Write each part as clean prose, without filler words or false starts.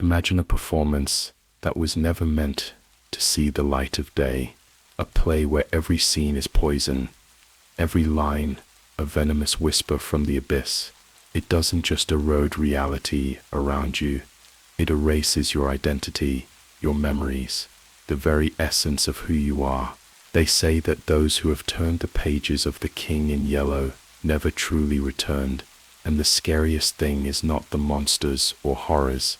Imagine a performance that was never meant to see the light of day, a play where every scene is poison, every line a venomous whisper from the abyss. It doesn't just erode reality around you, it erases your identity, your memories, the very essence of who you are. They say that those who have turned the pages of The King in Yellow never truly returned, and the scariest thing is not the monsters or horrors,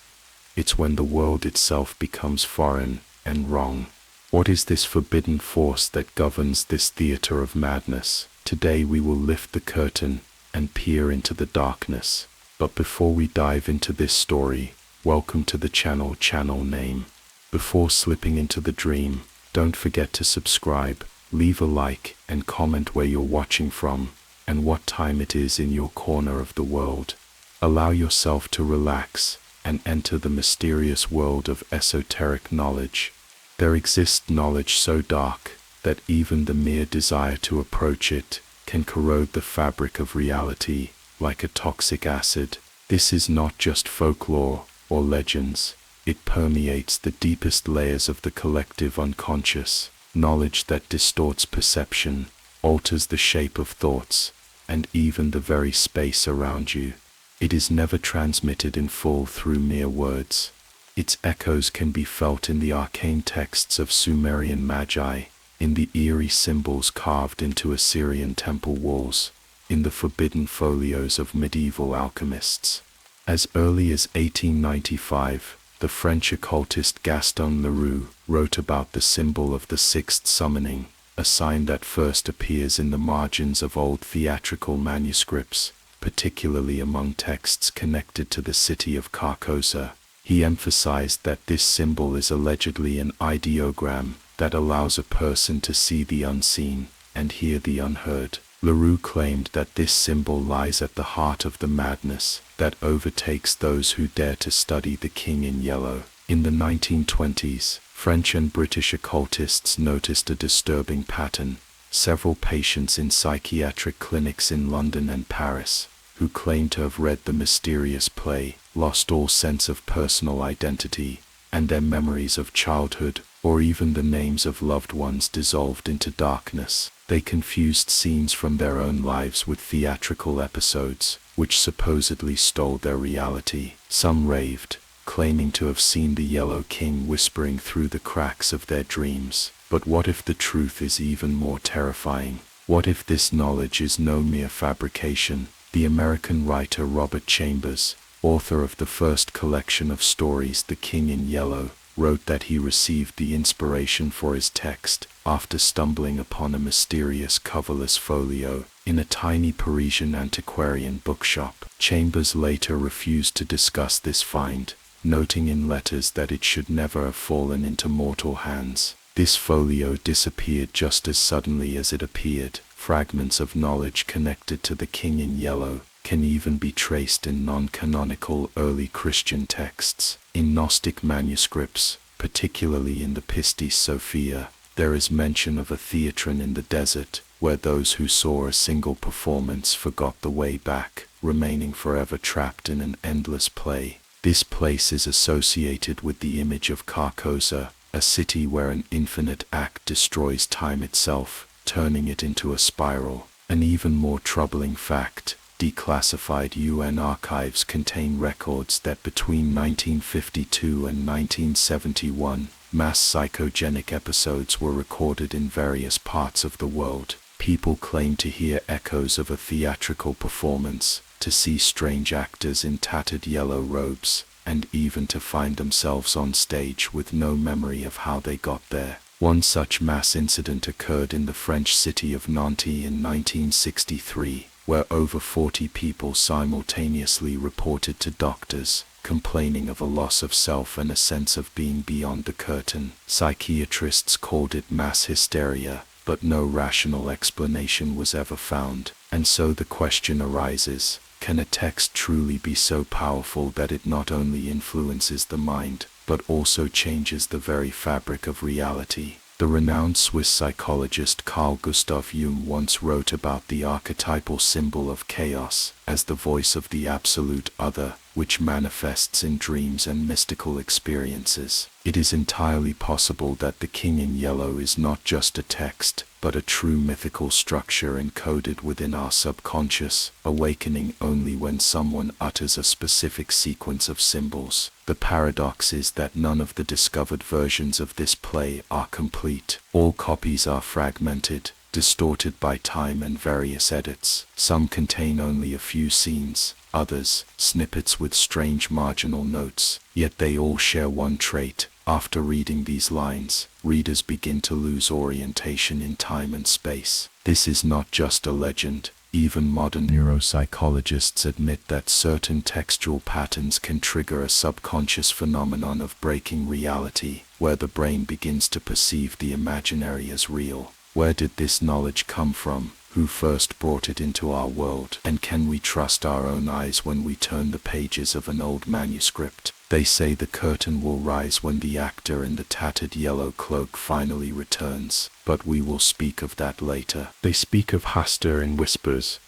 it's when the world itself becomes foreign and wrong. What is this forbidden force that governs this theater of madness? Today we will lift the curtain and peer into the darkness. But before we dive into this story, welcome to the channel name. Before slipping into the dream, don't forget to subscribe, leave a like, and comment where you're watching from and what time it is in your corner of the world. Allow yourself to relax and enter the mysterious world of esoteric knowledge. There exists knowledge so dark that even the mere desire to approach it can corrode the fabric of reality like a toxic acid. This is not just folklore or legends. It permeates the deepest layers of the collective unconscious, knowledge that distorts perception, alters the shape of thoughts, and even the very space around you. It is never transmitted in full through mere words. Its echoes can be felt in the arcane texts of Sumerian magi, in the eerie symbols carved into Assyrian temple walls, in the forbidden folios of medieval alchemists. As early as 1895, the French occultist Gaston Leroux wrote about the symbol of the sixth summoning, a sign that first appears in the margins of old theatrical manuscripts, particularly among texts connected to the city of Carcosa. He emphasized that this symbol is allegedly an ideogram that allows a person to see the unseen and hear the unheard. Leroux claimed that this symbol lies at the heart of the madness that overtakes those who dare to study The King in Yellow. In the 1920s, French and British occultists noticed a disturbing pattern. Several patients in psychiatric clinics in London and Paris, who claimed to have read the mysterious play, lost all sense of personal identity, and their memories of childhood, or even the names of loved ones, dissolved into darkness. They confused scenes from their own lives with theatrical episodes, which supposedly stole their reality. Some raved, claiming to have seen the Yellow King whispering through the cracks of their dreams. But what if the truth is even more terrifying? What if this knowledge is no mere fabrication? The American writer Robert Chambers, author of the first collection of stories The King in Yellow, wrote that he received the inspiration for his text after stumbling upon a mysterious coverless folio in a tiny Parisian antiquarian bookshop. Chambers later refused to discuss this find, noting in letters that it should never have fallen into mortal hands. This folio disappeared just as suddenly as it appeared. Fragments of knowledge connected to The King in Yellow can even be traced in non-canonical early Christian texts. In Gnostic manuscripts, particularly in the Pistis Sophia, there is mention of a theatron in the desert, where those who saw a single performance forgot the way back, remaining forever trapped in an endless play. This place is associated with the image of Carcosa, a city where an infinite act destroys time itself, turning it into a spiral. An even more troubling fact: declassified UN archives contain records that between 1952 and 1971, mass psychogenic episodes were recorded in various parts of the world. People claim to hear echoes of a theatrical performance, to see strange actors in tattered yellow robes, and even to find themselves on stage with no memory of how they got there. One such mass incident occurred in the French city of Nantes in 1963, where over 40 people simultaneously reported to doctors, complaining of a loss of self and a sense of being beyond the curtain. Psychiatrists called it mass hysteria, but no rational explanation was ever found. And so the question arises, can a text truly be so powerful that it not only influences the mind, but also changes the very fabric of reality? The renowned Swiss psychologist Carl Gustav Jung once wrote about the archetypal symbol of chaos as the voice of the absolute other, which manifests in dreams and mystical experiences. It is entirely possible that The King in Yellow is not just a text, but a true mythical structure encoded within our subconscious, awakening only when someone utters a specific sequence of symbols. The paradox is that none of the discovered versions of this play are complete. All copies are fragmented, distorted by time and various edits. Some contain only a few scenes, others, snippets with strange marginal notes, yet they all share one trait. After reading these lines, readers begin to lose orientation in time and space. This is not just a legend. Even modern neuropsychologists admit that certain textual patterns can trigger a subconscious phenomenon of breaking reality, where the brain begins to perceive the imaginary as real. Where did this knowledge come from? Who first brought it into our world? And can we trust our own eyes when we turn the pages of an old manuscript? They say the curtain will rise when the actor in the tattered yellow cloak finally returns, but we will speak of that later. They speak of Hastur in whispers,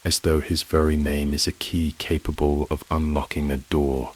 as though his very name is a key capable of unlocking a door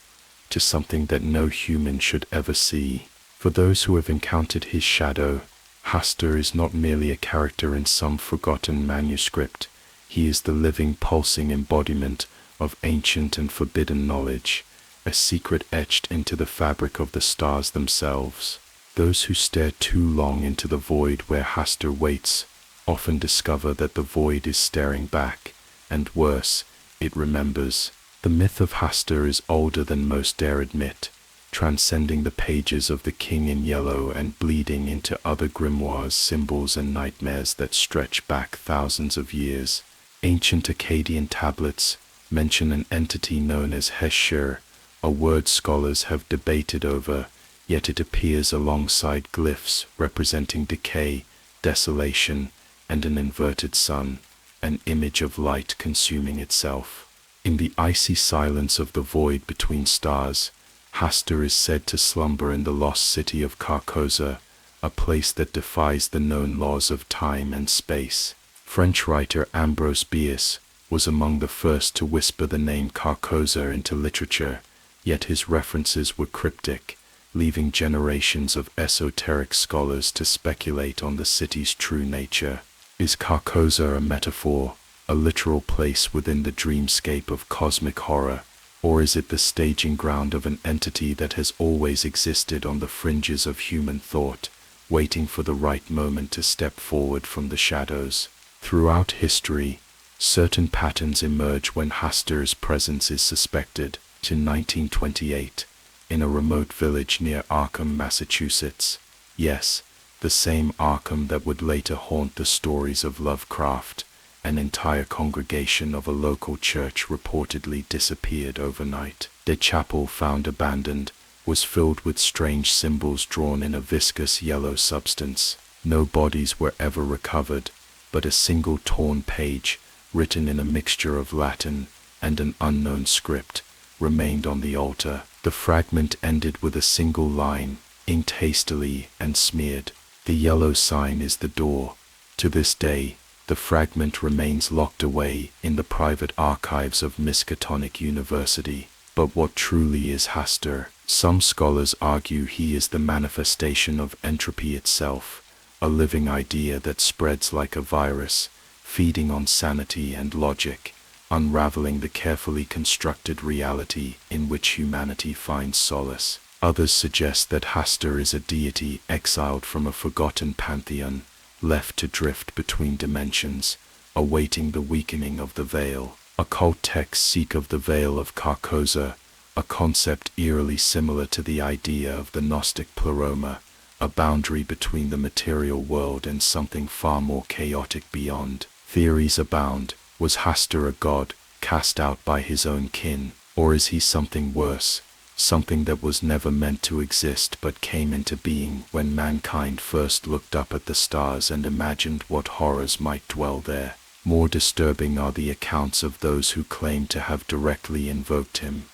to something that no human should ever see. For those who have encountered his shadow, Hastur is not merely a character in some forgotten manuscript. He is the living, pulsing embodiment of ancient and forbidden knowledge, a secret etched into the fabric of the stars themselves. Those who stare too long into the void where Hastur waits often discover that the void is staring back, and worse, it remembers. The myth of Hastur is older than most dare admit, transcending the pages of The King in Yellow and bleeding into other grimoires, symbols, and nightmares that stretch back thousands of years. Ancient Akkadian tablets mention an entity known as Heshur, a word scholars have debated over, yet it appears alongside glyphs representing decay, desolation, and an inverted sun, an image of light consuming itself. In the icy silence of the void between stars, Hastur is said to slumber in the lost city of Carcosa, a place that defies the known laws of time and space. French writer Ambrose Bierce was among the first to whisper the name Carcosa into literature, yet his references were cryptic, leaving generations of esoteric scholars to speculate on the city's true nature. Is Carcosa a metaphor, a literal place within the dreamscape of cosmic horror, or is it the staging ground of an entity that has always existed on the fringes of human thought, waiting for the right moment to step forward from the shadows? Throughout history, certain patterns emerge when Hastur's presence is suspected. In 1928, in a remote village near Arkham, Massachusetts, yes, the same Arkham that would later haunt the stories of Lovecraft, an entire congregation of a local church reportedly disappeared overnight. The chapel, found abandoned, was filled with strange symbols drawn in a viscous yellow substance. No bodies were ever recovered, but a single torn page, written in a mixture of Latin and an unknown script, remained on the altar. The fragment ended with a single line, inked hastily and smeared. The yellow sign is the door. To this day, the fragment remains locked away in the private archives of Miskatonic University. But what truly is Hastur? Some scholars argue he is the manifestation of entropy itself, a living idea that spreads like a virus, feeding on sanity and logic, unraveling the carefully constructed reality in which humanity finds solace. Others suggest that Hastur is a deity exiled from a forgotten pantheon, left to drift between dimensions, awaiting the weakening of the veil. Occult texts speak of the veil of Carcosa, a concept eerily similar to the idea of the Gnostic pleroma, a boundary between the material world and something far more chaotic beyond. Theories abound. Was Hastur a god, cast out by his own kin, or is he something worse, something that was never meant to exist but came into being when mankind first looked up at the stars and imagined what horrors might dwell there? More disturbing are the accounts of those who claim to have directly invoked him.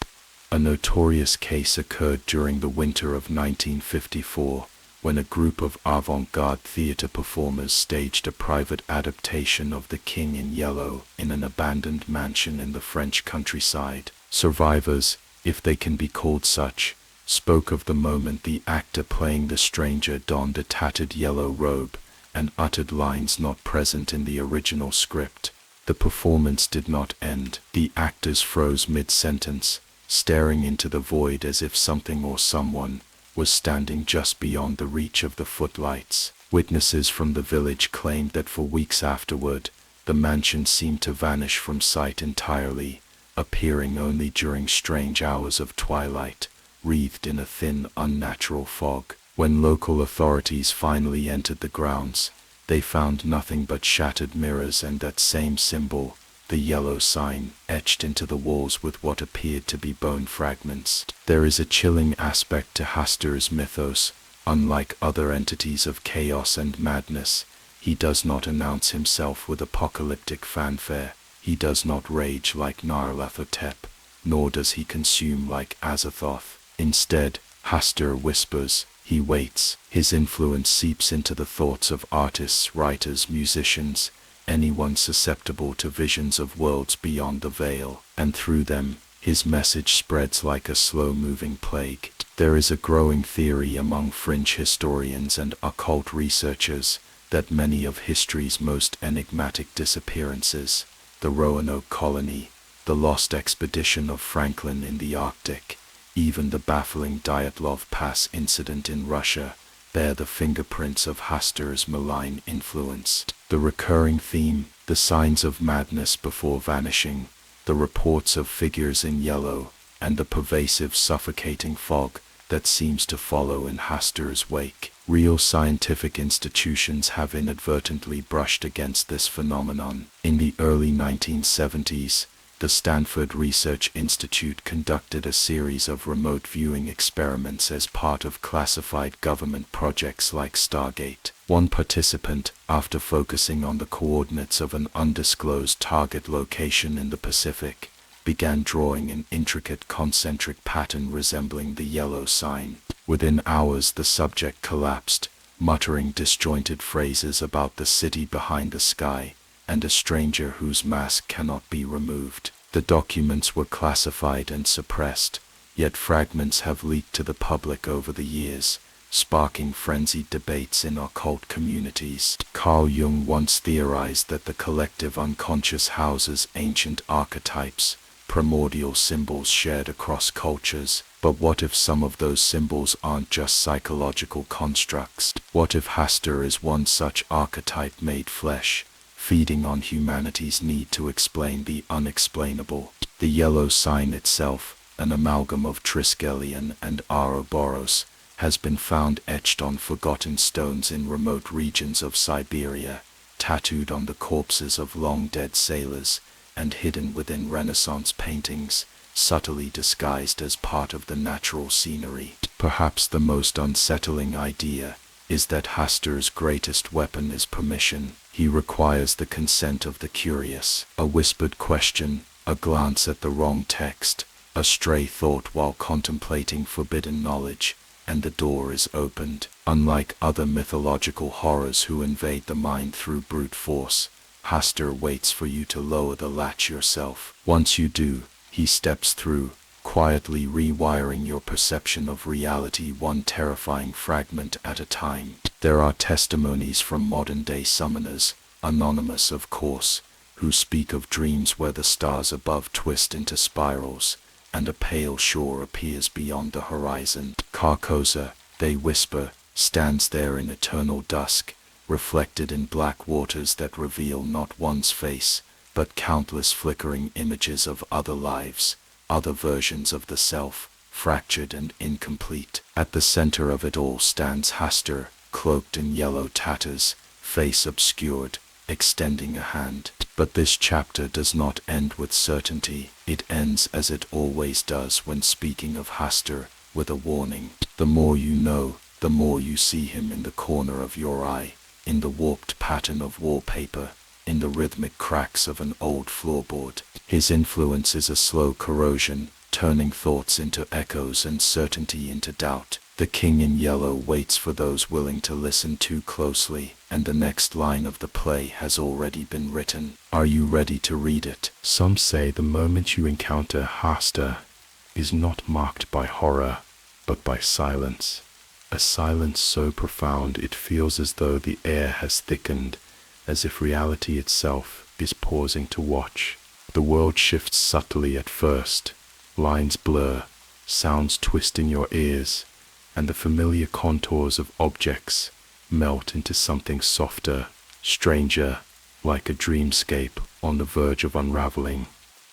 A notorious case occurred during the winter of 1954, when a group of avant-garde theater performers staged a private adaptation of The King in Yellow in an abandoned mansion in the French countryside. Survivors, if they can be called such, spoke of the moment the actor playing the stranger donned a tattered yellow robe and uttered lines not present in the original script. The performance did not end. The actors froze mid-sentence, staring into the void as if something or someone was standing just beyond the reach of the footlights. Witnesses from the village claimed that for weeks afterward, the mansion seemed to vanish from sight entirely, appearing only during strange hours of twilight, wreathed in a thin, unnatural fog. When local authorities finally entered the grounds, they found nothing but shattered mirrors and that same symbol, the yellow sign, etched into the walls with what appeared to be bone fragments. There is a chilling aspect to Hastur's mythos. Unlike other entities of chaos and madness, he does not announce himself with apocalyptic fanfare. He does not rage like Nyarlathotep, nor does he consume like Azathoth. Instead, Hastur whispers. He waits. His influence seeps into the thoughts of artists, writers, musicians, anyone susceptible to visions of worlds beyond the veil, and through them, his message spreads like a slow-moving plague. There is a growing theory among fringe historians and occult researchers that many of history's most enigmatic disappearances, the Roanoke colony, the lost expedition of Franklin in the Arctic, even the baffling Dyatlov Pass incident in Russia, bear the fingerprints of Hastur's malign influence. The recurring theme, the signs of madness before vanishing, the reports of figures in yellow, and the pervasive suffocating fog that seems to follow in Hastur's wake. Real scientific institutions have inadvertently brushed against this phenomenon. In the early 1970s, the Stanford Research Institute conducted a series of remote viewing experiments as part of classified government projects like Stargate. One participant, after focusing on the coordinates of an undisclosed target location in the Pacific, began drawing an intricate concentric pattern resembling the yellow sign. Within hours the subject collapsed, muttering disjointed phrases about the city behind the sky, and a stranger whose mask cannot be removed. The documents were classified and suppressed, yet fragments have leaked to the public over the years, sparking frenzied debates in occult communities. Carl Jung once theorized that the collective unconscious houses ancient archetypes, primordial symbols shared across cultures. But what if some of those symbols aren't just psychological constructs? What if Hastur is one such archetype made flesh, feeding on humanity's need to explain the unexplainable? The yellow sign itself, an amalgam of Triskelion and Ouroboros, has been found etched on forgotten stones in remote regions of Siberia, tattooed on the corpses of long-dead sailors, and hidden within Renaissance paintings, subtly disguised as part of the natural scenery. Perhaps the most unsettling idea is that Hastur's greatest weapon is permission. He requires the consent of the curious. A whispered question, a glance at the wrong text, a stray thought while contemplating forbidden knowledge, and the door is opened. Unlike other mythological horrors who invade the mind through brute force, Hastur waits for you to lower the latch yourself. Once you do, he steps through, quietly rewiring your perception of reality one terrifying fragment at a time. There are testimonies from modern-day summoners, anonymous of course, who speak of dreams where the stars above twist into spirals, and a pale shore appears beyond the horizon. Carcosa, they whisper, stands there in eternal dusk, reflected in black waters that reveal not one's face, but countless flickering images of other lives, other versions of the self, fractured and incomplete. At the center of it all stands Hastur, cloaked in yellow tatters, face obscured, extending a hand. But this chapter does not end with certainty. It ends as it always does when speaking of Hastur, with a warning. The more you know, the more you see him in the corner of your eye, in the warped pattern of wallpaper, in the rhythmic cracks of an old floorboard. His influence is a slow corrosion, turning thoughts into echoes and certainty into doubt. The king in yellow waits for those willing to listen too closely, and the next line of the play has already been written. Are you ready to read it? Some say the moment you encounter Hastur, is not marked by horror, but by silence. A silence so profound it feels as though the air has thickened, as if reality itself is pausing to watch. The world shifts subtly at first. Lines blur, sounds twist in your ears, and the familiar contours of objects melt into something softer, stranger, like a dreamscape on the verge of unraveling.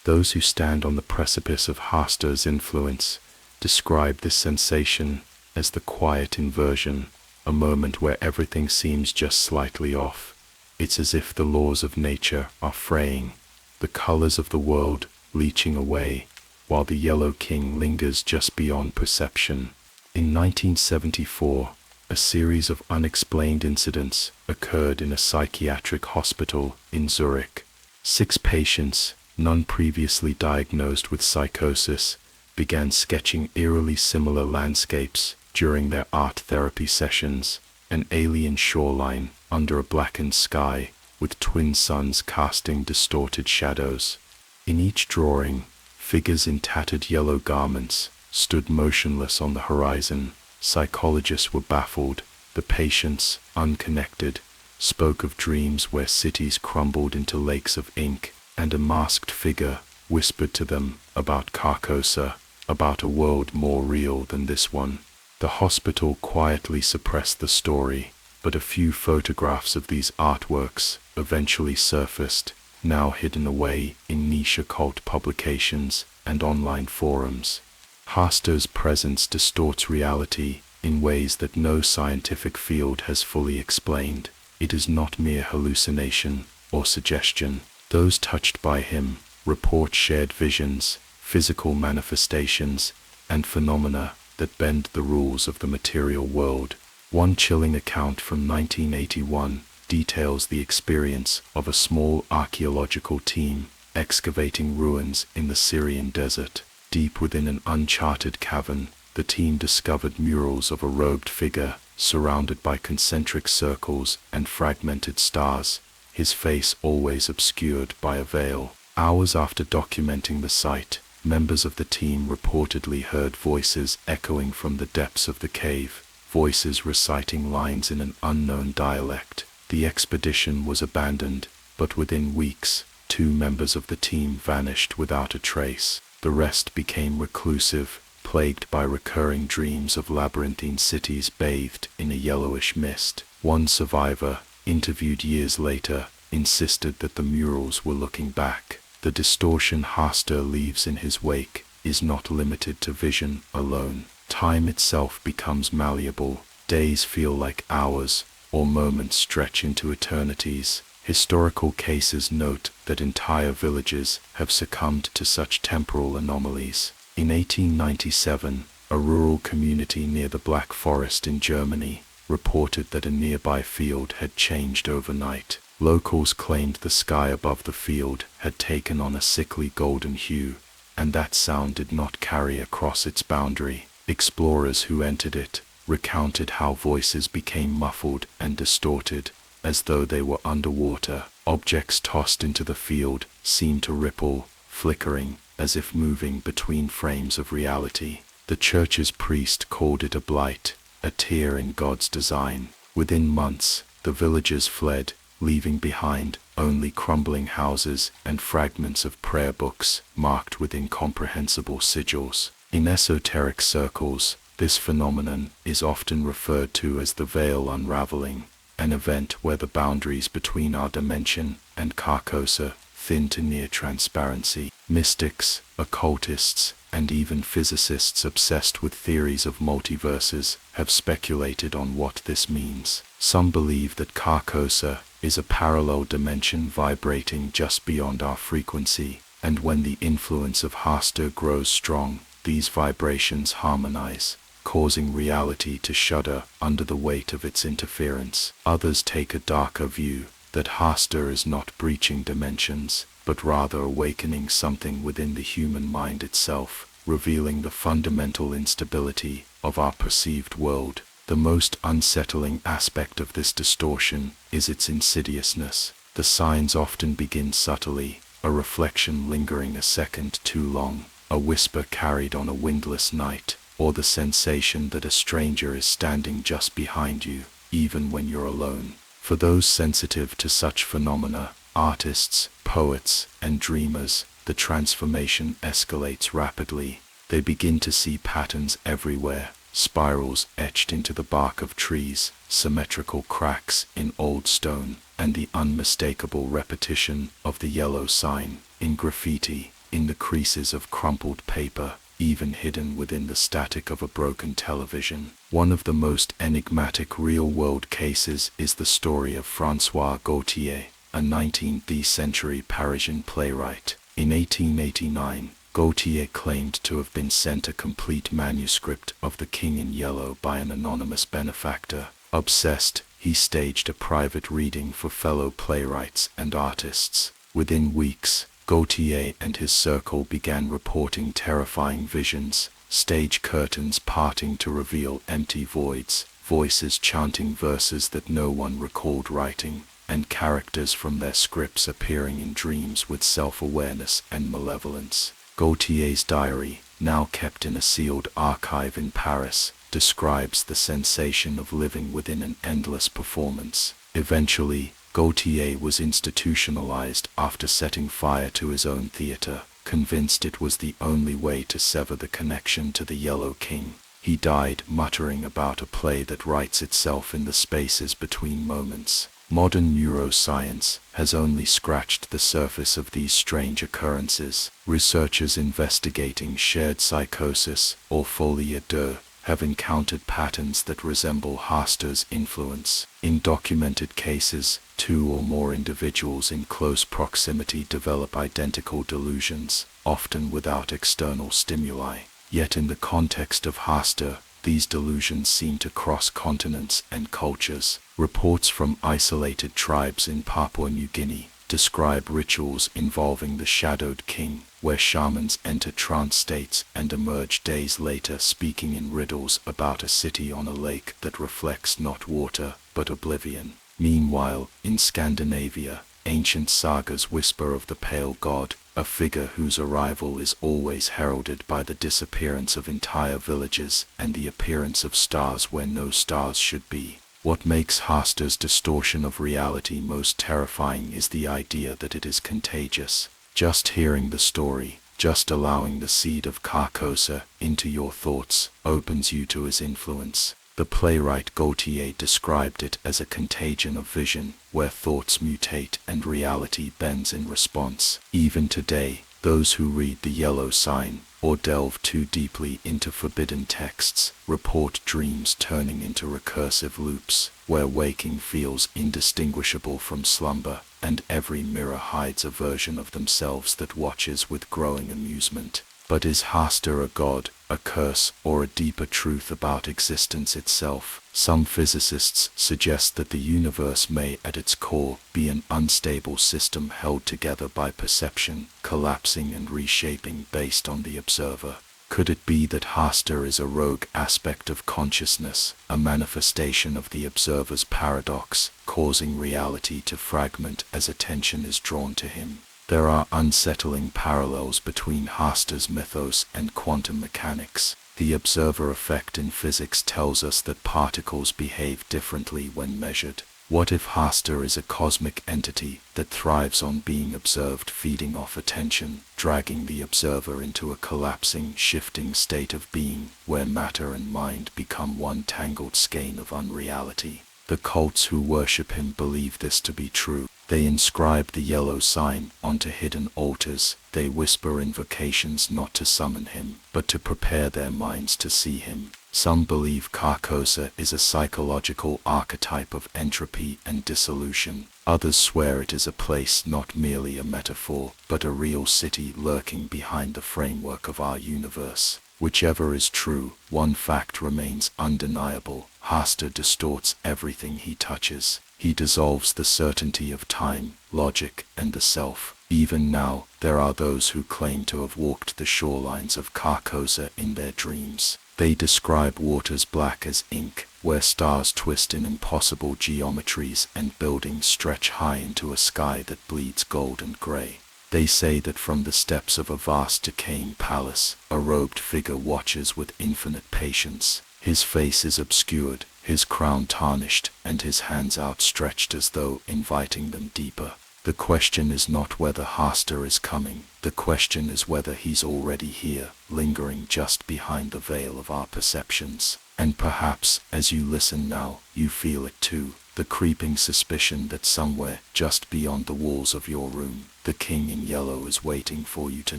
Those who stand on the precipice of Haster's influence describe this sensation as the quiet inversion, a moment where everything seems just slightly off. It's as if the laws of nature are fraying, the colors of the world leaching away, while the Yellow King lingers just beyond perception. In 1974, a series of unexplained incidents occurred in a psychiatric hospital in Zurich. 6 patients, none previously diagnosed with psychosis, began sketching eerily similar landscapes during their art therapy sessions, an alien shoreline under a blackened sky with twin suns casting distorted shadows. In each drawing, figures in tattered yellow garments stood motionless on the horizon. Psychologists were baffled. The patients, unconnected, spoke of dreams where cities crumbled into lakes of ink, and a masked figure whispered to them about Carcosa, about a world more real than this one. The hospital quietly suppressed the story, but a few photographs of these artworks eventually surfaced, now hidden away in niche occult publications and online forums. Haster's presence distorts reality in ways that no scientific field has fully explained. It is not mere hallucination or suggestion. Those touched by him report shared visions, physical manifestations, and phenomena that bend the rules of the material world. One chilling account from 1981 details the experience of a small archaeological team excavating ruins in the Syrian desert. Deep within an uncharted cavern, the team discovered murals of a robed figure surrounded by concentric circles and fragmented stars, his face always obscured by a veil. Hours after documenting the site, members of the team reportedly heard voices echoing from the depths of the cave, voices reciting lines in an unknown dialect. The expedition was abandoned, but within weeks, 2 members of the team vanished without a trace. The rest became reclusive, plagued by recurring dreams of labyrinthine cities bathed in a yellowish mist. One survivor, interviewed years later, insisted that the murals were looking back. The distortion Haster leaves in his wake is not limited to vision alone. Time itself becomes malleable. Days feel like hours, or moments stretch into eternities. Historical cases note that entire villages have succumbed to such temporal anomalies. In 1897, a rural community near the Black Forest in Germany reported that a nearby field had changed overnight. Locals claimed the sky above the field had taken on a sickly golden hue, and that sound did not carry across its boundary. Explorers who entered it recounted how voices became muffled and distorted, as though they were underwater. Objects tossed into the field seemed to ripple, flickering, as if moving between frames of reality. The church's priest called it a blight, a tear in God's design. Within months, the villagers fled, leaving behind only crumbling houses and fragments of prayer books marked with incomprehensible sigils. In esoteric circles, this phenomenon is often referred to as the veil unraveling, an event where the boundaries between our dimension and Carcosa thin to near transparency. Mystics, occultists, and even physicists obsessed with theories of multiverses have speculated on what this means. Some believe that Carcosa is a parallel dimension vibrating just beyond our frequency, and when the influence of Haster grows strong, these vibrations harmonize, causing reality to shudder under the weight of its interference. Others take a darker view, that Haster is not breaching dimensions, but rather awakening something within the human mind itself, revealing the fundamental instability of our perceived world. The most unsettling aspect of this distortion is its insidiousness. The signs often begin subtly, a reflection lingering a second too long, a whisper carried on a windless night, or the sensation that a stranger is standing just behind you, even when you're alone. For those sensitive to such phenomena, artists, poets, and dreamers, the transformation escalates rapidly. They begin to see patterns everywhere, spirals etched into the bark of trees, symmetrical cracks in old stone, and the unmistakable repetition of the yellow sign in graffiti, in the creases of crumpled paper, even hidden within the static of a broken television. One of the most enigmatic real-world cases is the story of François Gautier, a 19th century Parisian playwright. In 1889, Gautier claimed to have been sent a complete manuscript of The King in Yellow by an anonymous benefactor. Obsessed, he staged a private reading for fellow playwrights and artists. Within weeks, Gautier and his circle began reporting terrifying visions, stage curtains parting to reveal empty voids, voices chanting verses that no one recalled writing, and characters from their scripts appearing in dreams with self-awareness and malevolence. Gautier's diary, now kept in a sealed archive in Paris, describes the sensation of living within an endless performance. Eventually, Gautier was institutionalized after setting fire to his own theater, convinced it was the only way to sever the connection to the Yellow King. He died muttering about a play that writes itself in the spaces between moments. Modern neuroscience has only scratched the surface of these strange occurrences. Researchers investigating shared psychosis, or folie à deux, have encountered patterns that resemble Haster's influence. In documented cases, two or more individuals in close proximity develop identical delusions, often without external stimuli. Yet in the context of Haster, these delusions seem to cross continents and cultures. Reports from isolated tribes in Papua New Guinea describe rituals involving the shadowed king, where shamans enter trance states and emerge days later speaking in riddles about a city on a lake that reflects not water, but oblivion. Meanwhile, in Scandinavia, ancient sagas whisper of the pale god, a figure whose arrival is always heralded by the disappearance of entire villages and the appearance of stars where no stars should be. What makes Haster's distortion of reality most terrifying is the idea that it is contagious. Just hearing the story, just allowing the seed of Carcosa into your thoughts, opens you to his influence. The playwright Gautier described it as a contagion of vision, where thoughts mutate and reality bends in response. Even today, those who read the yellow sign, or delve too deeply into forbidden texts, report dreams turning into recursive loops, where waking feels indistinguishable from slumber, and every mirror hides a version of themselves that watches with growing amusement. But is Haster a god, a curse, or a deeper truth about existence itself? Some physicists suggest that the universe may, at its core, be an unstable system held together by perception, collapsing and reshaping based on the observer. Could it be that Haster is a rogue aspect of consciousness, a manifestation of the observer's paradox, causing reality to fragment as attention is drawn to him? There are unsettling parallels between Haster's mythos and quantum mechanics. The observer effect in physics tells us that particles behave differently when measured. What if Haster is a cosmic entity that thrives on being observed, feeding off attention, dragging the observer into a collapsing, shifting state of being, where matter and mind become one tangled skein of unreality? The cults who worship him believe this to be true. They inscribe the yellow sign onto hidden altars. They whisper invocations not to summon him, but to prepare their minds to see him. Some believe Carcosa is a psychological archetype of entropy and dissolution. Others swear it is a place, not merely a metaphor, but a real city lurking behind the framework of our universe. Whichever is true, one fact remains undeniable. Haster distorts everything he touches. He dissolves the certainty of time, logic, and the self. Even now, there are those who claim to have walked the shorelines of Carcosa in their dreams. They describe waters black as ink, where stars twist in impossible geometries and buildings stretch high into a sky that bleeds gold and gray. They say that from the steps of a vast decaying palace, a robed figure watches with infinite patience. His face is obscured, his crown tarnished, and his hands outstretched as though inviting them deeper. The question is not whether Hasta is coming. The question is whether he's already here, lingering just behind the veil of our perceptions. And perhaps, as you listen now, you feel it too. The creeping suspicion that somewhere, just beyond the walls of your room, the king in yellow is waiting for you to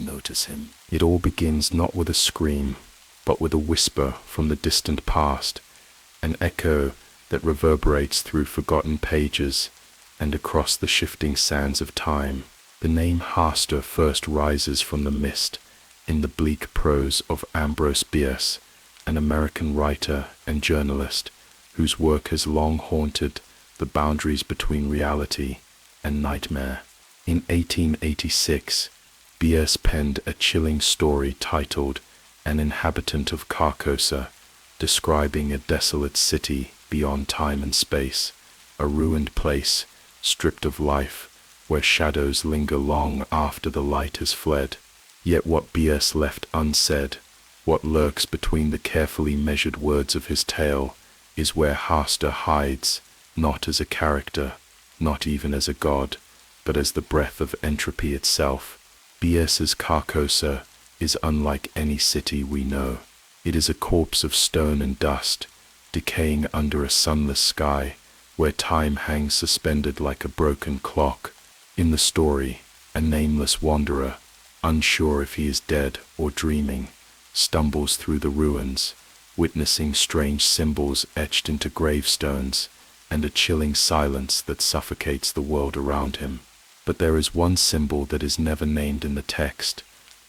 notice him. It all begins not with a scream, but with a whisper from the distant past, an echo that reverberates through forgotten pages and across the shifting sands of time. The name Hasta first rises from the mist in the bleak prose of Ambrose Bierce, an American writer and journalist whose work has long haunted the boundaries between reality and nightmare. In 1886, Bierce penned a chilling story titled An Inhabitant of Carcosa, describing a desolate city beyond time and space, a ruined place stripped of life, where shadows linger long after the light has fled. Yet what Bierce left unsaid, what lurks between the carefully measured words of his tale, is where Hasta hides, not as a character, not even as a god, but as the breath of entropy itself. Bierce's Carcosa is unlike any city we know. It is a corpse of stone and dust, decaying under a sunless sky, where time hangs suspended like a broken clock. In the story, a nameless wanderer, unsure if he is dead or dreaming, stumbles through the ruins, witnessing strange symbols etched into gravestones, and a chilling silence that suffocates the world around him. But there is one symbol that is never named in the text,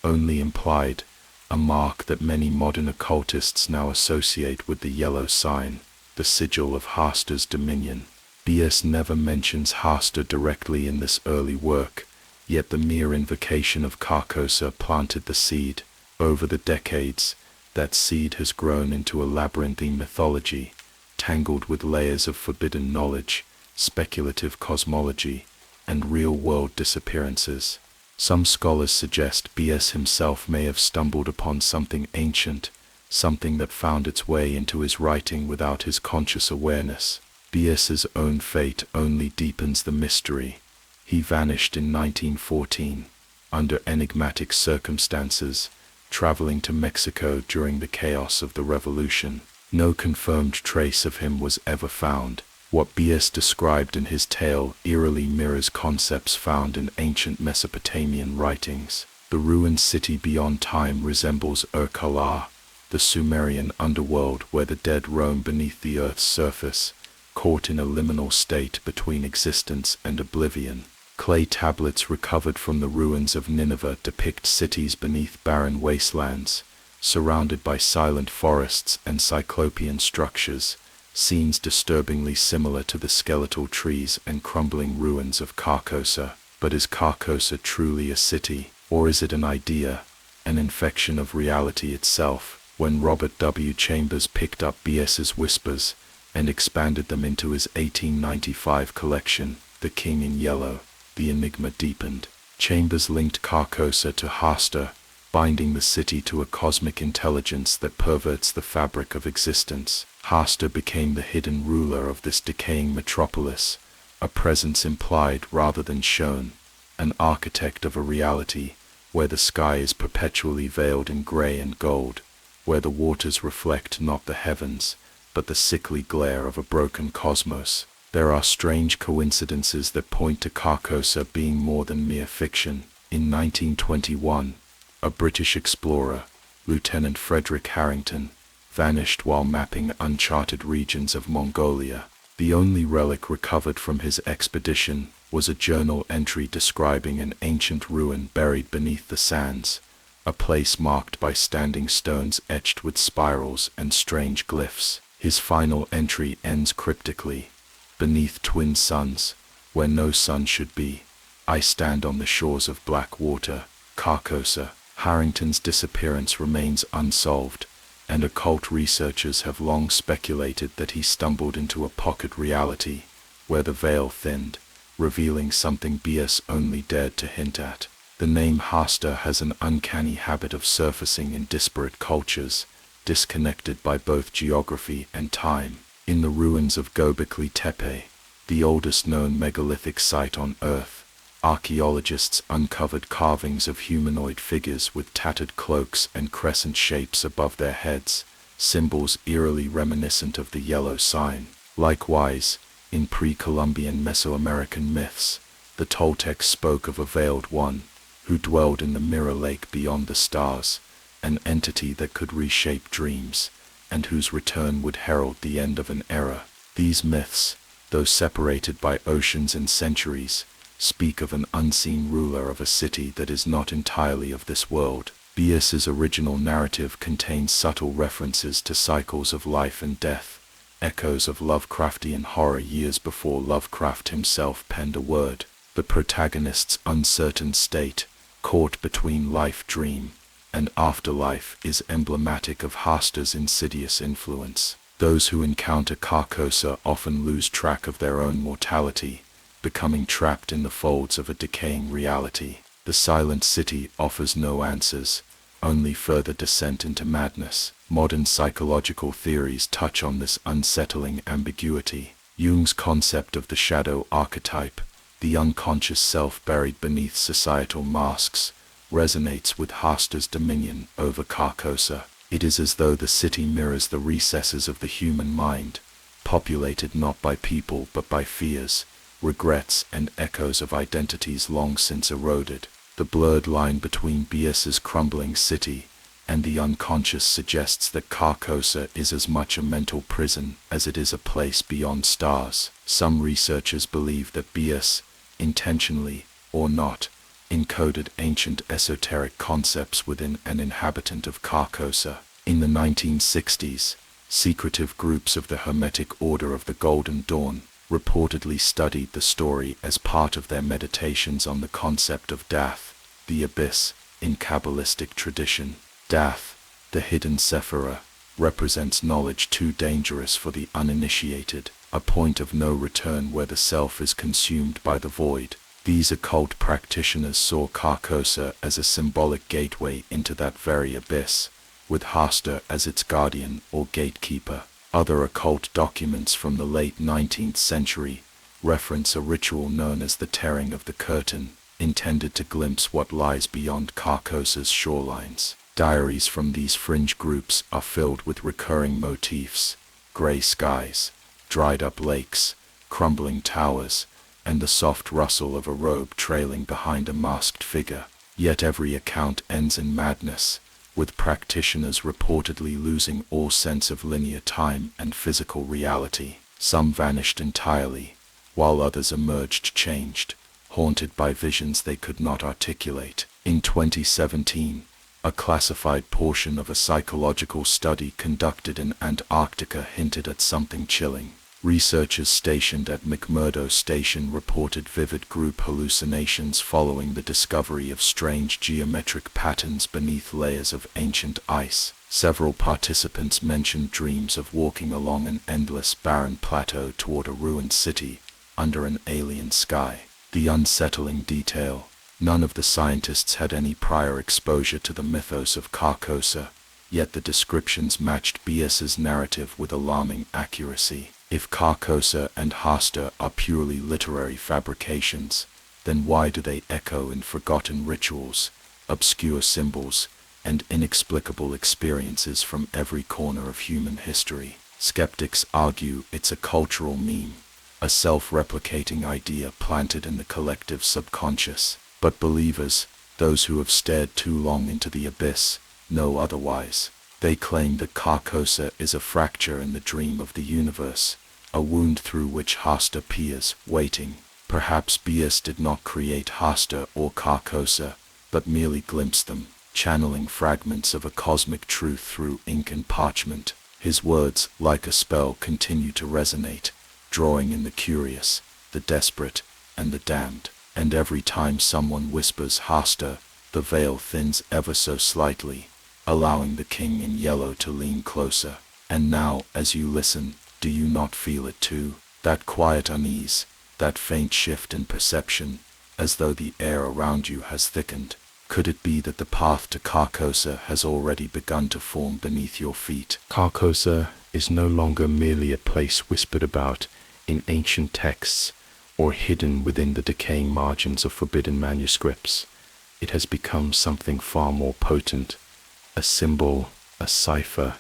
only implied, a mark that many modern occultists now associate with the yellow sign, the sigil of Hasta's dominion. Bierce never mentions Hasta directly in this early work, yet the mere invocation of Carcosa planted the seed. Over the decades, that seed has grown into a labyrinthine mythology, tangled with layers of forbidden knowledge, speculative cosmology, and real-world disappearances. Some scholars suggest Bierce himself may have stumbled upon something ancient, something that found its way into his writing without his conscious awareness. Bierce's own fate only deepens the mystery. He vanished in 1914, under enigmatic circumstances, traveling to Mexico during the chaos of the revolution. No confirmed trace of him was ever found. What Bierce described in his tale eerily mirrors concepts found in ancient Mesopotamian writings. The ruined city beyond time resembles Ur-Kala, the Sumerian underworld where the dead roam beneath the earth's surface, caught in a liminal state between existence and oblivion. Clay tablets recovered from the ruins of Nineveh depict cities beneath barren wastelands, surrounded by silent forests and cyclopean structures, scenes disturbingly similar to the skeletal trees and crumbling ruins of Carcosa. But is Carcosa truly a city, or is it an idea, an infection of reality itself? When Robert W. Chambers picked up Bierce's whispers and expanded them into his 1895 collection, The King in Yellow, the enigma deepened. Chambers linked Carcosa to Hasta, binding the city to a cosmic intelligence that perverts the fabric of existence. Hasta became the hidden ruler of this decaying metropolis, a presence implied rather than shown, an architect of a reality where the sky is perpetually veiled in gray and gold, where the waters reflect not the heavens, but the sickly glare of a broken cosmos. There are strange coincidences that point to Carcosa being more than mere fiction. In 1921, a British explorer, Lieutenant Frederick Harrington, vanished while mapping uncharted regions of Mongolia. The only relic recovered from his expedition was a journal entry describing an ancient ruin buried beneath the sands, a place marked by standing stones etched with spirals and strange glyphs. His final entry ends cryptically: "Beneath twin suns, where no sun should be, I stand on the shores of black water, Carcosa." Harrington's disappearance remains unsolved, and occult researchers have long speculated that he stumbled into a pocket reality, where the veil thinned, revealing something Bierce only dared to hint at. The name Hasta has an uncanny habit of surfacing in disparate cultures, disconnected by both geography and time. In the ruins of Göbekli Tepe, the oldest known megalithic site on Earth, archaeologists uncovered carvings of humanoid figures with tattered cloaks and crescent shapes above their heads, symbols eerily reminiscent of the yellow sign. Likewise, in pre-Columbian Mesoamerican myths, the Toltecs spoke of a veiled one, who dwelled in the mirror lake beyond the stars, an entity that could reshape dreams, and whose return would herald the end of an era. These myths, though separated by oceans and centuries, speak of an unseen ruler of a city that is not entirely of this world. Bias's original narrative contains subtle references to cycles of life and death, echoes of Lovecraftian horror years before Lovecraft himself penned a word. The protagonist's uncertain state, caught between life-dream and afterlife, is emblematic of Hasta's insidious influence. Those who encounter Carcosa often lose track of their own mortality, becoming trapped in the folds of a decaying reality. The silent city offers no answers, only further descent into madness. Modern psychological theories touch on this unsettling ambiguity. Jung's concept of the shadow archetype, the unconscious self buried beneath societal masks, resonates with Hasta's dominion over Carcosa. It is as though the city mirrors the recesses of the human mind, populated not by people but by fears, regrets, and echoes of identities long since eroded. The blurred line between Bias's crumbling city and the unconscious suggests that Carcosa is as much a mental prison as it is a place beyond stars. Some researchers believe that Bias, intentionally or not, encoded ancient esoteric concepts within an inhabitant of Carcosa. In the 1960s, secretive groups of the Hermetic Order of the Golden Dawn reportedly studied the story as part of their meditations on the concept of Dath, the abyss. In Kabbalistic tradition, Dath, the hidden Sephirah, represents knowledge too dangerous for the uninitiated, a point of no return where the self is consumed by the void. These occult practitioners saw Carcosa as a symbolic gateway into that very abyss, with Hasta as its guardian or gatekeeper. Other occult documents from the late 19th century reference a ritual known as the tearing of the curtain, intended to glimpse what lies beyond Carcosa's shorelines. Diaries from these fringe groups are filled with recurring motifs: gray skies, dried-up lakes, crumbling towers, and the soft rustle of a robe trailing behind a masked figure. Yet every account ends in madness, with practitioners reportedly losing all sense of linear time and physical reality. Some vanished entirely, while others emerged changed, haunted by visions they could not articulate. In 2017, a classified portion of a psychological study conducted in Antarctica hinted at something chilling. Researchers stationed at McMurdo Station reported vivid group hallucinations following the discovery of strange geometric patterns beneath layers of ancient ice. Several participants mentioned dreams of walking along an endless barren plateau toward a ruined city, under an alien sky. The unsettling detail: none of the scientists had any prior exposure to the mythos of Carcosa, yet the descriptions matched Bias's narrative with alarming accuracy. If Carcosa and Hasta are purely literary fabrications, then why do they echo in forgotten rituals, obscure symbols, and inexplicable experiences from every corner of human history? Skeptics argue it's a cultural meme, a self-replicating idea planted in the collective subconscious. But believers, those who have stared too long into the abyss, know otherwise. They claim that Carcosa is a fracture in the dream of the universe, a wound through which Hasta peers, waiting. Perhaps Bias did not create Hasta or Carcosa, but merely glimpsed them, channeling fragments of a cosmic truth through ink and parchment. His words, like a spell, continue to resonate, drawing in the curious, the desperate, and the damned. And every time someone whispers Hasta, the veil thins ever so slightly, allowing the king in yellow to lean closer. And now, as you listen, do you not feel it too? That quiet unease, that faint shift in perception, as though the air around you has thickened. Could it be that the path to Carcosa has already begun to form beneath your feet? Carcosa is no longer merely a place whispered about in ancient texts or hidden within the decaying margins of forbidden manuscripts. It has become something far more potent, a symbol, a cipher,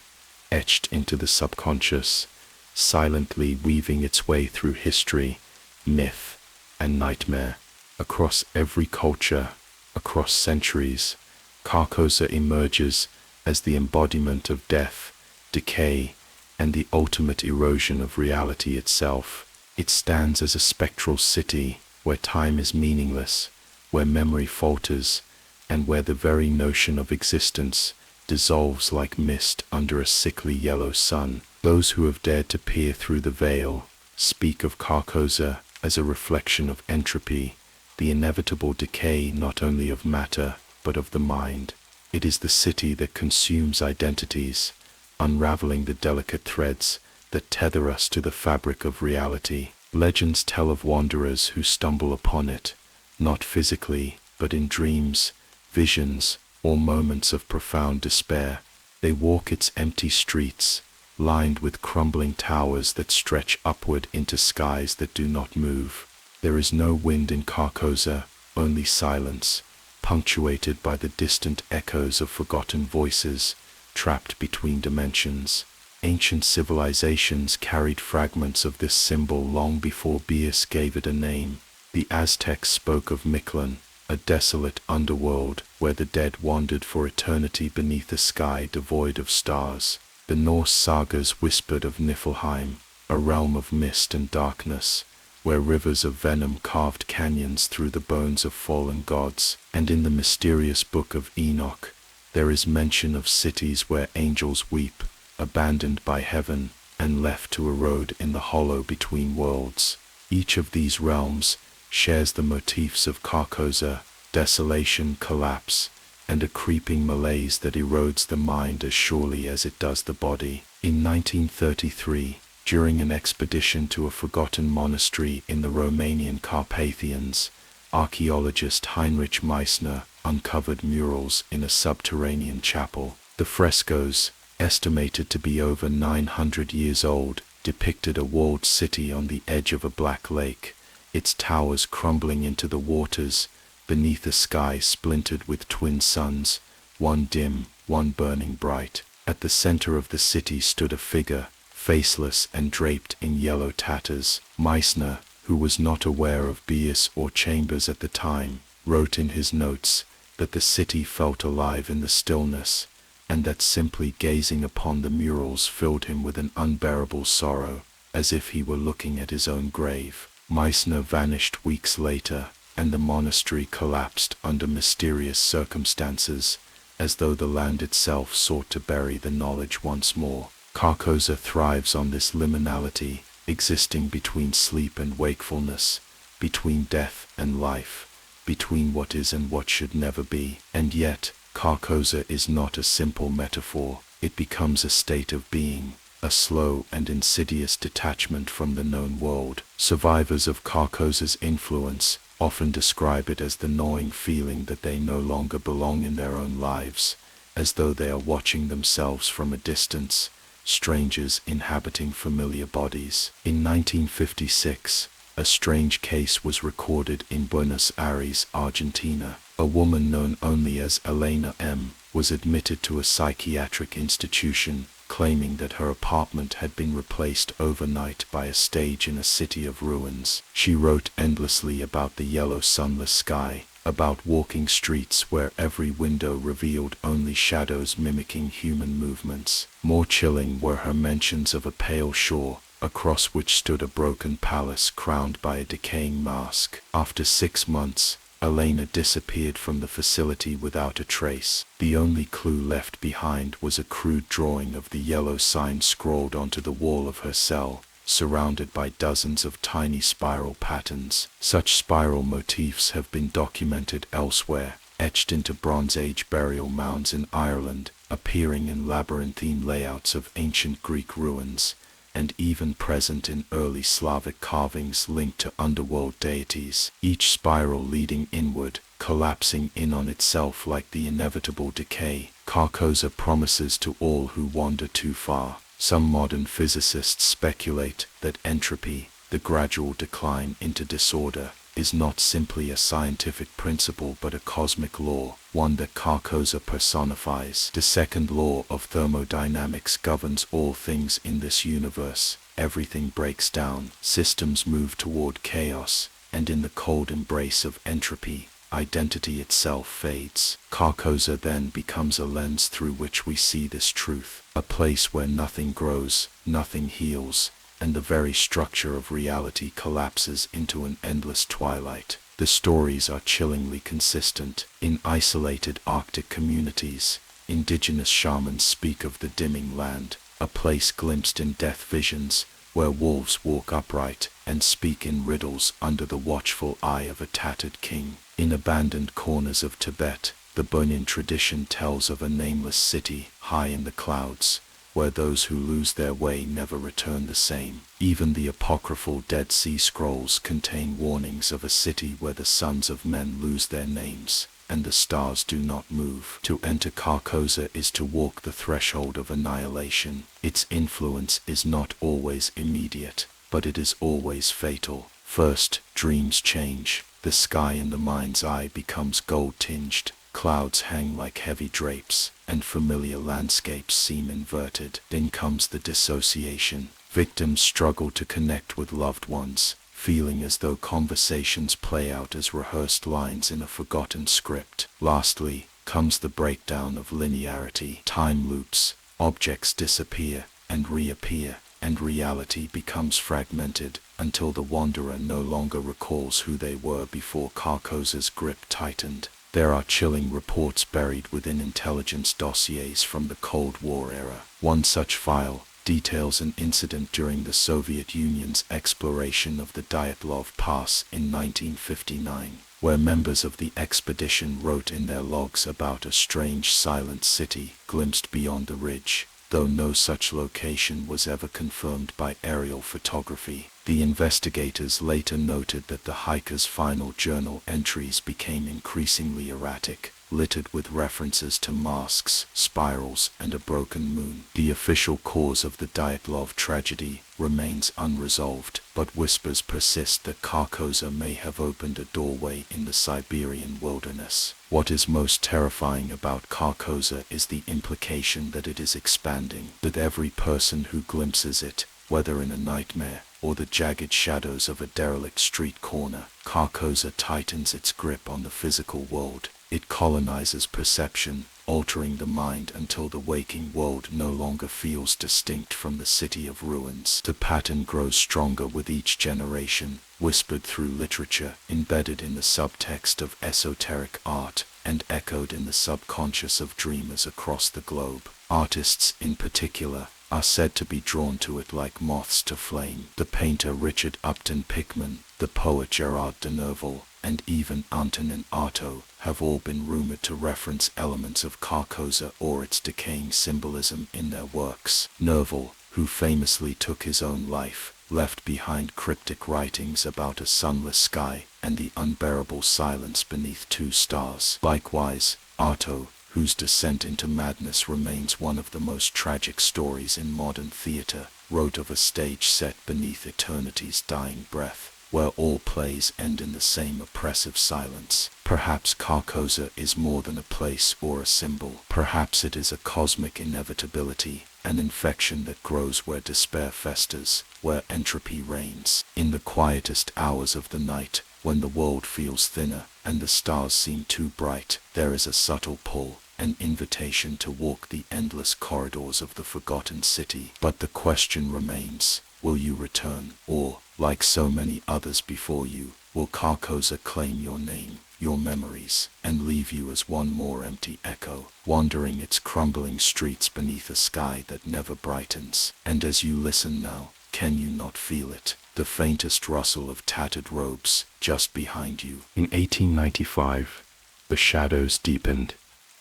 etched into the subconscious, silently weaving its way through history, myth, and nightmare. Across every culture, across centuries, Carcosa emerges as the embodiment of death, decay, and the ultimate erosion of reality itself. It stands as a spectral city where time is meaningless, where memory falters, and where the very notion of existence dissolves like mist under a sickly yellow sun. Those who have dared to peer through the veil speak of Carcosa as a reflection of entropy, the inevitable decay not only of matter, but of the mind. It is the city that consumes identities, unraveling the delicate threads that tether us to the fabric of reality. Legends tell of wanderers who stumble upon it, not physically, but in dreams, visions, or moments of profound despair. They walk its empty streets, lined with crumbling towers that stretch upward into skies that do not move. There is no wind in Carcosa, only silence, punctuated by the distant echoes of forgotten voices, trapped between dimensions. Ancient civilizations carried fragments of this symbol long before Bias gave it a name. The Aztecs spoke of Mictlan, a desolate underworld where the dead wandered for eternity beneath a sky devoid of stars. The Norse sagas whispered of Niflheim, a realm of mist and darkness, where rivers of venom carved canyons through the bones of fallen gods. And in the mysterious book of Enoch, there is mention of cities where angels weep, abandoned by heaven, and left to erode in the hollow between worlds. Each of these realms shares the motifs of Carcosa: desolation, collapse, and a creeping malaise that erodes the mind as surely as it does the body. In 1933, during an expedition to a forgotten monastery in the Romanian Carpathians, archaeologist Heinrich Meissner uncovered murals in a subterranean chapel. The frescoes, estimated to be over 900 years old, depicted a walled city on the edge of a black lake, its towers crumbling into the waters, beneath a sky splintered with twin suns, one dim, one burning bright. At the center of the city stood a figure, faceless and draped in yellow tatters. Meissner, who was not aware of Bias or Chambers at the time, wrote in his notes that the city felt alive in the stillness, and that simply gazing upon the murals filled him with an unbearable sorrow, as if he were looking at his own grave. Meissner vanished weeks later, and the monastery collapsed under mysterious circumstances, as though the land itself sought to bury the knowledge once more. Carcosa thrives on this liminality, existing between sleep and wakefulness, between death and life, between what is and what should never be. And yet, Carcosa is not a simple metaphor. It becomes a state of being, a slow and insidious detachment from the known world. Survivors of Carcosa's influence often describe it as the gnawing feeling that they no longer belong in their own lives, as though they are watching themselves from a distance, strangers inhabiting familiar bodies. In 1956, a strange case was recorded in Buenos Aires, Argentina. A woman known only as Elena M. was admitted to a psychiatric institution, claiming that her apartment had been replaced overnight by a stage in a city of ruins. She wrote endlessly about the yellow sunless sky, about walking streets where every window revealed only shadows mimicking human movements. More chilling were her mentions of a pale shore, across which stood a broken palace crowned by a decaying mask. After 6 months, Elena disappeared from the facility without a trace. The only clue left behind was a crude drawing of the yellow sign scrawled onto the wall of her cell, surrounded by dozens of tiny spiral patterns. Such spiral motifs have been documented elsewhere, etched into Bronze Age burial mounds in Ireland, appearing in labyrinthine layouts of ancient Greek ruins, and even present in early Slavic carvings linked to underworld deities, each spiral leading inward, collapsing in on itself like the inevitable decay. Carcosa promises to all who wander too far. Some modern physicists speculate that entropy, the gradual decline into disorder, is not simply a scientific principle but a cosmic law, one that Carcosa personifies. The second law of thermodynamics governs all things in this universe. Everything breaks down, systems move toward chaos, and in the cold embrace of entropy, identity itself fades. Carcosa then becomes a lens through which we see this truth, a place where nothing grows, nothing heals, and the very structure of reality collapses into an endless twilight. The stories are chillingly consistent. In isolated Arctic communities, indigenous shamans speak of the dimming land, a place glimpsed in death visions, where wolves walk upright and speak in riddles under the watchful eye of a tattered king. In abandoned corners of Tibet, the Bonin tradition tells of a nameless city high in the clouds, where those who lose their way never return the same. Even the apocryphal Dead Sea Scrolls contain warnings of a city where the sons of men lose their names, and the stars do not move. To enter Carcosa is to walk the threshold of annihilation. Its influence is not always immediate, but it is always fatal. First, dreams change. The sky in the mind's eye becomes gold-tinged. Clouds hang like heavy drapes, and familiar landscapes seem inverted. Then comes the dissociation. Victims struggle to connect with loved ones, feeling as though conversations play out as rehearsed lines in a forgotten script. Lastly, comes the breakdown of linearity. Time loops, objects disappear and reappear, and reality becomes fragmented until the wanderer no longer recalls who they were before Carcosa's grip tightened. There are chilling reports buried within intelligence dossiers from the Cold War era. One such file details an incident during the Soviet Union's exploration of the Dyatlov Pass in 1959, where members of the expedition wrote in their logs about a strange silent city glimpsed beyond the ridge. Though no such location was ever confirmed by aerial photography, the investigators later noted that the hikers' final journal entries became increasingly erratic, littered with references to masks, spirals, and a broken moon. The official cause of the Dyatlov tragedy remains unresolved, but whispers persist that Carcosa may have opened a doorway in the Siberian wilderness. What is most terrifying about Carcosa is the implication that it is expanding, that every person who glimpses it, whether in a nightmare or the jagged shadows of a derelict street corner, Carcosa tightens its grip on the physical world. It colonizes perception, altering the mind until the waking world no longer feels distinct from the city of ruins. The pattern grows stronger with each generation, whispered through literature, embedded in the subtext of esoteric art, and echoed in the subconscious of dreamers across the globe. Artists, in particular, are said to be drawn to it like moths to flame. The painter Richard Upton Pickman, the poet Gerard de Nerval, and even Antonin Artaud have all been rumored to reference elements of Carcosa or its decaying symbolism in their works. Nerval, who famously took his own life, left behind cryptic writings about a sunless sky and the unbearable silence beneath two stars. Likewise, Artaud, whose descent into madness remains one of the most tragic stories in modern theater, wrote of a stage set beneath eternity's dying breath, where all plays end in the same oppressive silence. Perhaps Carcosa is more than a place or a symbol. Perhaps it is a cosmic inevitability, an infection that grows where despair festers, where entropy reigns. In the quietest hours of the night, when the world feels thinner and the stars seem too bright, there is a subtle pull, an invitation to walk the endless corridors of the forgotten city. But the question remains, will you return? Or, like so many others before you, will Carcosa claim your name, your memories, and leave you as one more empty echo, wandering its crumbling streets beneath a sky that never brightens? And as you listen now, can you not feel it? The faintest rustle of tattered robes just behind you. In 1895, the shadows deepened.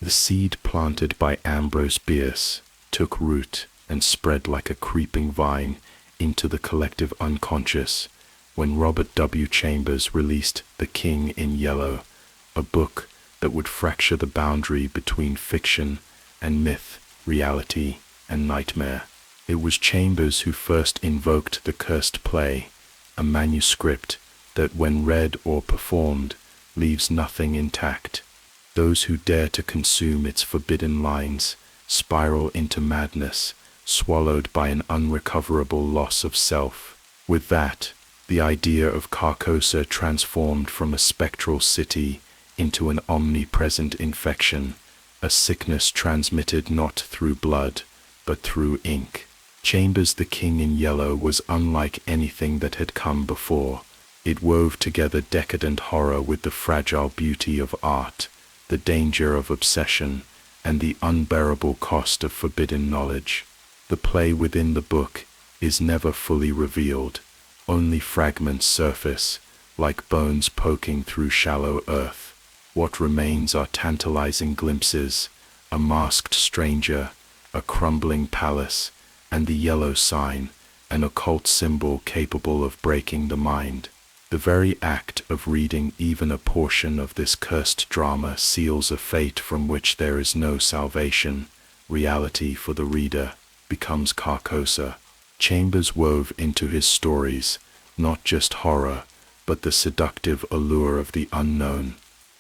The seed planted by Ambrose Bierce took root and spread like a creeping vine, into the collective unconscious when Robert W. Chambers released The King in Yellow, a book that would fracture the boundary between fiction and myth, reality and nightmare. It was Chambers who first invoked the cursed play, a manuscript that when read or performed leaves nothing intact. Those who dare to consume its forbidden lines spiral into madness, swallowed by an unrecoverable loss of self. With that, the idea of Carcosa transformed from a spectral city into an omnipresent infection, a sickness transmitted not through blood, but through ink. Chambers' The King in Yellow was unlike anything that had come before. It wove together decadent horror with the fragile beauty of art, the danger of obsession, and the unbearable cost of forbidden knowledge. The play within the book is never fully revealed. Only fragments surface, like bones poking through shallow earth. What remains are tantalizing glimpses, a masked stranger, a crumbling palace, and the yellow sign, an occult symbol capable of breaking the mind. The very act of reading even a portion of this cursed drama seals a fate from which there is no salvation. Reality for the reader becomes Carcosa. Chambers wove into his stories not just horror, but the seductive allure of the unknown.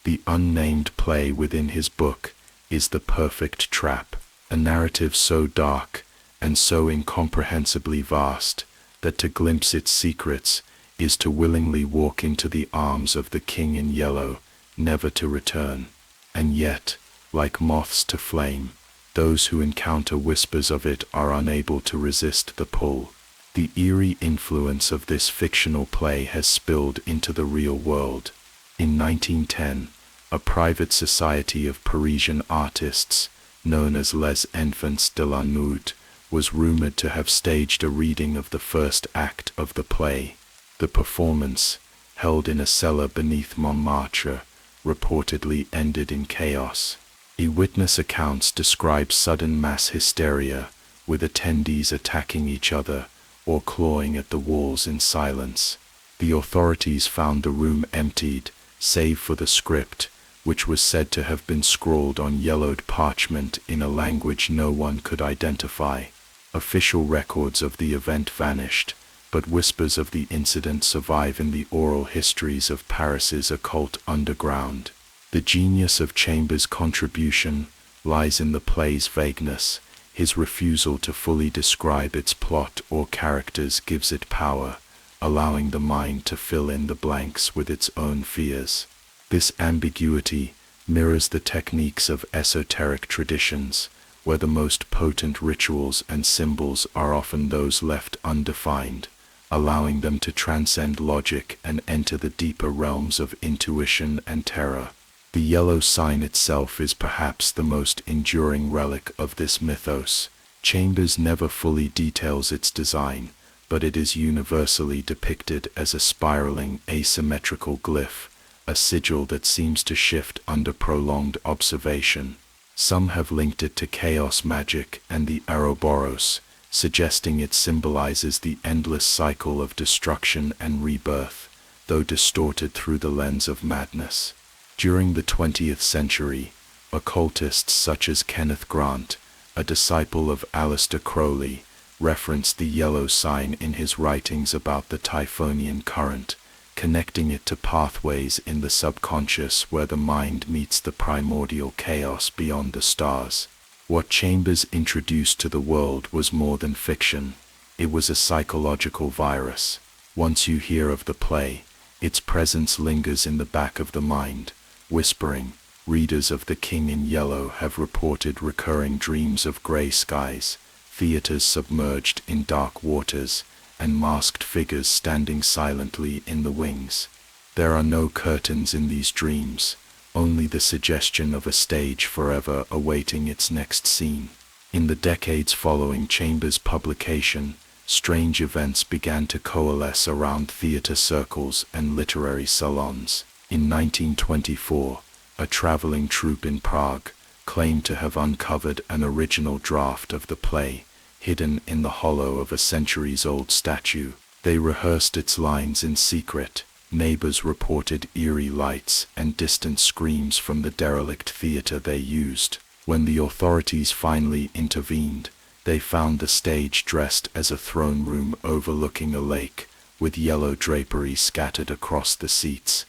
The unnamed play within his book is the perfect trap, a narrative so dark and so incomprehensibly vast that to glimpse its secrets is to willingly walk into the arms of the King in Yellow, never to return. And yet, like moths to flame, those who encounter whispers of it are unable to resist the pull. The eerie influence of this fictional play has spilled into the real world. In 1910, a private society of Parisian artists, known as Les Enfants de la Nuit, was rumored to have staged a reading of the first act of the play. The performance, held in a cellar beneath Montmartre, reportedly ended in chaos. Eyewitness accounts describe sudden mass hysteria, with attendees attacking each other or clawing at the walls in silence. The authorities found the room emptied, save for the script, which was said to have been scrawled on yellowed parchment in a language no one could identify. Official records of the event vanished, but whispers of the incident survive in the oral histories of Paris's occult underground. The genius of Chambers' contribution lies in the play's vagueness. His refusal to fully describe its plot or characters gives it power, allowing the mind to fill in the blanks with its own fears. This ambiguity mirrors the techniques of esoteric traditions, where the most potent rituals and symbols are often those left undefined, allowing them to transcend logic and enter the deeper realms of intuition and terror. The yellow sign itself is perhaps the most enduring relic of this mythos. Chambers never fully details its design, but it is universally depicted as a spiraling, asymmetrical glyph, a sigil that seems to shift under prolonged observation. Some have linked it to chaos magic and the Ouroboros, suggesting it symbolizes the endless cycle of destruction and rebirth, though distorted through the lens of madness. During the 20th century, occultists such as Kenneth Grant, a disciple of Aleister Crowley, referenced the yellow sign in his writings about the Typhonian current, connecting it to pathways in the subconscious where the mind meets the primordial chaos beyond the stars. What Chambers introduced to the world was more than fiction. It was a psychological virus. Once you hear of the play, its presence lingers in the back of the mind, whispering. Readers of The King in Yellow have reported recurring dreams of gray skies, theaters submerged in dark waters, and masked figures standing silently in the wings. There are no curtains in these dreams, only the suggestion of a stage forever awaiting its next scene. In the decades following Chambers' publication, strange events began to coalesce around theater circles and literary salons. In 1924, a traveling troupe in Prague claimed to have uncovered an original draft of the play, hidden in the hollow of a centuries-old statue. They rehearsed its lines in secret. Neighbors reported eerie lights and distant screams from the derelict theater they used. When the authorities finally intervened, they found the stage dressed as a throne room overlooking a lake, with yellow drapery scattered across the seats.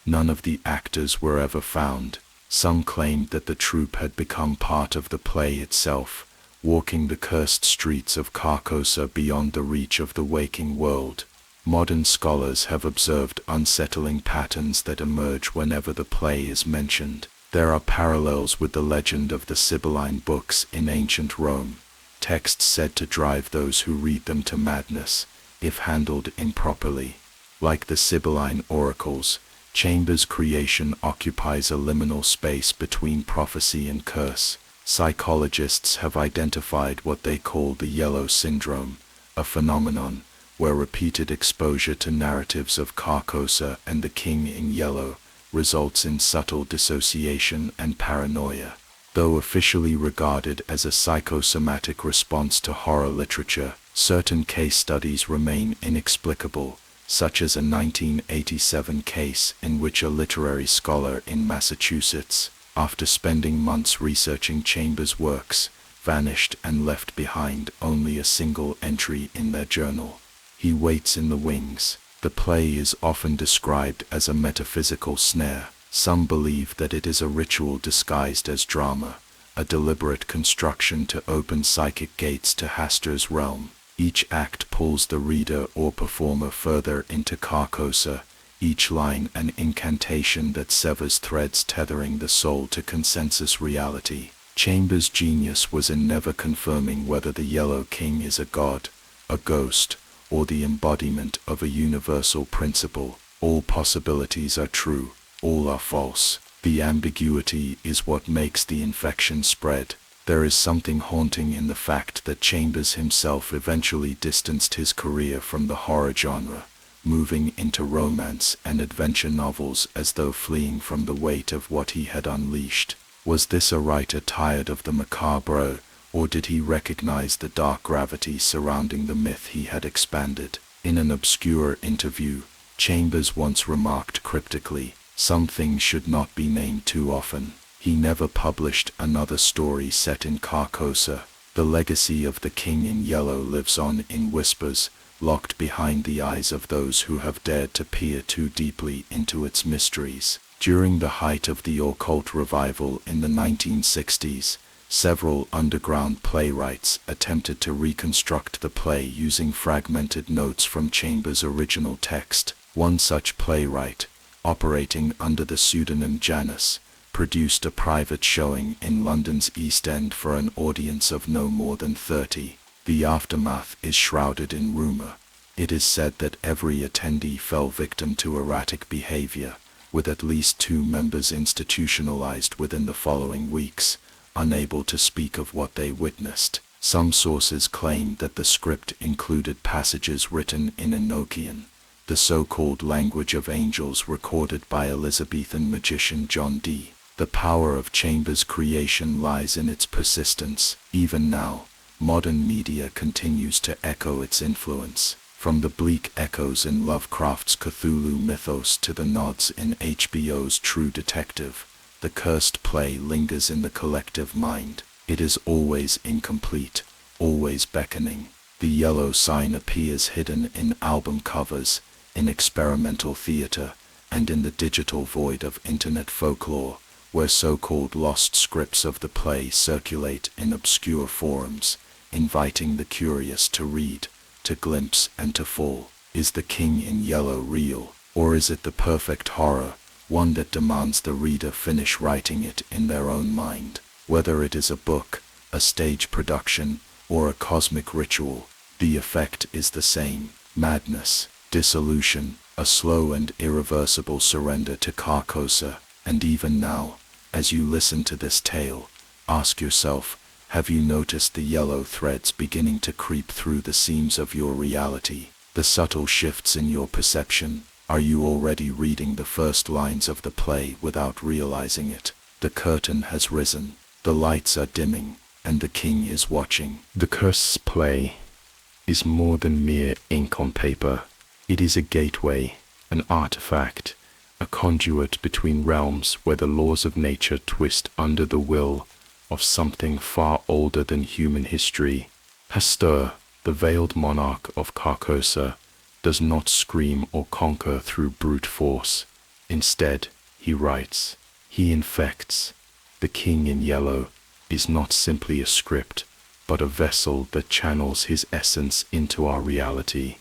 None of the actors were ever found. Some claimed that the troupe had become part of the play itself, walking the cursed streets of Carcosa beyond the reach of the waking world. Modern scholars have observed unsettling patterns that emerge whenever the play is mentioned. There are parallels with the legend of the Sibylline books in ancient Rome, texts said to drive those who read them to madness, if handled improperly. Like the Sibylline oracles, Chambers' creation occupies a liminal space between prophecy and curse. Psychologists have identified what they call the yellow syndrome, a phenomenon where repeated exposure to narratives of Carcosa and the King in Yellow results in subtle dissociation and paranoia. Though officially regarded as a psychosomatic response to horror literature, certain case studies remain inexplicable, such as a 1987 case in which a literary scholar in Massachusetts, after spending months researching Chambers' works, vanished and left behind only a single entry in their journal. He waits in the wings. The play is often described as a metaphysical snare. Some believe that it is a ritual disguised as drama, a deliberate construction to open psychic gates to Hastur's realm. Each act pulls the reader or performer further into Carcosa, each line an incantation that severs threads tethering the soul to consensus reality. Chambers' genius was in never confirming whether the Yellow King is a god, a ghost, or the embodiment of a universal principle. All possibilities are true, all are false. The ambiguity is what makes the infection spread. There is something haunting in the fact that Chambers himself eventually distanced his career from the horror genre, moving into romance and adventure novels as though fleeing from the weight of what he had unleashed. Was this a writer tired of the macabre, or did he recognize the dark gravity surrounding the myth he had expanded? In an obscure interview, Chambers once remarked cryptically, "Some things should not be named too often." He never published another story set in Carcosa. The legacy of the King in Yellow lives on in whispers, locked behind the eyes of those who have dared to peer too deeply into its mysteries. During the height of the occult revival in the 1960s, several underground playwrights attempted to reconstruct the play using fragmented notes from Chambers' original text. One such playwright, operating under the pseudonym Janus, produced a private showing in London's East End for an audience of no more than 30. The aftermath is shrouded in rumor. It is said that every attendee fell victim to erratic behavior, with at least 2 members institutionalized within the following weeks, unable to speak of what they witnessed. Some sources claim that the script included passages written in Enochian, the so-called language of angels recorded by Elizabethan magician John Dee. The power of Chambers' creation lies in its persistence. Even now, modern media continues to echo its influence. From the bleak echoes in Lovecraft's Cthulhu mythos to the nods in HBO's True Detective, the cursed play lingers in the collective mind. It is always incomplete, always beckoning. The yellow sign appears hidden in album covers, in experimental theater, and in the digital void of internet folklore, where so-called lost scripts of the play circulate in obscure forums, inviting the curious to read, to glimpse and to fall. Is the King in Yellow real, or is it the perfect horror, one that demands the reader finish writing it in their own mind? Whether it is a book, a stage production, or a cosmic ritual, the effect is the same: madness, dissolution, a slow and irreversible surrender to Carcosa. And even now, as you listen to this tale, ask yourself, have you noticed the yellow threads beginning to creep through the seams of your reality? The subtle shifts in your perception? Are you already reading the first lines of the play without realizing it? The curtain has risen. The lights are dimming. and the king is watching. The curse's play is more than mere ink on paper. It is a gateway, an artifact, a conduit between realms where the laws of nature twist under the will of something far older than human history. Hastur, the veiled monarch of Carcosa, does not scream or conquer through brute force. Instead, he writes, he infects. The king in yellow is not simply a script, but a vessel that channels his essence into our reality.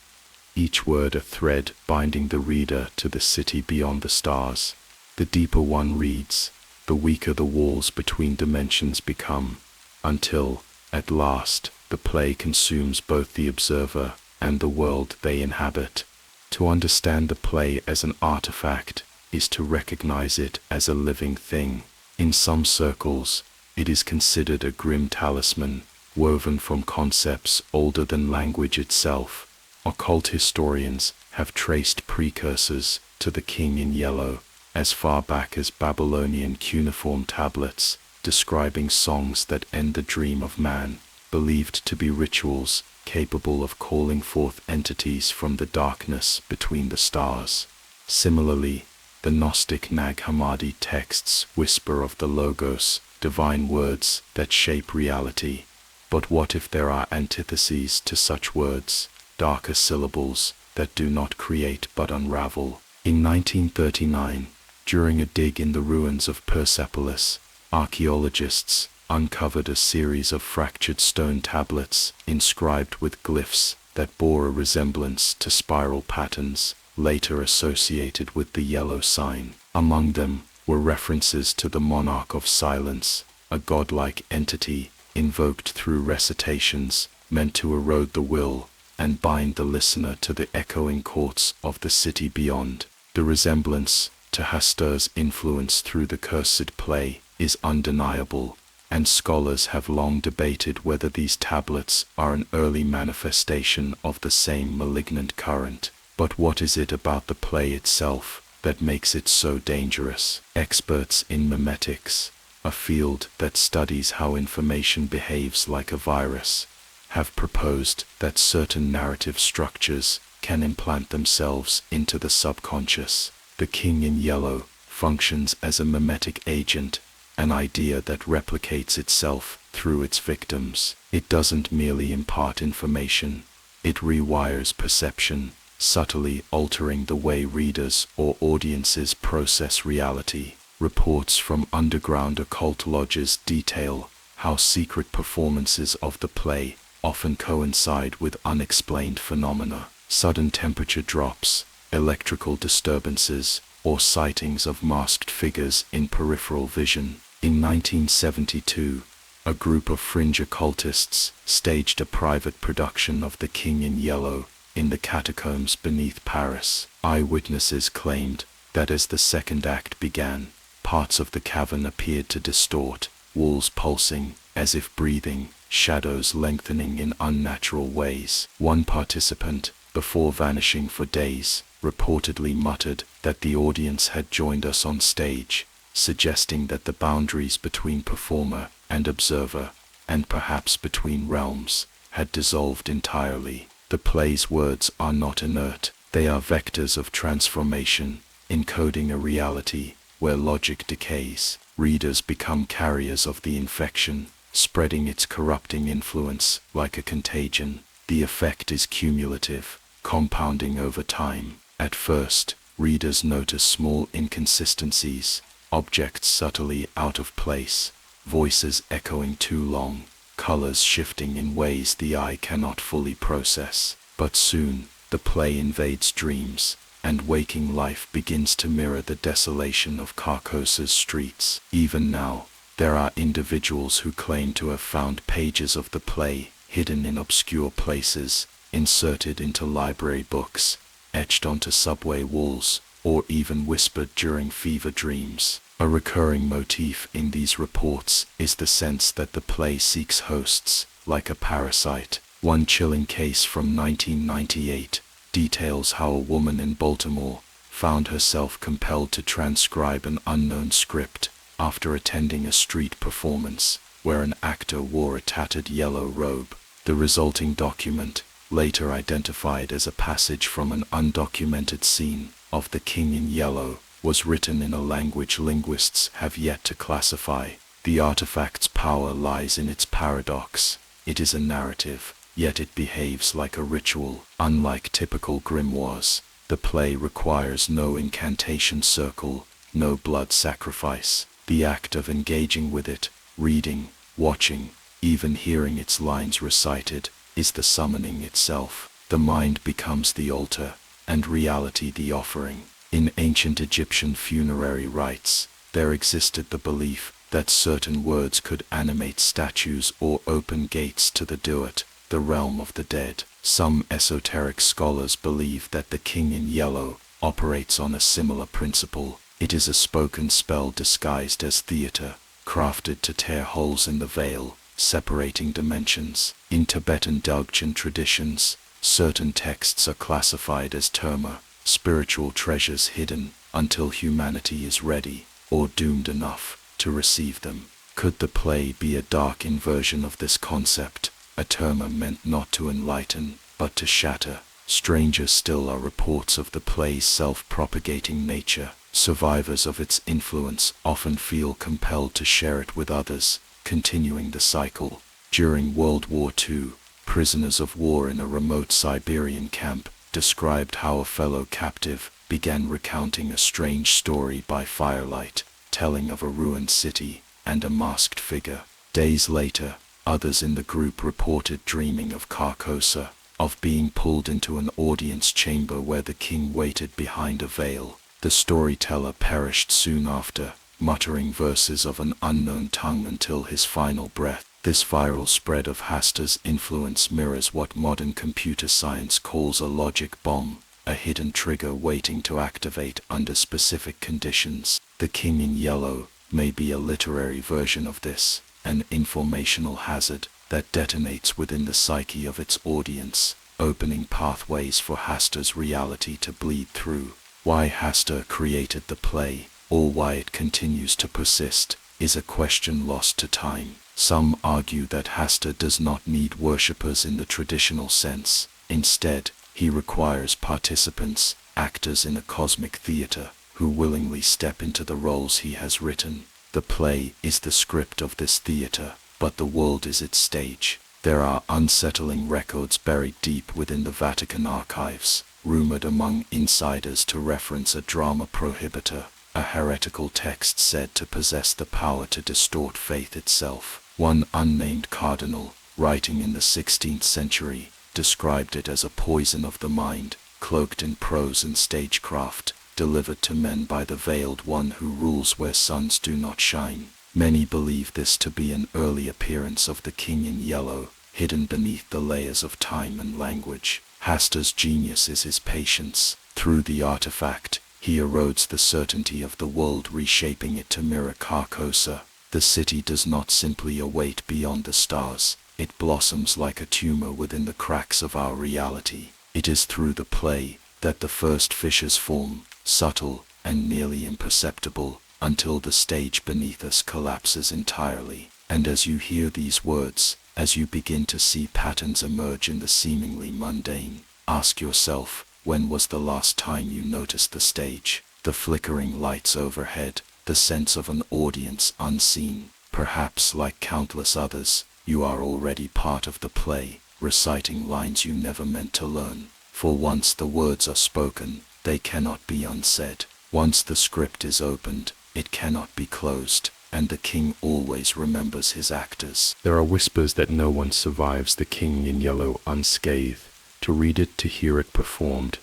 Each word a thread binding the reader to the city beyond the stars. The deeper one reads, the weaker the walls between dimensions become, until, at last, the play consumes both the observer and the world they inhabit. To understand the play as an artifact is to recognize it as a living thing. In some circles, it is considered a grim talisman, woven from concepts older than language itself. Occult historians have traced precursors to the king in yellow as far back as Babylonian cuneiform tablets describing songs that end the dream of man, believed to be rituals capable of calling forth entities from the darkness between the stars. Similarly, the Gnostic Nag Hammadi texts whisper of the Logos, divine words that shape reality. But what if there are antitheses to such words, darker syllables that do not create but unravel? In 1939, during a dig in the ruins of Persepolis, archaeologists uncovered a series of fractured stone tablets inscribed with glyphs that bore a resemblance to spiral patterns later associated with the yellow sign. Among them were references to the monarch of silence, a godlike entity invoked through recitations meant to erode the will and bind the listener to the echoing courts of the city beyond. The resemblance to Hastur's influence through the cursed play is undeniable, and scholars have long debated whether these tablets are an early manifestation of the same malignant current. But what is it about the play itself that makes it so dangerous? Experts in memetics, a field that studies how information behaves like a virus, have proposed that certain narrative structures can implant themselves into the subconscious. The king in yellow functions as a memetic agent, an idea that replicates itself through its victims. It doesn't merely impart information, it rewires perception, subtly altering the way readers or audiences process reality. Reports from underground occult lodges detail how secret performances of the play often coincide with unexplained phenomena, sudden temperature drops, electrical disturbances, or sightings of masked figures in peripheral vision. In 1972, a group of fringe occultists staged a private production of The King in Yellow in the catacombs beneath Paris. Eyewitnesses claimed that as the second act began, parts of the cavern appeared to distort, walls pulsing as if breathing, shadows lengthening in unnatural ways. One participant, before vanishing for days, reportedly muttered that the audience had joined us on stage, suggesting that the boundaries between performer and observer, and perhaps between realms, had dissolved entirely. The play's words are not inert, they are vectors of transformation, encoding a reality where logic decays. Readers become carriers of the infection, spreading its corrupting influence like a contagion. The effect is cumulative, compounding over time. At first, readers notice small inconsistencies, objects subtly out of place, voices echoing too long, colors shifting in ways the eye cannot fully process. But soon, the play invades dreams, and waking life begins to mirror the desolation of Carcosa's streets. Even now, there are individuals who claim to have found pages of the play hidden in obscure places, inserted into library books, etched onto subway walls, or even whispered during fever dreams. A recurring motif in these reports is the sense that the play seeks hosts, like a parasite. One chilling case from 1998 details how a woman in Baltimore found herself compelled to transcribe an unknown script after attending a street performance, where an actor wore a tattered yellow robe. The resulting document, later identified as a passage from an undocumented scene of The King in Yellow, was written in a language linguists have yet to classify. The artifact's power lies in its paradox. It is a narrative, yet it behaves like a ritual. Unlike typical grimoires, the play requires no incantation circle, no blood sacrifice. The act of engaging with it, reading, watching, even hearing its lines recited, is the summoning itself. The mind becomes the altar, and reality the offering. In ancient Egyptian funerary rites, there existed the belief that certain words could animate statues or open gates to the duat, the realm of the dead. Some esoteric scholars believe that The King in Yellow operates on a similar principle. It is a spoken spell disguised as theater, crafted to tear holes in the veil, separating dimensions. In Tibetan Dzogchen traditions, certain texts are classified as terma, spiritual treasures hidden until humanity is ready, or doomed enough, to receive them. Could the play be a dark inversion of this concept? A terma meant not to enlighten, but to shatter. Stranger still are reports of the play's self-propagating nature. Survivors of its influence often feel compelled to share it with others, continuing the cycle. During World War II, prisoners of war in a remote Siberian camp described how a fellow captive began recounting a strange story by firelight, telling of a ruined city and a masked figure. Days later, others in the group reported dreaming of Carcosa, of being pulled into an audience chamber where the king waited behind a veil. The storyteller perished soon after, muttering verses of an unknown tongue until his final breath. This viral spread of Hasta's influence mirrors what modern computer science calls a logic bomb, a hidden trigger waiting to activate under specific conditions. The King in Yellow may be a literary version of this, an informational hazard that detonates within the psyche of its audience, opening pathways for Hasta's reality to bleed through. Why Hasta created the play, or why it continues to persist, is a question lost to time. Some argue that Hasta does not need worshippers in the traditional sense. Instead, he requires participants, actors in a cosmic theater, who willingly step into the roles he has written. The play is the script of this theater, but the world is its stage. There are unsettling records buried deep within the Vatican archives, rumored among insiders to reference a drama prohibitor, a heretical text said to possess the power to distort faith itself. One unnamed cardinal, writing in the 16th century, described it as a poison of the mind, cloaked in prose and stagecraft, delivered to men by the veiled one who rules where suns do not shine. Many believe this to be an early appearance of the King in Yellow, hidden beneath the layers of time and language. Hasta's genius is his patience. Through the artifact, he erodes the certainty of the world, reshaping it to mirror Carcosa. The city does not simply await beyond the stars, it blossoms like a tumor within the cracks of our reality. It is through the play that the first fissures form, subtle and nearly imperceptible, until the stage beneath us collapses entirely. And as you hear these words, as you begin to see patterns emerge in the seemingly mundane, ask yourself, when was the last time you noticed the stage, the flickering lights overhead, the sense of an audience unseen? Perhaps, like countless others, you are already part of the play, reciting lines you never meant to learn. For once the words are spoken, they cannot be unsaid. Once the script is opened, it cannot be closed, and the king always remembers his actors. There are whispers that no one survives The King in Yellow unscathed. To read it, to hear it performed,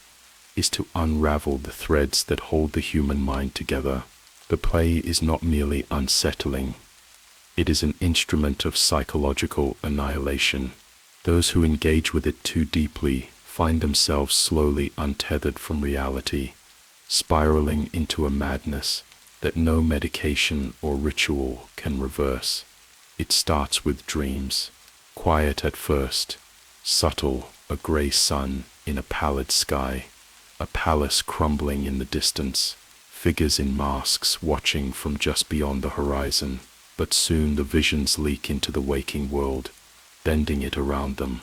is to unravel the threads that hold the human mind together. The play is not merely unsettling, it is an instrument of psychological annihilation. Those who engage with it too deeply find themselves slowly untethered from reality, spiraling into a madness that no medication or ritual can reverse. It starts with dreams, quiet at first, subtle, a gray sun in a pallid sky, a palace crumbling in the distance, figures in masks watching from just beyond the horizon. But soon the visions leak into the waking world, bending it around them.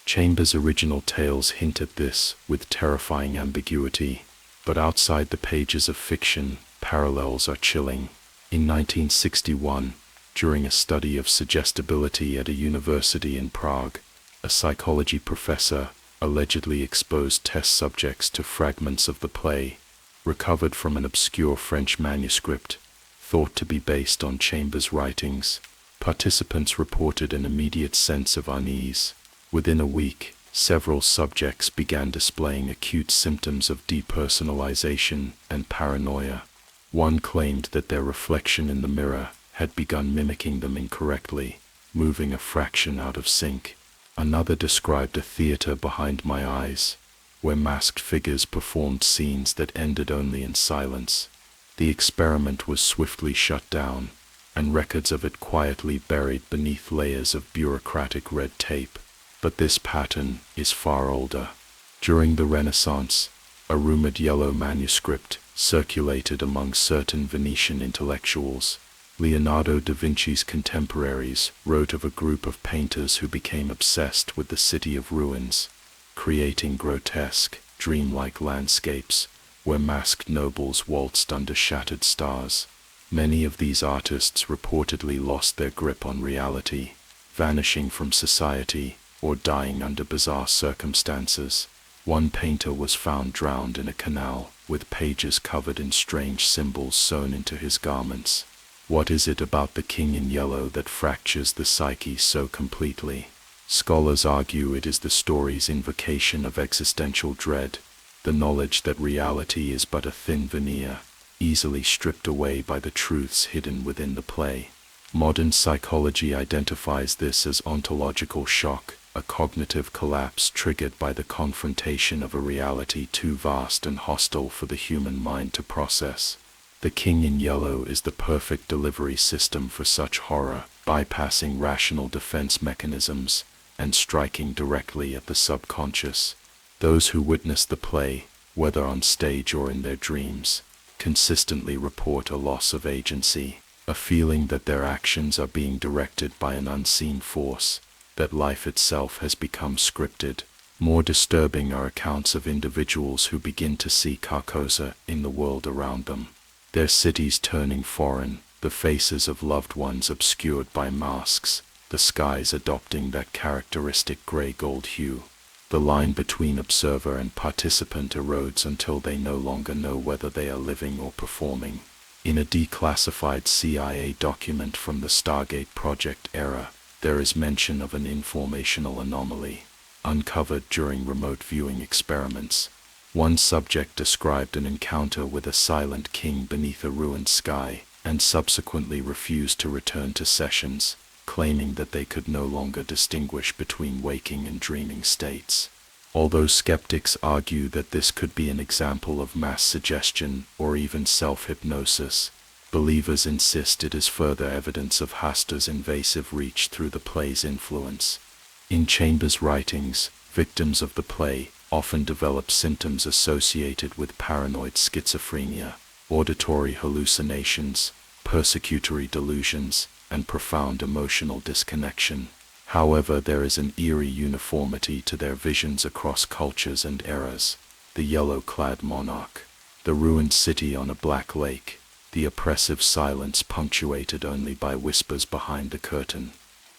Chambers' original tales hint at this with terrifying ambiguity, but outside the pages of fiction, parallels are chilling. In 1961, during a study of suggestibility at a university in Prague, a psychology professor allegedly exposed test subjects to fragments of the play, recovered from an obscure French manuscript, thought to be based on Chambers' writings. Participants reported an immediate sense of unease. Within a week, several subjects began displaying acute symptoms of depersonalization and paranoia. One claimed that their reflection in the mirror had begun mimicking them incorrectly, moving a fraction out of sync. Another described a theater behind my eyes, where masked figures performed scenes that ended only in silence. The experiment was swiftly shut down, and records of it quietly buried beneath layers of bureaucratic red tape. But this pattern is far older. During the Renaissance, a rumored yellow manuscript circulated among certain Venetian intellectuals. Leonardo da Vinci's contemporaries wrote of a group of painters who became obsessed with the city of ruins, creating grotesque, dreamlike landscapes where masked nobles waltzed under shattered stars. Many of these artists reportedly lost their grip on reality, vanishing from society or dying under bizarre circumstances. One painter was found drowned in a canal, with pages covered in strange symbols sewn into his garments. What is it about the King in Yellow that fractures the psyche so completely? Scholars argue it is the story's invocation of existential dread, the knowledge that reality is but a thin veneer, easily stripped away by the truths hidden within the play. Modern psychology identifies this as ontological shock, a cognitive collapse triggered by the confrontation of a reality too vast and hostile for the human mind to process. The King in Yellow is the perfect delivery system for such horror, bypassing rational defense mechanisms and striking directly at the subconscious. Those who witness the play, whether on stage or in their dreams, consistently report a loss of agency, a feeling that their actions are being directed by an unseen force, that life itself has become scripted. More disturbing are accounts of individuals who begin to see Carcosa in the world around them, their cities turning foreign, the faces of loved ones obscured by masks, the skies adopting that characteristic gray-gold hue. The line between observer and participant erodes until they no longer know whether they are living or performing. In a declassified CIA document from the Stargate Project era, there is mention of an informational anomaly, uncovered during remote viewing experiments. One subject described an encounter with a silent king beneath a ruined sky, and subsequently refused to return to sessions, claiming that they could no longer distinguish between waking and dreaming states. Although skeptics argue that this could be an example of mass suggestion or even self-hypnosis, believers insist it is further evidence of Haster's invasive reach through the play's influence. In Chambers' writings, victims of the play often develop symptoms associated with paranoid schizophrenia, auditory hallucinations, persecutory delusions, and profound emotional disconnection. However, there is an eerie uniformity to their visions across cultures and eras. The yellow-clad monarch, the ruined city on a black lake, the oppressive silence punctuated only by whispers behind the curtain.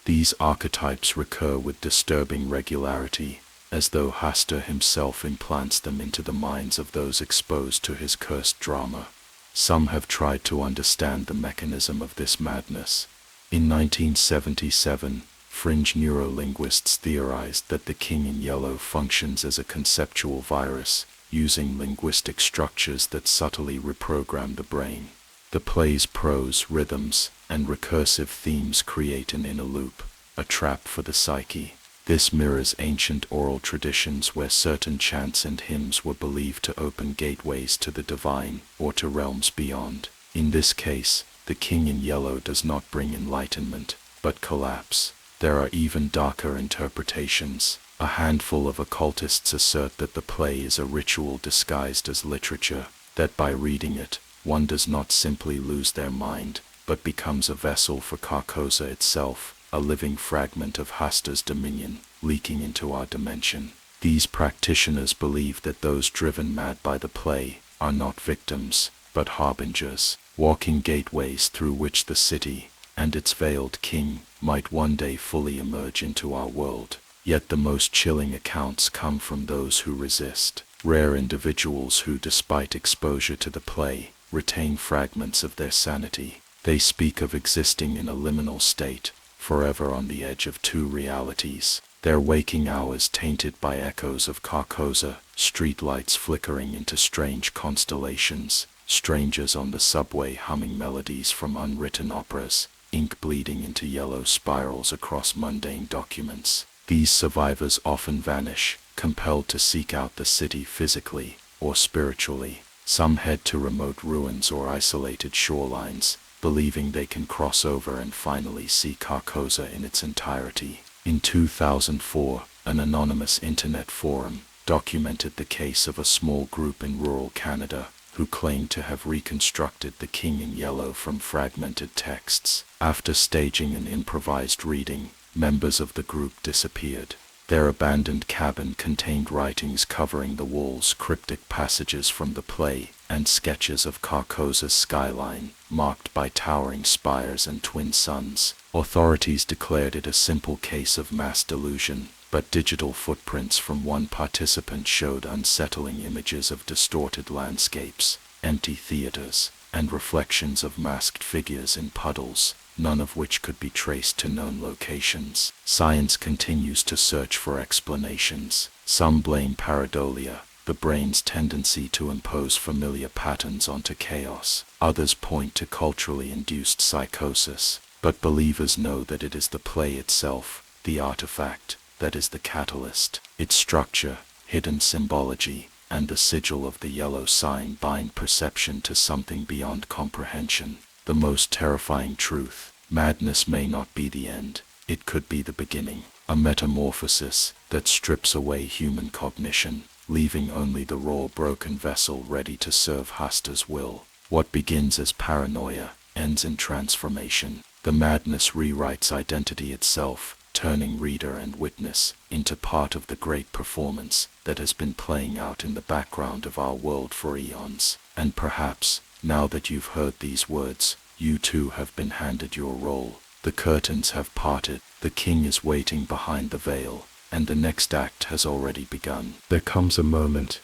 These archetypes recur with disturbing regularity, as though Haster himself implants them into the minds of those exposed to his cursed drama. Some have tried to understand the mechanism of this madness. In 1977, fringe neurolinguists theorized that the King in Yellow functions as a conceptual virus, using linguistic structures that subtly reprogram the brain. The play's prose, rhythms, and recursive themes create an inner loop, a trap for the psyche. This mirrors ancient oral traditions where certain chants and hymns were believed to open gateways to the divine or to realms beyond. In this case, the King in Yellow does not bring enlightenment, but collapse. There are even darker interpretations. A handful of occultists assert that the play is a ritual disguised as literature, that by reading it, one does not simply lose their mind, but becomes a vessel for Carcosa itself, a living fragment of Hasta's dominion, leaking into our dimension. These practitioners believe that those driven mad by the play are not victims, but harbingers, walking gateways through which the city and its veiled king might one day fully emerge into our world. Yet the most chilling accounts come from those who resist, rare individuals who, despite exposure to the play, retain fragments of their sanity. They speak of existing in a liminal state, forever on the edge of two realities, their waking hours tainted by echoes of Carcosa, streetlights flickering into strange constellations, strangers on the subway humming melodies from unwritten operas, ink bleeding into yellow spirals across mundane documents. These survivors often vanish, compelled to seek out the city physically or spiritually. Some head to remote ruins or isolated shorelines, believing they can cross over and finally see Carcosa in its entirety. In 2004, an anonymous internet forum documented the case of a small group in rural Canada who claimed to have reconstructed the King in Yellow from fragmented texts. After staging an improvised reading, members of the group disappeared. Their abandoned cabin contained writings covering the walls, cryptic passages from the play, and sketches of Carcosa's skyline, marked by towering spires and twin suns. Authorities declared it a simple case of mass delusion, but digital footprints from one participant showed unsettling images of distorted landscapes, empty theaters, and reflections of masked figures in puddles, none of which could be traced to known locations. Science continues to search for explanations. Some blame pareidolia, the brain's tendency to impose familiar patterns onto chaos. Others point to culturally induced psychosis. But believers know that it is the play itself, the artifact, that is the catalyst. Its structure, hidden symbology, and the sigil of the yellow sign bind perception to something beyond comprehension. The most terrifying truth: madness may not be the end, it could be the beginning, a metamorphosis that strips away human cognition, leaving only the raw broken vessel ready to serve Hasta's will. What begins as paranoia ends in transformation. The madness rewrites identity itself, turning reader and witness into part of the great performance that has been playing out in the background of our world for eons. And perhaps, now that you've heard these words, you too have been handed your role. The curtains have parted, the king is waiting behind the veil, and the next act has already begun. There comes a moment,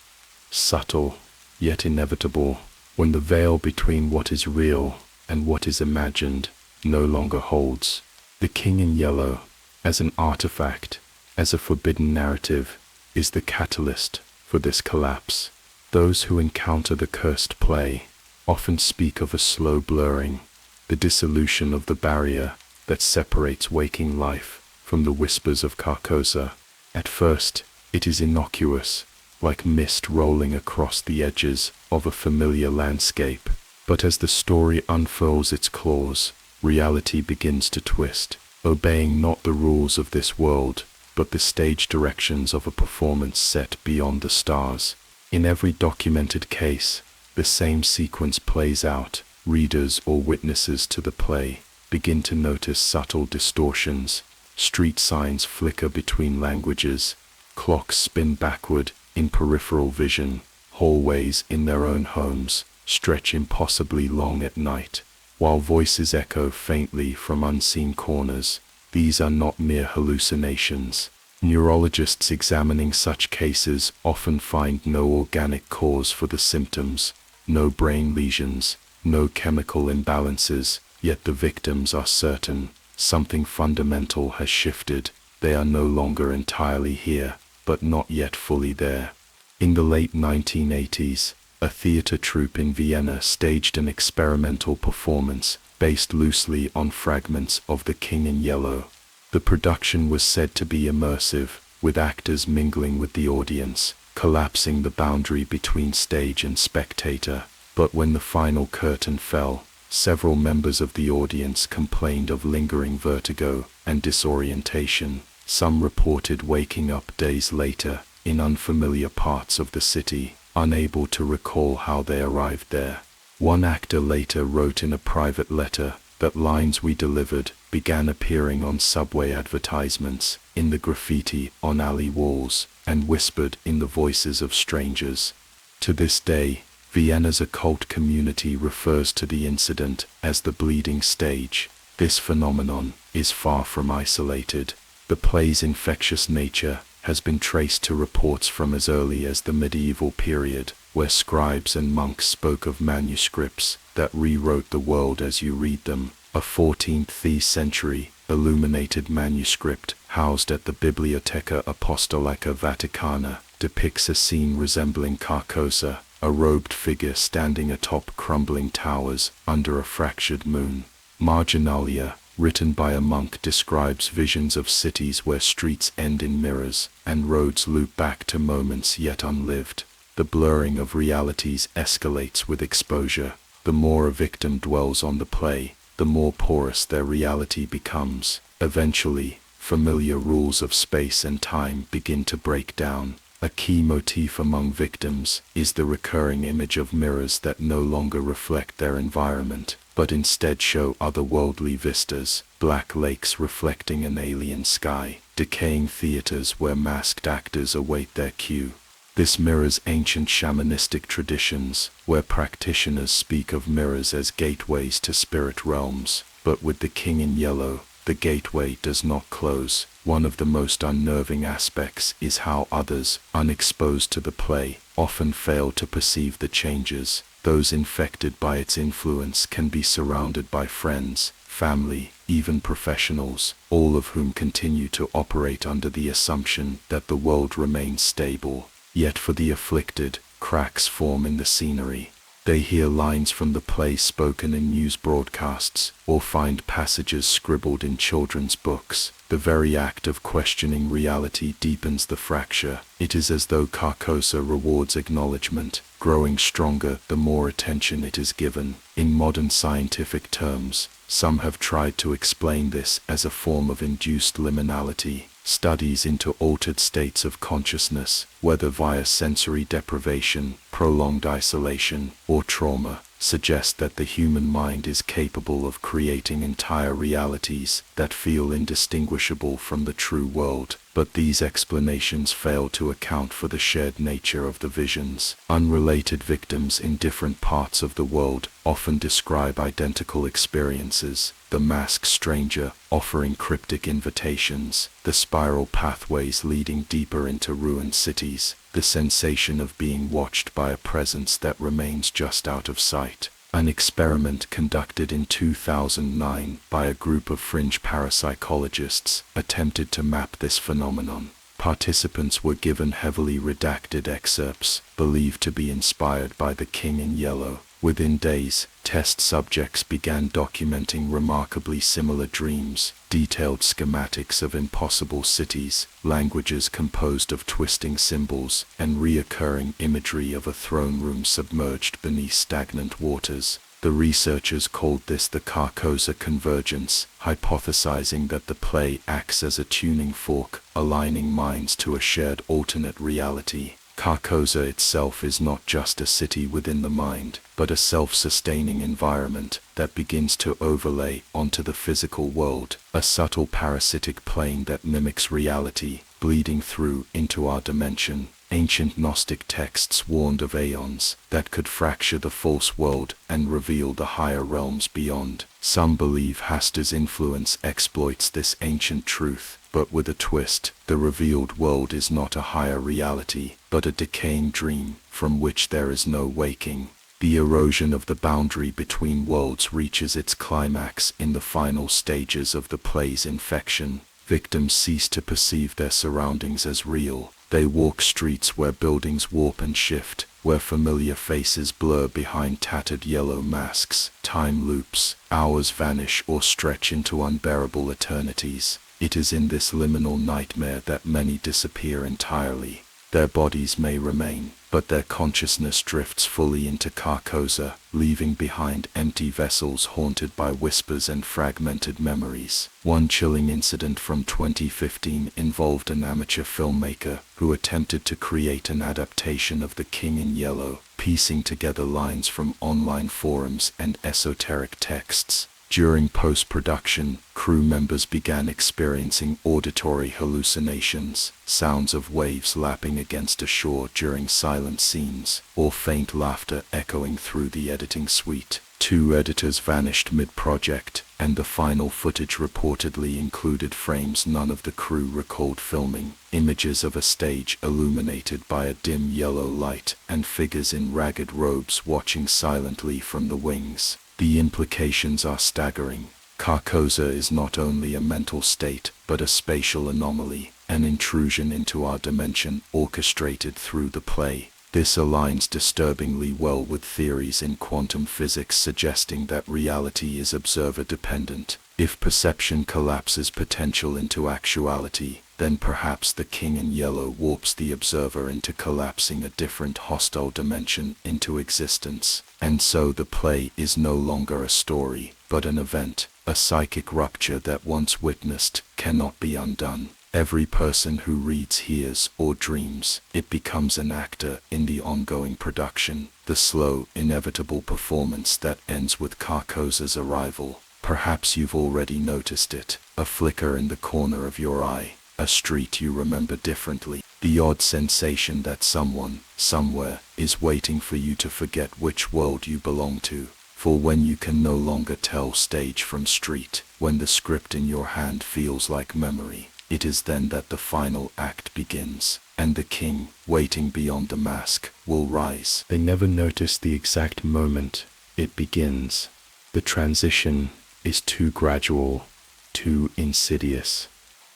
subtle, yet inevitable, when the veil between what is real and what is imagined no longer holds. The King in Yellow, as an artifact, as a forbidden narrative, is the catalyst for this collapse. Those who encounter the cursed play often speak of a slow blurring, the dissolution of the barrier that separates waking life from the whispers of Carcosa. At first, it is innocuous, like mist rolling across the edges of a familiar landscape. But as the story unfurls its claws, reality begins to twist, obeying not the rules of this world, but the stage directions of a performance set beyond the stars. In every documented case, the same sequence plays out. Readers or witnesses to the play begin to notice subtle distortions. Street signs flicker between languages, clocks spin backward in peripheral vision, hallways in their own homes stretch impossibly long at night, while voices echo faintly from unseen corners. These are not mere hallucinations. Neurologists examining such cases often find no organic cause for the symptoms, no brain lesions, no chemical imbalances, yet the victims are certain something fundamental has shifted. They are no longer entirely here, but not yet fully there. In the late 1980s, a theater troupe in Vienna staged an experimental performance based loosely on fragments of The King in Yellow. The production was said to be immersive, with actors mingling with the audience, collapsing the boundary between stage and spectator. But when the final curtain fell, several members of the audience complained of lingering vertigo and disorientation. Some reported waking up days later in unfamiliar parts of the city, unable to recall how they arrived there. One actor later wrote in a private letter, that lines we delivered began appearing on subway advertisements, in the graffiti on alley walls, and whispered in the voices of strangers. To this day, Vienna's occult community refers to the incident as the bleeding stage. This phenomenon is far from isolated. The play's infectious nature has been traced to reports from as early as the medieval period, where scribes and monks spoke of manuscripts that rewrote the world as you read them. A 14th century illuminated manuscript housed at the Biblioteca Apostolica Vaticana depicts a scene resembling Carcosa, a robed figure standing atop crumbling towers under a fractured moon. Marginalia, written by a monk, describes visions of cities where streets end in mirrors and roads loop back to moments yet unlived. The blurring of realities escalates with exposure. The more a victim dwells on the play, the more porous their reality becomes. Eventually, familiar rules of space and time begin to break down. A key motif among victims is the recurring image of mirrors that no longer reflect their environment, but instead show otherworldly vistas, black lakes reflecting an alien sky, decaying theaters where masked actors await their cue. This mirrors ancient shamanistic traditions, where practitioners speak of mirrors as gateways to spirit realms. But with the King in Yellow, the gateway does not close. One of the most unnerving aspects is how others, unexposed to the play, often fail to perceive the changes. Those infected by its influence can be surrounded by friends, family, even professionals, all of whom continue to operate under the assumption that the world remains stable. Yet for the afflicted, cracks form in the scenery. They hear lines from the play spoken in news broadcasts, or find passages scribbled in children's books. The very act of questioning reality deepens the fracture. It is as though Carcosa rewards acknowledgement, growing stronger the more attention it is given. In modern scientific terms, some have tried to explain this as a form of induced liminality. Studies into altered states of consciousness, whether via sensory deprivation, prolonged isolation, or trauma, suggest that the human mind is capable of creating entire realities that feel indistinguishable from the true world. But these explanations fail to account for the shared nature of the visions. Unrelated victims in different parts of the world often describe identical experiences. The masked stranger offering cryptic invitations, the spiral pathways leading deeper into ruined cities, the sensation of being watched by a presence that remains just out of sight. An experiment conducted in 2009 by a group of fringe parapsychologists attempted to map this phenomenon. Participants were given heavily redacted excerpts, believed to be inspired by the King in Yellow. Within days, test subjects began documenting remarkably similar dreams, detailed schematics of impossible cities, languages composed of twisting symbols, and reoccurring imagery of a throne room submerged beneath stagnant waters. The researchers called this the Carcosa convergence, hypothesizing that the play acts as a tuning fork, aligning minds to a shared alternate reality. Carcosa itself is not just a city within the mind, but a self-sustaining environment that begins to overlay onto the physical world, a subtle parasitic plane that mimics reality, bleeding through into our dimension. Ancient Gnostic texts warned of aeons that could fracture the false world and reveal the higher realms beyond. Some believe Hasta's influence exploits this ancient truth, but with a twist. The revealed world is not a higher reality, but a decaying dream from which there is no waking. The erosion of the boundary between worlds reaches its climax in the final stages of the play's infection. Victims cease to perceive their surroundings as real. They walk streets where buildings warp and shift, where familiar faces blur behind tattered yellow masks. Time loops, hours vanish or stretch into unbearable eternities. It is in this liminal nightmare that many disappear entirely. Their bodies may remain, but their consciousness drifts fully into Carcosa, leaving behind empty vessels haunted by whispers and fragmented memories. One chilling incident from 2015 involved an amateur filmmaker who attempted to create an adaptation of The King in Yellow, piecing together lines from online forums and esoteric texts. During post-production, crew members began experiencing auditory hallucinations, sounds of waves lapping against a shore during silent scenes, or faint laughter echoing through the editing suite. 2 editors vanished mid-project, and the final footage reportedly included frames none of the crew recalled filming, images of a stage illuminated by a dim yellow light, and figures in ragged robes watching silently from the wings. The implications are staggering. Carcosa is not only a mental state, but a spatial anomaly, an intrusion into our dimension orchestrated through the play. This aligns disturbingly well with theories in quantum physics suggesting that reality is observer-dependent. If perception collapses potential into actuality, then perhaps the King in Yellow warps the observer into collapsing a different hostile dimension into existence. And so the play is no longer a story, but an event, a psychic rupture that once witnessed cannot be undone. Every person who reads, hears, or dreams, it becomes an actor in the ongoing production, the slow, inevitable performance that ends with Carcosa's arrival. Perhaps you've already noticed it, a flicker in the corner of your eye, a street you remember differently, the odd sensation that someone, somewhere, is waiting for you to forget which world you belong to. For when you can no longer tell stage from street, when the script in your hand feels like memory, it is then that the final act begins, and the king, waiting beyond the mask, will rise. They never notice the exact moment it begins. The transition is too gradual, too insidious.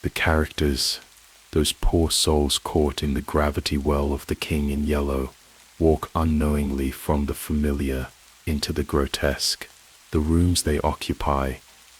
The characters, those poor souls caught in the gravity well of the King in Yellow, walk unknowingly from the familiar into the grotesque. The rooms they occupy,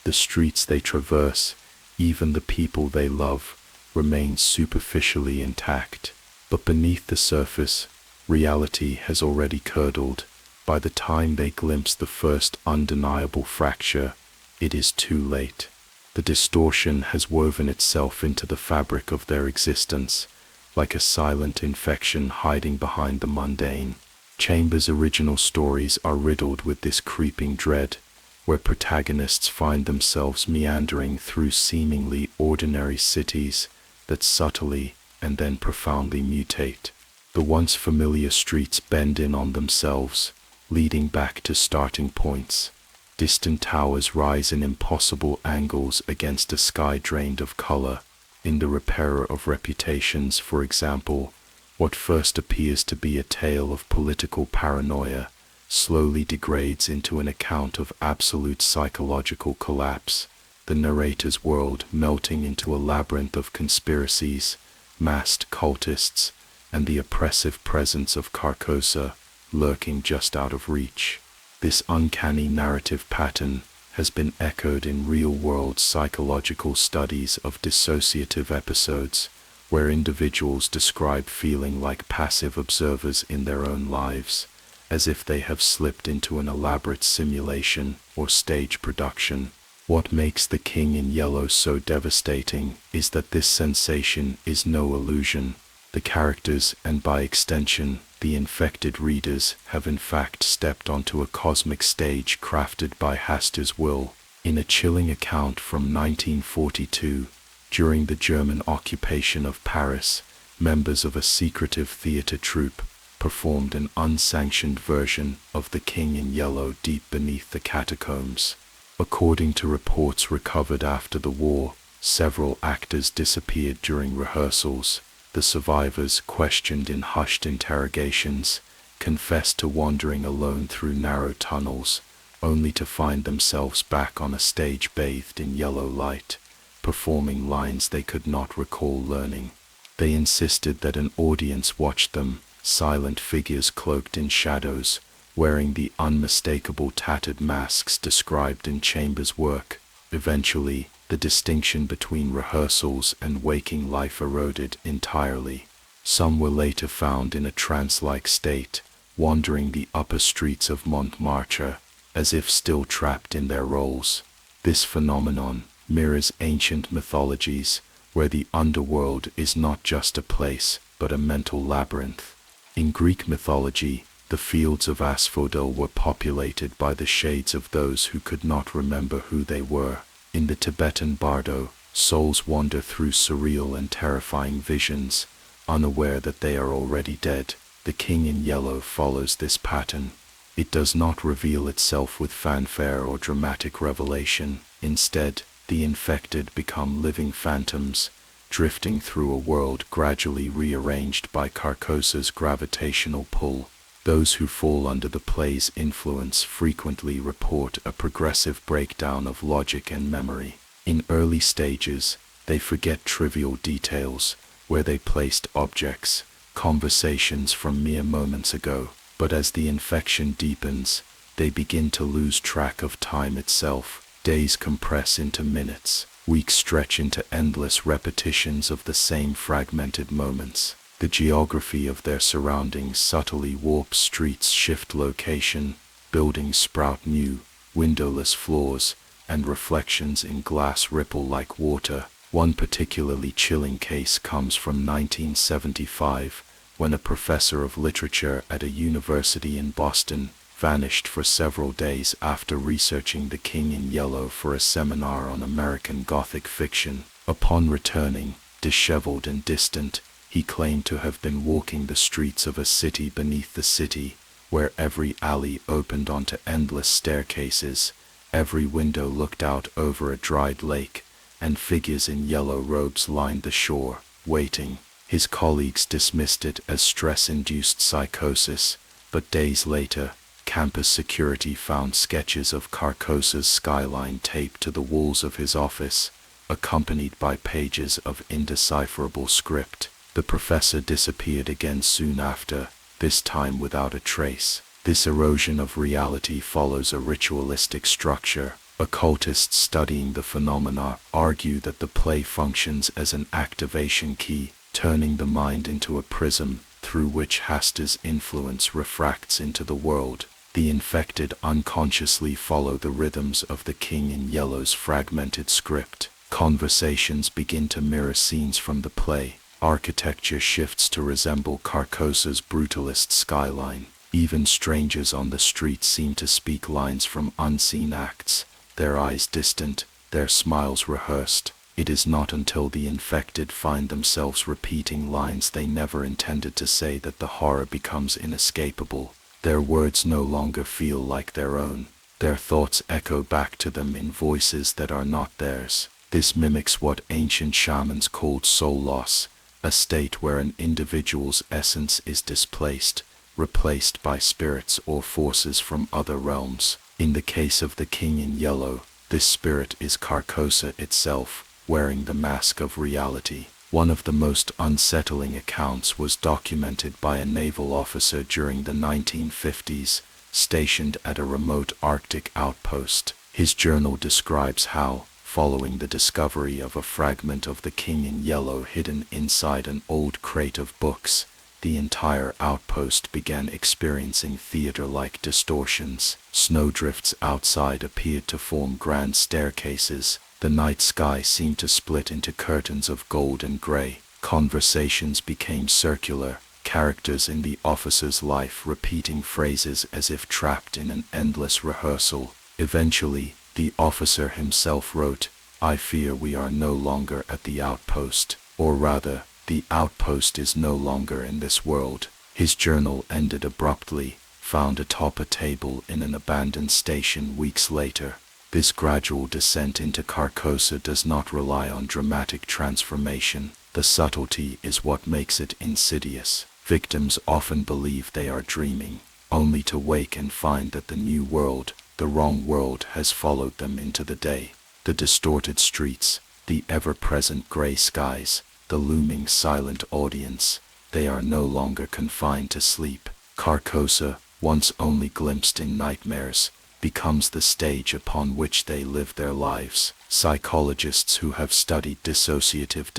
the streets they traverse, even the people they love, remain superficially intact. But beneath the surface, reality has already curdled. By the time they glimpse the first undeniable fracture, it is too late. The distortion has woven itself into the fabric of their existence, like a silent infection hiding behind the mundane. Chambers' original stories are riddled with this creeping dread, where protagonists find themselves meandering through seemingly ordinary cities that subtly and then profoundly mutate. The once familiar streets bend in on themselves, leading back to starting points. Distant towers rise in impossible angles against a sky drained of color. In The Repairer of Reputations, for example, what first appears to be a tale of political paranoia slowly degrades into an account of absolute psychological collapse, the narrator's world melting into a labyrinth of conspiracies, masked cultists, and the oppressive presence of Carcosa lurking just out of reach. This uncanny narrative pattern has been echoed in real-world psychological studies of dissociative episodes, where individuals describe feeling like passive observers in their own lives, as if they have slipped into an elaborate simulation or stage production. What makes The King in Yellow so devastating is that this sensation is no illusion. The characters, and by extension, the infected readers, have in fact stepped onto a cosmic stage crafted by Haster's will. In a chilling account from 1942, during the German occupation of Paris, members of a secretive theater troupe performed an unsanctioned version of The King in Yellow deep beneath the catacombs. According to reports recovered after the war, several actors disappeared during rehearsals. The survivors, questioned in hushed interrogations, confessed to wandering alone through narrow tunnels, only to find themselves back on a stage bathed in yellow light, performing lines they could not recall learning. They insisted that an audience watched them, silent figures cloaked in shadows, wearing the unmistakable tattered masks described in Chambers' work. Eventually, the distinction between rehearsals and waking life eroded entirely. Some were later found in a trance-like state, wandering the upper streets of Montmartre, as if still trapped in their roles. This phenomenon mirrors ancient mythologies, where the underworld is not just a place, but a mental labyrinth. In Greek mythology, The fields of asphodel were populated by the shades of those who could not remember who they were. In the Tibetan bardo, souls wander through surreal and terrifying visions, unaware that they are already dead. The King in Yellow follows this pattern. It does not reveal itself with fanfare or dramatic revelation. Instead, the infected become living phantoms, drifting through a world gradually rearranged by Carcosa's gravitational pull. Those who fall under the play's influence frequently report a progressive breakdown of logic and memory. In early stages, they forget trivial details, where they placed objects, conversations from mere moments ago. But as the infection deepens, they begin to lose track of time itself. Days compress into minutes, weeks stretch into endless repetitions of the same fragmented moments. The geography of their surroundings subtly warps. Streets shift location, buildings sprout new, windowless floors, and reflections in glass ripple like water. One particularly chilling case comes from 1975, when a professor of literature at a university in Boston vanished for several days after researching The King in Yellow for a seminar on American Gothic fiction. Upon returning, disheveled and distant, he claimed to have been walking the streets of a city beneath the city, where every alley opened onto endless staircases, every window looked out over a dried lake, and figures in yellow robes lined the shore, waiting. His colleagues dismissed it as stress-induced psychosis, but days later, campus security found sketches of Carcosa's skyline taped to the walls of his office, accompanied by pages of indecipherable script. The professor disappeared again soon after, this time without a trace. This erosion of reality follows a ritualistic structure. Occultists studying the phenomena argue that the play functions as an activation key, turning the mind into a prism through which Hasta's influence refracts into the world. The infected unconsciously follow the rhythms of the King in Yellow's fragmented script. Conversations begin to mirror scenes from the play. Architecture shifts to resemble Carcosa's brutalist skyline. Even strangers on the street seem to speak lines from unseen acts, their eyes distant, their smiles rehearsed. It is not until the infected find themselves repeating lines they never intended to say that the horror becomes inescapable. Their words no longer feel like their own. Their thoughts echo back to them in voices that are not theirs. This mimics what ancient shamans called soul loss, a state where an individual's essence is displaced, replaced by spirits or forces from other realms. In the case of the King in Yellow, this spirit is Carcosa itself, wearing the mask of reality. One of the most unsettling accounts was documented by a naval officer during the 1950s, stationed at a remote Arctic outpost. His journal describes how, following the discovery of a fragment of the King in Yellow hidden inside an old crate of books, the entire outpost began experiencing theater-like distortions. Snowdrifts outside appeared to form grand staircases. The night sky seemed to split into curtains of gold and gray. Conversations became circular, characters in the officer's life repeating phrases as if trapped in an endless rehearsal. Eventually, the officer himself wrote, "I fear we are no longer at the outpost, or rather, the outpost is no longer in this world." His journal ended abruptly, found atop a table in an abandoned station weeks later. This gradual descent into Carcosa does not rely on dramatic transformation. The subtlety is what makes it insidious. Victims often believe they are dreaming, only to wake and find that the new world, the wrong world, has followed them into the day. The distorted streets, the ever-present gray skies, the looming silent audience, they are no longer confined to sleep. Carcosa, once only glimpsed in nightmares, becomes the stage upon which they live their lives. Psychologists who have studied dissociative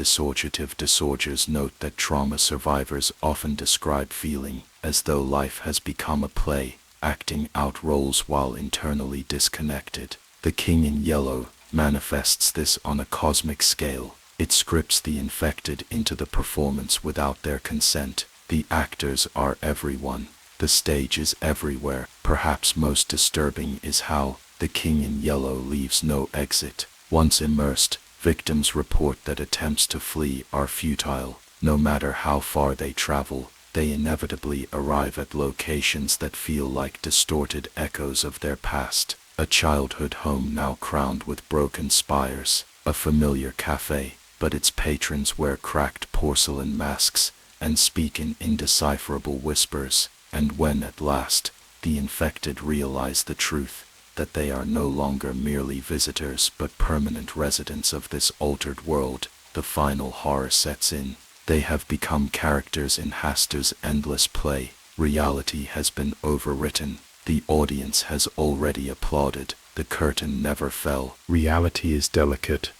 disorders note that trauma survivors often describe feeling as though life has become a play, acting out roles while internally disconnected. The King in Yellow manifests this on a cosmic scale. It scripts the infected into the performance without their consent. The actors are everyone. The stage is everywhere. Perhaps most disturbing is how the King in Yellow leaves no exit. Once immersed, victims report that attempts to flee are futile. No matter how far they travel, they inevitably arrive at locations that feel like distorted echoes of their past. A childhood home now crowned with broken spires, a familiar cafe, but its patrons wear cracked porcelain masks and speak in indecipherable whispers. And when at last the infected realize the truth, that they are no longer merely visitors but permanent residents of this altered world, the final horror sets in. They have become characters in Hastur's endless play. Reality has been overwritten. The audience has already applauded. The curtain never fell. Reality is delicate,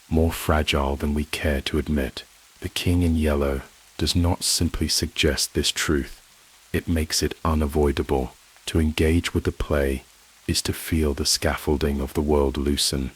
more fragile than we care to admit. The King in Yellow does not simply suggest this truth, it makes it unavoidable. To engage with the play is to feel the scaffolding of the world loosen,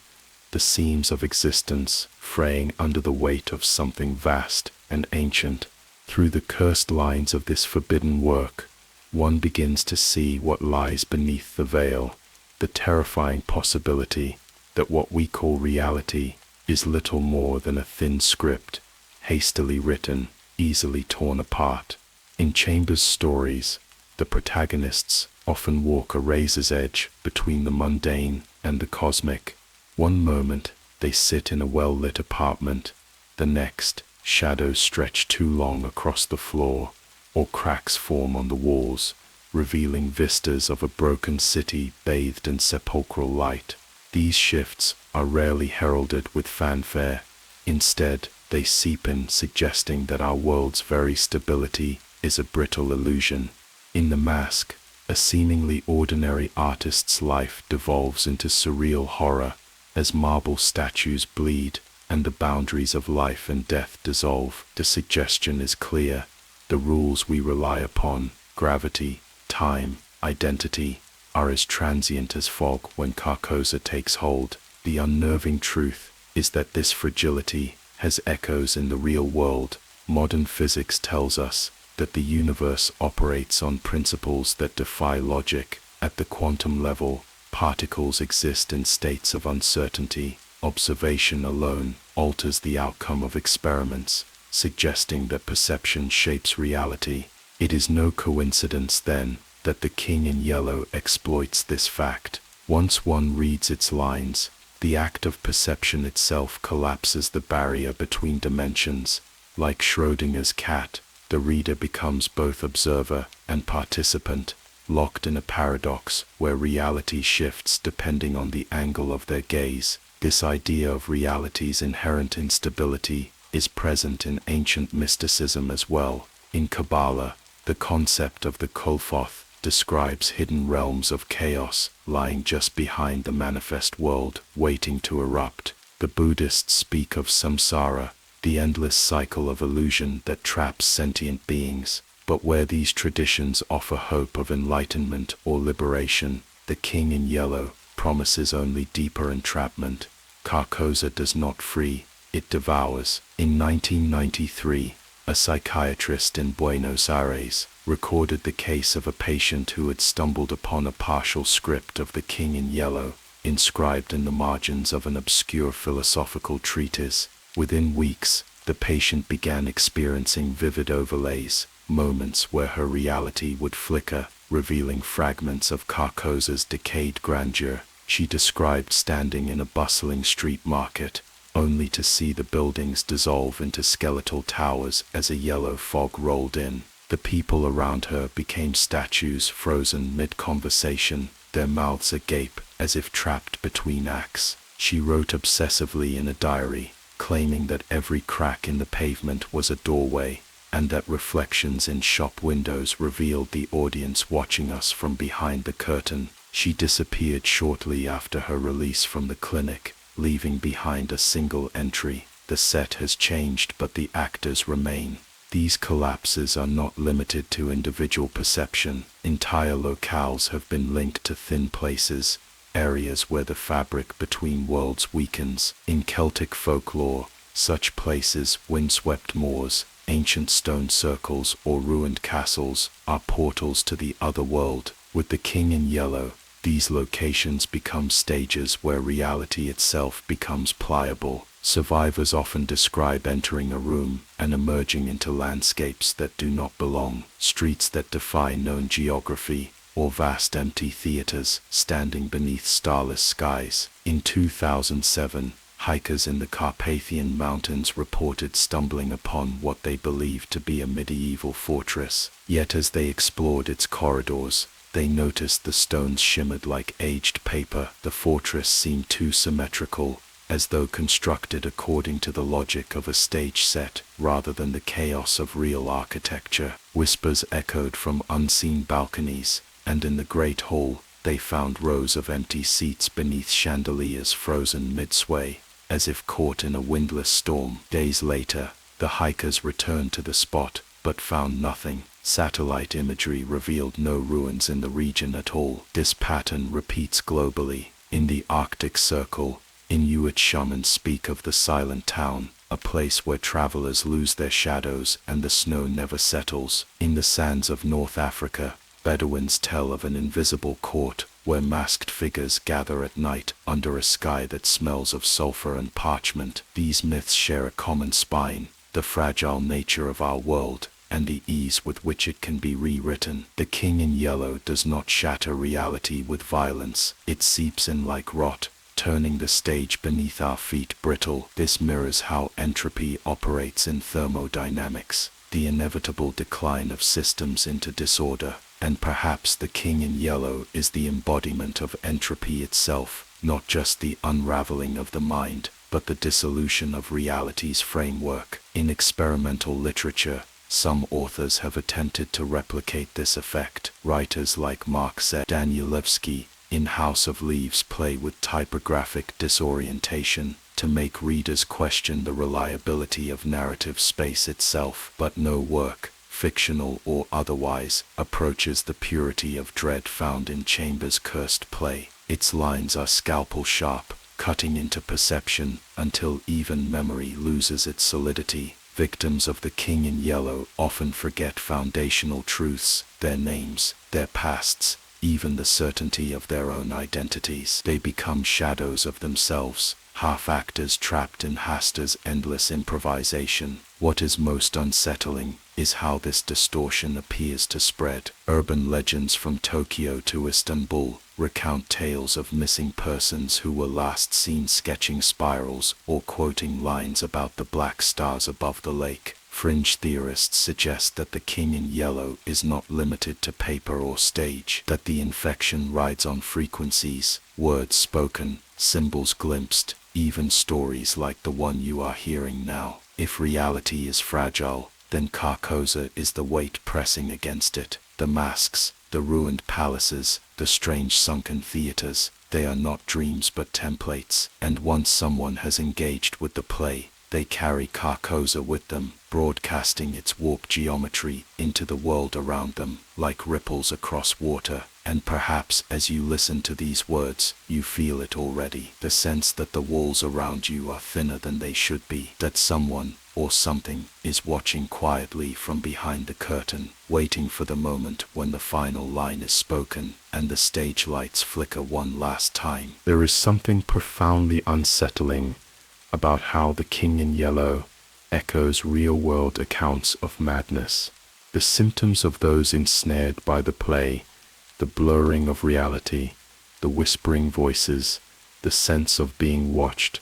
the seams of existence fraying under the weight of something vast and ancient. Through the cursed lines of this forbidden work, one begins to see what lies beneath the veil, the terrifying possibility that what we call reality is little more than a thin script, hastily written, easily torn apart. In Chambers' stories, the protagonists often walk a razor's edge between the mundane and the cosmic. One moment, they sit in a well-lit apartment. The next, shadows stretch too long across the floor, or cracks form on the walls, revealing vistas of a broken city bathed in sepulchral light. These shifts are rarely heralded with fanfare. Instead, they seep in, suggesting that our world's very stability is a brittle illusion. In The Mask, a seemingly ordinary artist's life devolves into surreal horror as marble statues bleed and the boundaries of life and death dissolve. The suggestion is clear. The rules we rely upon, gravity, time, identity, are as transient as fog when Carcosa takes hold. The unnerving truth is that this fragility has echoes in the real world. Modern physics tells us that the universe operates on principles that defy logic. At the quantum level, particles exist in states of uncertainty. Observation alone alters the outcome of experiments, suggesting that perception shapes reality. It is no coincidence, then, that the King in Yellow exploits this fact. Once one reads its lines, the act of perception itself collapses the barrier between dimensions. Like Schrödinger's cat, the reader becomes both observer and participant, locked in a paradox where reality shifts depending on the angle of their gaze. This idea of reality's inherent instability is present in ancient mysticism as well. In Kabbalah, the concept of the Kolfoth describes hidden realms of chaos lying just behind the manifest world, waiting to erupt. The Buddhists speak of samsara, the endless cycle of illusion that traps sentient beings. But where these traditions offer hope of enlightenment or liberation, the King in Yellow promises only deeper entrapment. Carcosa does not free, it devours. In 1993, a psychiatrist in Buenos Aires recorded the case of a patient who had stumbled upon a partial script of the King in Yellow, inscribed in the margins of an obscure philosophical treatise. Within weeks, the patient began experiencing vivid overlays, moments where her reality would flicker, revealing fragments of Carcosa's decayed grandeur. She described standing in a bustling street market, only to see the buildings dissolve into skeletal towers as a yellow fog rolled in. The people around her became statues frozen mid-conversation, their mouths agape as if trapped between acts. She wrote obsessively in a diary, claiming that every crack in the pavement was a doorway, and that reflections in shop windows revealed the audience watching us from behind the curtain. She disappeared shortly after her release from the clinic, leaving behind a single entry: "The set has changed but the actors remain." These collapses are not limited to individual perception. Entire locales have been linked to thin places, areas where the fabric between worlds weakens. In Celtic folklore, such places, windswept moors, Ancient stone circles or ruined castles are portals to the other world. With the king in yellow, these locations become stages where reality itself becomes pliable. Survivors often describe entering a room and emerging into landscapes that do not belong, streets that defy known geography, or vast empty theaters standing beneath starless skies. In 2007, hikers in the Carpathian Mountains reported stumbling upon what they believed to be a medieval fortress. Yet as they explored its corridors, they noticed the stones shimmered like aged paper. The fortress seemed too symmetrical, as though constructed according to the logic of a stage set, rather than the chaos of real architecture. Whispers echoed from unseen balconies, and in the great hall, they found rows of empty seats beneath chandeliers frozen mid-sway, as if caught in a windless storm. Days later, the hikers returned to the spot, but found nothing. Satellite imagery revealed no ruins in the region at all. This pattern repeats globally. In the Arctic Circle, Inuit shamans speak of the silent town, a place where travelers lose their shadows and the snow never settles. In the sands of North Africa, Bedouins tell of an invisible court where masked figures gather at night under a sky that smells of sulfur and parchment. These myths share a common spine: the fragile nature of our world and the ease with which it can be rewritten. The King in Yellow does not shatter reality with violence. It seeps in like rot, turning the stage beneath our feet brittle. This mirrors how entropy operates in thermodynamics, the inevitable decline of systems into disorder. And perhaps the King in Yellow is the embodiment of entropy itself, not just the unraveling of the mind, but the dissolution of reality's framework. In experimental literature, some authors have attempted to replicate this effect. Writers like Mark Z. Danielewski in House of Leaves play with typographic disorientation to make readers question the reliability of narrative space itself. But no work, fictional or otherwise, approaches the purity of dread found in Chambers' cursed play. Its lines are scalpel sharp, cutting into perception until even memory loses its solidity. Victims of the King in Yellow often forget foundational truths, their names, their pasts, even the certainty of their own identities. They become shadows of themselves, half-actors trapped in Haster's endless improvisation. What is most unsettling is how this distortion appears to spread. Urban legends from Tokyo to Istanbul recount tales of missing persons who were last seen sketching spirals or quoting lines about the black stars above the lake. Fringe theorists suggest that the King in Yellow is not limited to paper or stage, that the infection rides on frequencies, words spoken, symbols glimpsed, even stories like the one you are hearing now. If reality is fragile, then Carcosa is the weight pressing against it. The masks, the ruined palaces, the strange sunken theaters, they are not dreams but templates. And once someone has engaged with the play, they carry Carcosa with them, broadcasting its warped geometry into the world around them, like ripples across water. And perhaps as you listen to these words, you feel it already, the sense that the walls around you are thinner than they should be, that someone or something is watching quietly from behind the curtain, waiting for the moment when the final line is spoken and the stage lights flicker one last time. There is something profoundly unsettling about how the King in Yellow echoes real-world accounts of madness. The symptoms of those ensnared by the play, the blurring of reality, the whispering voices, the sense of being watched,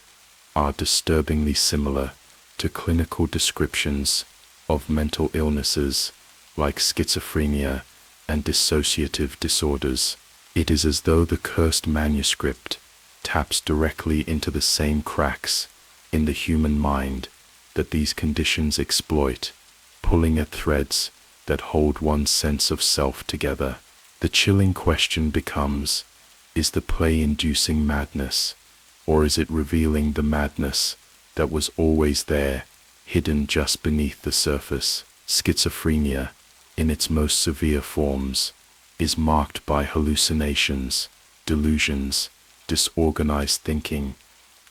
are disturbingly similar to clinical descriptions of mental illnesses like schizophrenia and dissociative disorders. It is as though the cursed manuscript taps directly into the same cracks in the human mind that these conditions exploit, pulling at threads that hold one's sense of self together. The chilling question becomes, is the play inducing madness, or is it revealing the madness that was always there, hidden just beneath the surface? Schizophrenia, in its most severe forms, is marked by hallucinations, delusions, disorganized thinking,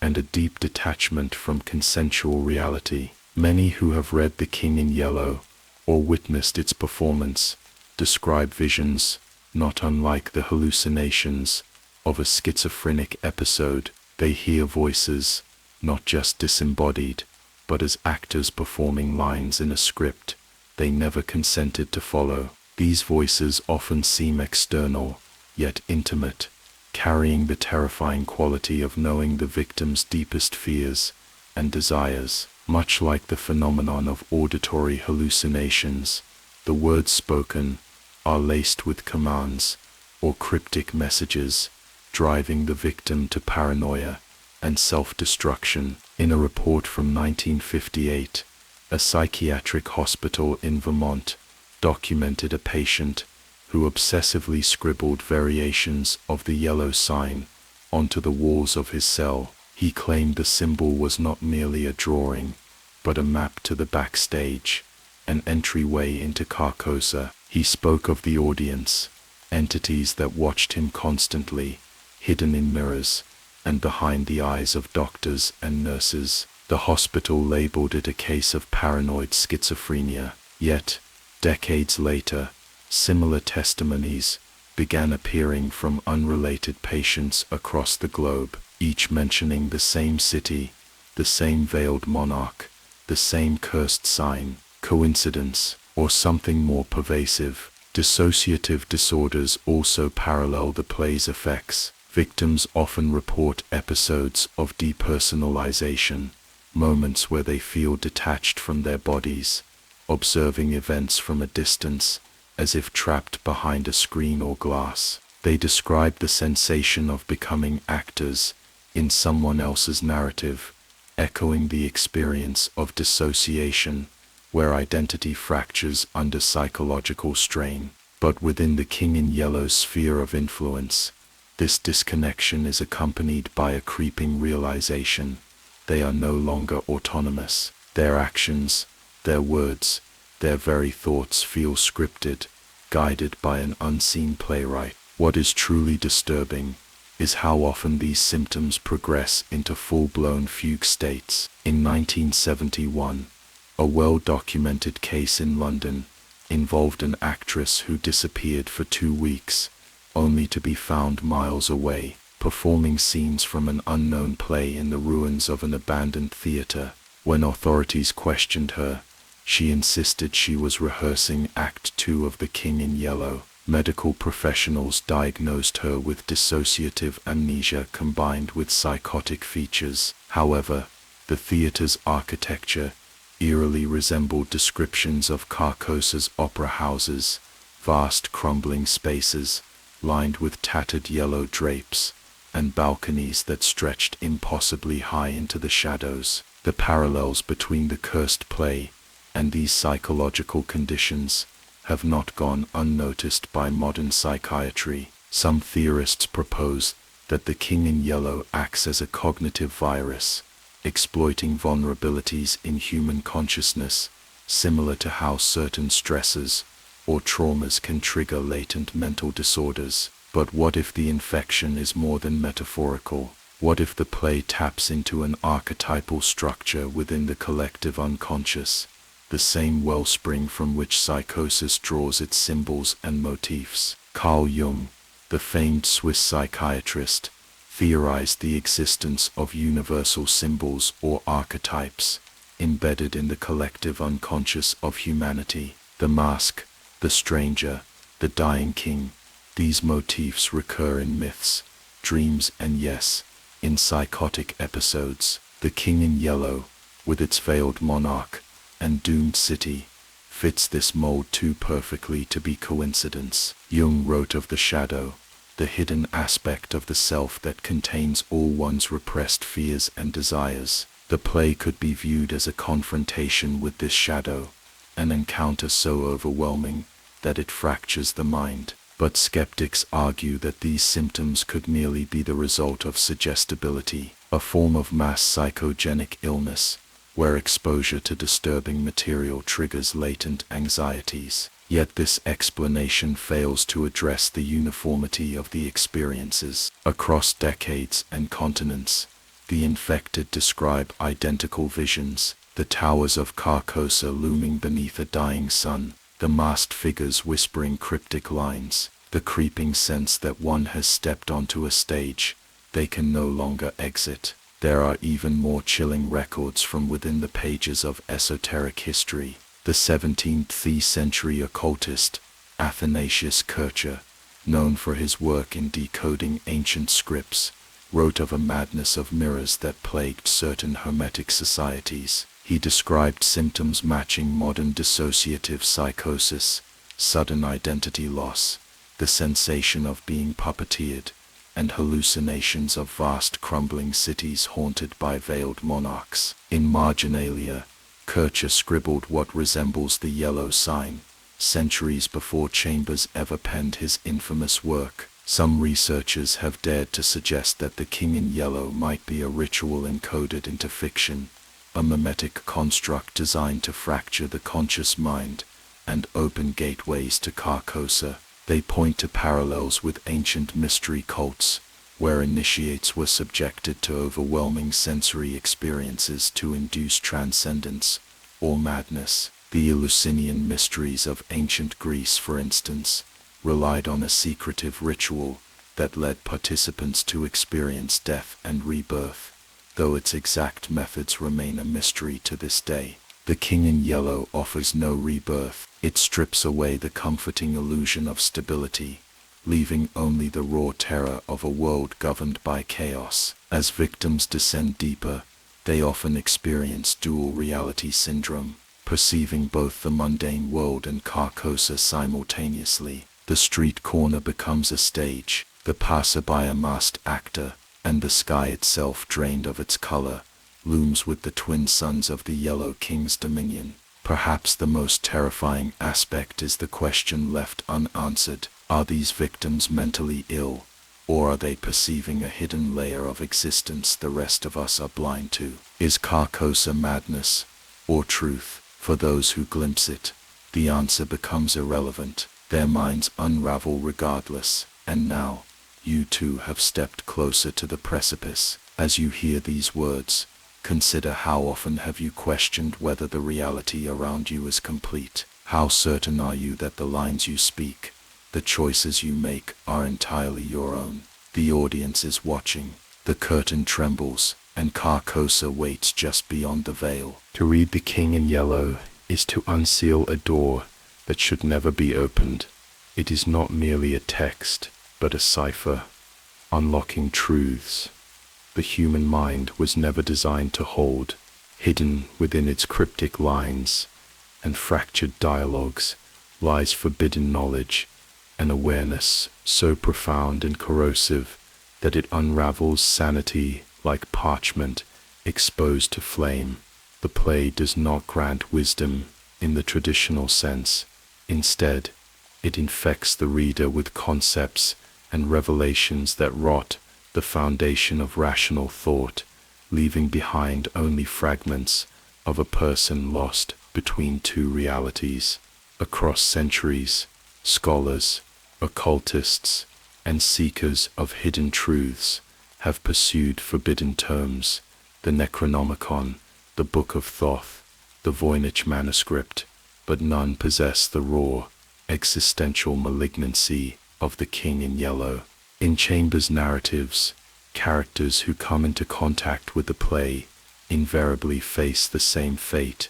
and a deep detachment from consensual reality. Many who have read The King in Yellow or witnessed its performance describe visions not unlike the hallucinations of a schizophrenic episode. They hear voices, not just disembodied, but as actors performing lines in a script they never consented to follow. These voices often seem external, yet intimate, carrying the terrifying quality of knowing the victim's deepest fears and desires. Much like the phenomenon of auditory hallucinations, the words spoken are laced with commands or cryptic messages, driving the victim to paranoia and self-destruction. In a report from 1958, a psychiatric hospital in Vermont documented a patient who obsessively scribbled variations of the yellow sign onto the walls of his cell. He claimed the symbol was not merely a drawing, but a map to the backstage, an entryway into Carcosa. He spoke of the audience, entities that watched him constantly, hidden in mirrors and behind the eyes of doctors and nurses. The hospital labeled it a case of paranoid schizophrenia. Yet, decades later, similar testimonies began appearing from unrelated patients across the globe, each mentioning the same city, the same veiled monarch, the same cursed sign. Coincidence, or something more pervasive? Dissociative disorders also parallel the play's effects. Victims often report episodes of depersonalization, moments where they feel detached from their bodies, observing events from a distance, as if trapped behind a screen or glass. They describe the sensation of becoming actors in someone else's narrative, echoing the experience of dissociation, where identity fractures under psychological strain. But within the King in Yellow's sphere of influence, this disconnection is accompanied by a creeping realization: they are no longer autonomous. Their actions, their words, their very thoughts feel scripted, guided by an unseen playwright. What is truly disturbing is how often these symptoms progress into full-blown fugue states. In 1971, a well-documented case in London involved an actress who disappeared for 2 weeks, only to be found miles away, performing scenes from an unknown play in the ruins of an abandoned theater. When authorities questioned her, she insisted she was rehearsing Act 2 of The King in Yellow. Medical professionals diagnosed her with dissociative amnesia combined with psychotic features. However, the theater's architecture eerily resembled descriptions of Carcosa's opera houses, vast crumbling spaces, lined with tattered yellow drapes, and balconies that stretched impossibly high into the shadows. The parallels between the cursed play and these psychological conditions have not gone unnoticed by modern psychiatry. Some theorists propose that the King in Yellow acts as a cognitive virus, exploiting vulnerabilities in human consciousness, similar to how certain stresses or traumas can trigger latent mental disorders. But what if the infection is more than metaphorical? What if the play taps into an archetypal structure within the collective unconscious, the same wellspring from which psychosis draws its symbols and motifs? Carl Jung, the famed Swiss psychiatrist, theorized the existence of universal symbols or archetypes embedded in the collective unconscious of humanity. The mask, the stranger, the dying king. These motifs recur in myths, dreams, and yes, in psychotic episodes. The King in Yellow, with its veiled monarch and doomed city, fits this mold too perfectly to be coincidence. Jung wrote of the shadow, the hidden aspect of the self that contains all one's repressed fears and desires. The play could be viewed as a confrontation with this shadow, an encounter so overwhelming that it fractures the mind. But skeptics argue that these symptoms could merely be the result of suggestibility, a form of mass psychogenic illness, where exposure to disturbing material triggers latent anxieties. Yet this explanation fails to address the uniformity of the experiences. Across decades and continents, The infected describe identical visions, the towers of Carcosa looming beneath a dying sun, the masked figures whispering cryptic lines, the creeping sense that one has stepped onto a stage they can no longer exit. There are even more chilling records from within the pages of esoteric history. The 17th century occultist, Athanasius Kircher, known for his work in decoding ancient scripts, wrote of a madness of mirrors that plagued certain hermetic societies. He described symptoms matching modern dissociative psychosis, sudden identity loss, the sensation of being puppeteered, and hallucinations of vast crumbling cities haunted by veiled monarchs. In Marginalia, Kircher scribbled what resembles the yellow sign, centuries before Chambers ever penned his infamous work. Some researchers have dared to suggest that the King in Yellow might be a ritual encoded into fiction, a mimetic construct designed to fracture the conscious mind and open gateways to Carcosa. They point to parallels with ancient mystery cults, where initiates were subjected to overwhelming sensory experiences to induce transcendence or madness. The Eleusinian mysteries of ancient Greece, for instance, relied on a secretive ritual that led participants to experience death and rebirth, though its exact methods remain a mystery to this day. The King in Yellow offers no rebirth. It strips away the comforting illusion of stability, leaving only the raw terror of a world governed by chaos. As victims descend deeper, they often experience dual reality syndrome, perceiving both the mundane world and Carcosa simultaneously. The street corner becomes a stage, the passerby a masked actor, and the sky itself, drained of its color, looms with the twin suns of the Yellow King's dominion. Perhaps the most terrifying aspect is the question left unanswered: are these victims mentally ill, or are they perceiving a hidden layer of existence the rest of us are blind to? Is Carcosa madness, or truth? For those who glimpse it, the answer becomes irrelevant. Their minds unravel regardless, and now, you too have stepped closer to the precipice. As you hear these words, consider how often have you questioned whether the reality around you is complete. How certain are you that the lines you speak, the choices you make, are entirely your own? The audience is watching, the curtain trembles, and Carcosa waits just beyond the veil. To read The King in Yellow is to unseal a door that should never be opened. It is not merely a text, but a cipher, unlocking truths the human mind was never designed to hold. Hidden within its cryptic lines and fractured dialogues lies forbidden knowledge, an awareness so profound and corrosive that it unravels sanity like parchment exposed to flame. The play does not grant wisdom in the traditional sense. Instead, it infects the reader with concepts and revelations that rot the foundation of rational thought, leaving behind only fragments of a person lost between two realities. Across centuries, scholars, occultists, and seekers of hidden truths have pursued forbidden tomes: the Necronomicon, the Book of Thoth, the Voynich manuscript, but none possess the raw, existential malignancy of The King in Yellow. In Chambers' narratives, characters who come into contact with the play invariably face the same fate,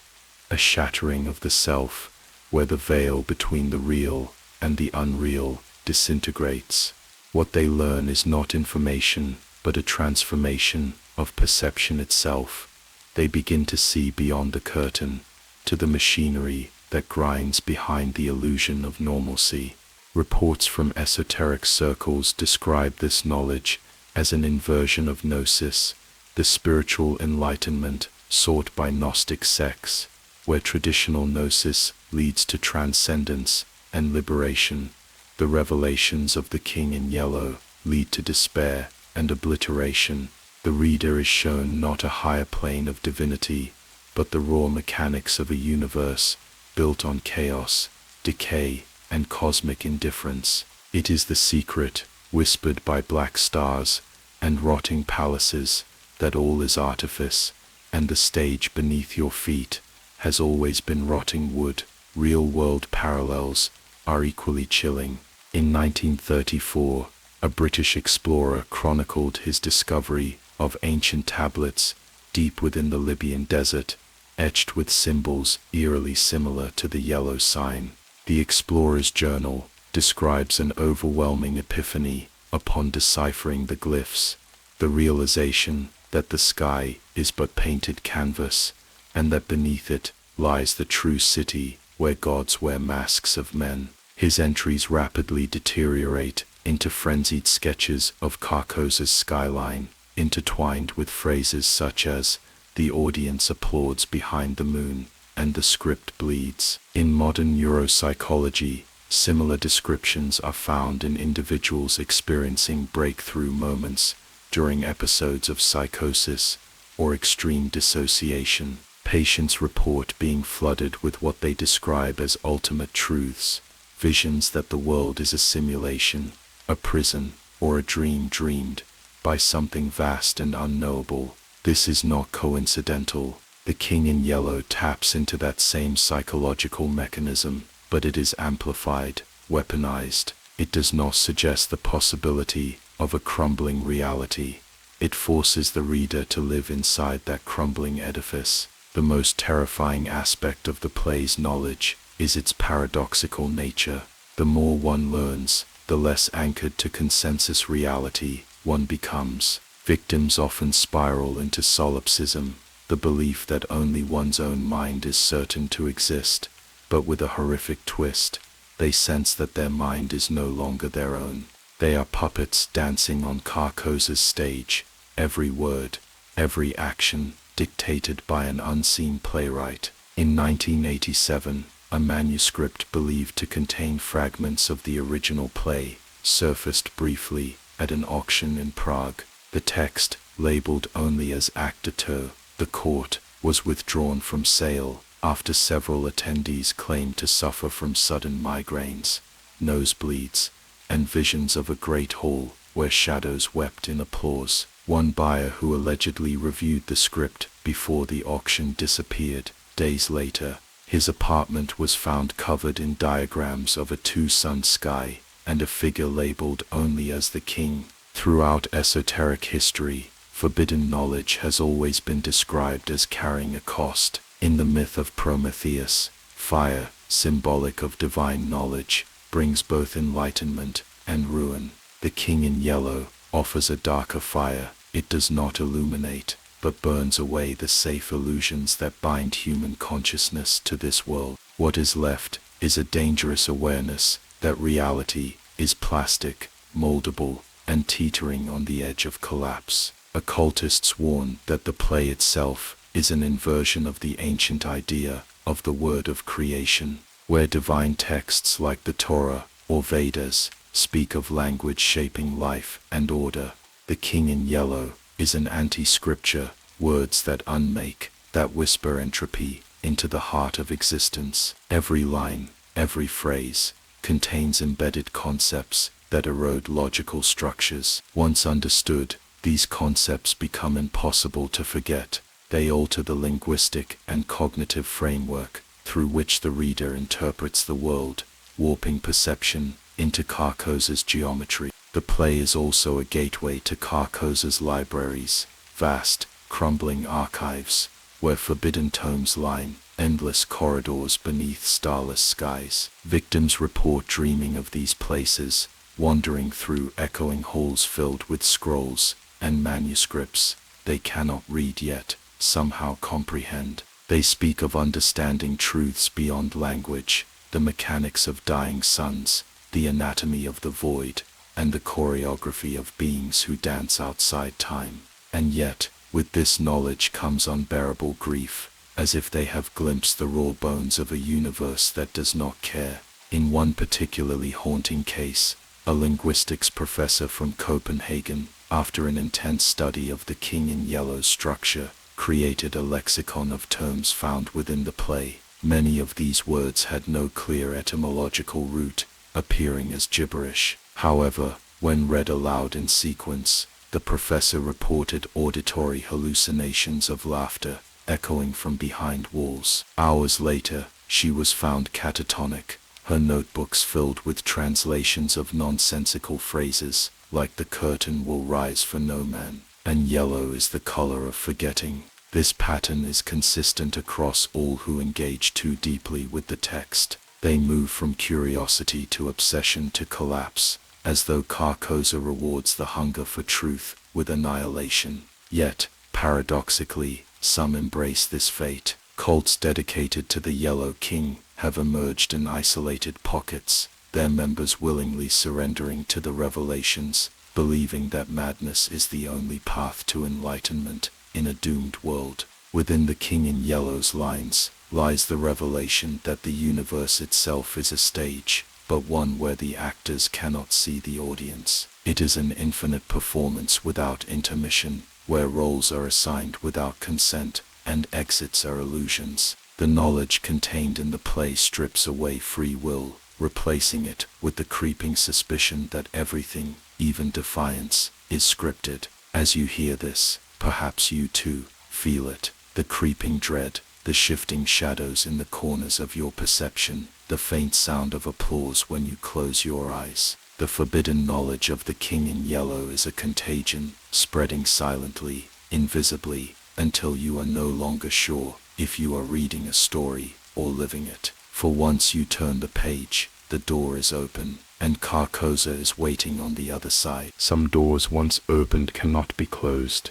a shattering of the self, where the veil between the real and the unreal disintegrates. What they learn is not information, but a transformation of perception itself. They begin to see beyond the curtain, to the machinery that grinds behind the illusion of normalcy. Reports from esoteric circles describe this knowledge as an inversion of gnosis, the spiritual enlightenment sought by Gnostic sects, where traditional gnosis leads to transcendence and liberation. The revelations of The King in Yellow lead to despair and obliteration. The reader is shown not a higher plane of divinity, but the raw mechanics of a universe built on chaos, decay, and cosmic indifference. It is the secret, whispered by black stars and rotting palaces, that all is artifice, and the stage beneath your feet has always been rotting wood. Real-world parallels are equally chilling. In 1934, a British explorer chronicled his discovery of ancient tablets deep within the Libyan desert, etched with symbols eerily similar to the yellow sign. The explorer's journal describes an overwhelming epiphany upon deciphering the glyphs, the realization that the sky is but painted canvas, and that beneath it lies the true city where gods wear masks of men. His entries rapidly deteriorate into frenzied sketches of Carcos's skyline, intertwined with phrases such as, "The audience applauds behind the moon," and "The script bleeds." In modern neuropsychology, similar descriptions are found in individuals experiencing breakthrough moments during episodes of psychosis or extreme dissociation. Patients report being flooded with what they describe as ultimate truths, visions that the world is a simulation, a prison, or a dream dreamed by something vast and unknowable. This is not coincidental. The King in Yellow taps into that same psychological mechanism, but it is amplified, weaponized. It does not suggest the possibility of a crumbling reality. It forces the reader to live inside that crumbling edifice. The most terrifying aspect of the play's knowledge is its paradoxical nature. The more one learns, the less anchored to consensus reality one becomes. Victims often spiral into solipsism, the belief that only one's own mind is certain to exist, but with a horrific twist, they sense that their mind is no longer their own. They are puppets dancing on Carcos's stage, every word, every action dictated by an unseen playwright. In 1987, a manuscript believed to contain fragments of the original play surfaced briefly at an auction in Prague. The text, labeled only as Acte 2, The Court, was withdrawn from sale after several attendees claimed to suffer from sudden migraines, nosebleeds, and visions of a great hall where shadows wept in applause. One buyer who allegedly reviewed the script before the auction disappeared. Days later, his apartment was found covered in diagrams of a two-sun sky and a figure labeled only as the King. Throughout esoteric history, forbidden knowledge has always been described as carrying a cost. In the myth of Prometheus, fire, symbolic of divine knowledge, brings both enlightenment and ruin. The King in Yellow offers a darker fire. It does not illuminate, but burns away the safe illusions that bind human consciousness to this world. What is left is a dangerous awareness that reality is plastic, moldable, and teetering on the edge of collapse. Occultists warn that the play itself is an inversion of the ancient idea of the word of creation, where divine texts like the Torah or Vedas speak of language shaping life and order. The King in Yellow is an anti-scripture, words that unmake, that whisper entropy into the heart of existence. Every line, every phrase, contains embedded concepts that erode logical structures. Once understood, these concepts become impossible to forget. They alter the linguistic and cognitive framework through which the reader interprets the world, warping perception into Carcos's geometry. The play is also a gateway to Carcos's libraries, vast, crumbling archives, where forbidden tomes line endless corridors beneath starless skies. Victims report dreaming of these places, wandering through echoing halls filled with scrolls and manuscripts they cannot read yet somehow comprehend. They speak of understanding truths beyond language, the mechanics of dying suns, the anatomy of the void, and the choreography of beings who dance outside time. And yet, with this knowledge comes unbearable grief, as if they have glimpsed the raw bones of a universe that does not care. In one particularly haunting case, a linguistics professor from Copenhagen, after an intense study of the King in Yellow's structure, created a lexicon of terms found within the play. Many of these words had no clear etymological root, appearing as gibberish. However, when read aloud in sequence, The professor reported auditory hallucinations of laughter echoing from behind walls. Hours later, she was found catatonic, her notebooks filled with translations of nonsensical phrases, like "the curtain will rise for no man," and "yellow is the color of forgetting." This pattern is consistent across all who engage too deeply with the text. They move from curiosity to obsession to collapse, as though Carcosa rewards the hunger for truth with annihilation. Yet, paradoxically, some embrace this fate. Cults dedicated to the Yellow King have emerged in isolated pockets, their members willingly surrendering to the revelations, believing that madness is the only path to enlightenment in a doomed world. Within the King in Yellow's lines lies the revelation that the universe itself is a stage, but one where the actors cannot see the audience. It is an infinite performance without intermission, where roles are assigned without consent, and exits are illusions. The knowledge contained in the play strips away free will, replacing it with the creeping suspicion that everything, even defiance, is scripted. As you hear this, perhaps you too feel it. The creeping dread, the shifting shadows in the corners of your perception, the faint sound of applause when you close your eyes. The forbidden knowledge of the King in Yellow is a contagion, spreading silently, invisibly, until you are no longer sure if you are reading a story or living it. For once you turn the page, the door is open, and Carcosa is waiting on the other side. Some doors once opened cannot be closed.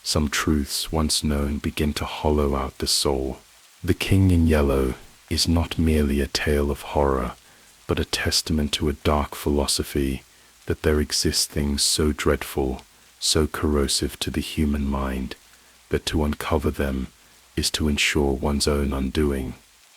Some truths once known begin to hollow out the soul. The King in Yellow is not merely a tale of horror, but a testament to a dark philosophy that there exist things so dreadful, so corrosive to the human mind, that to uncover them is to ensure one's own undoing.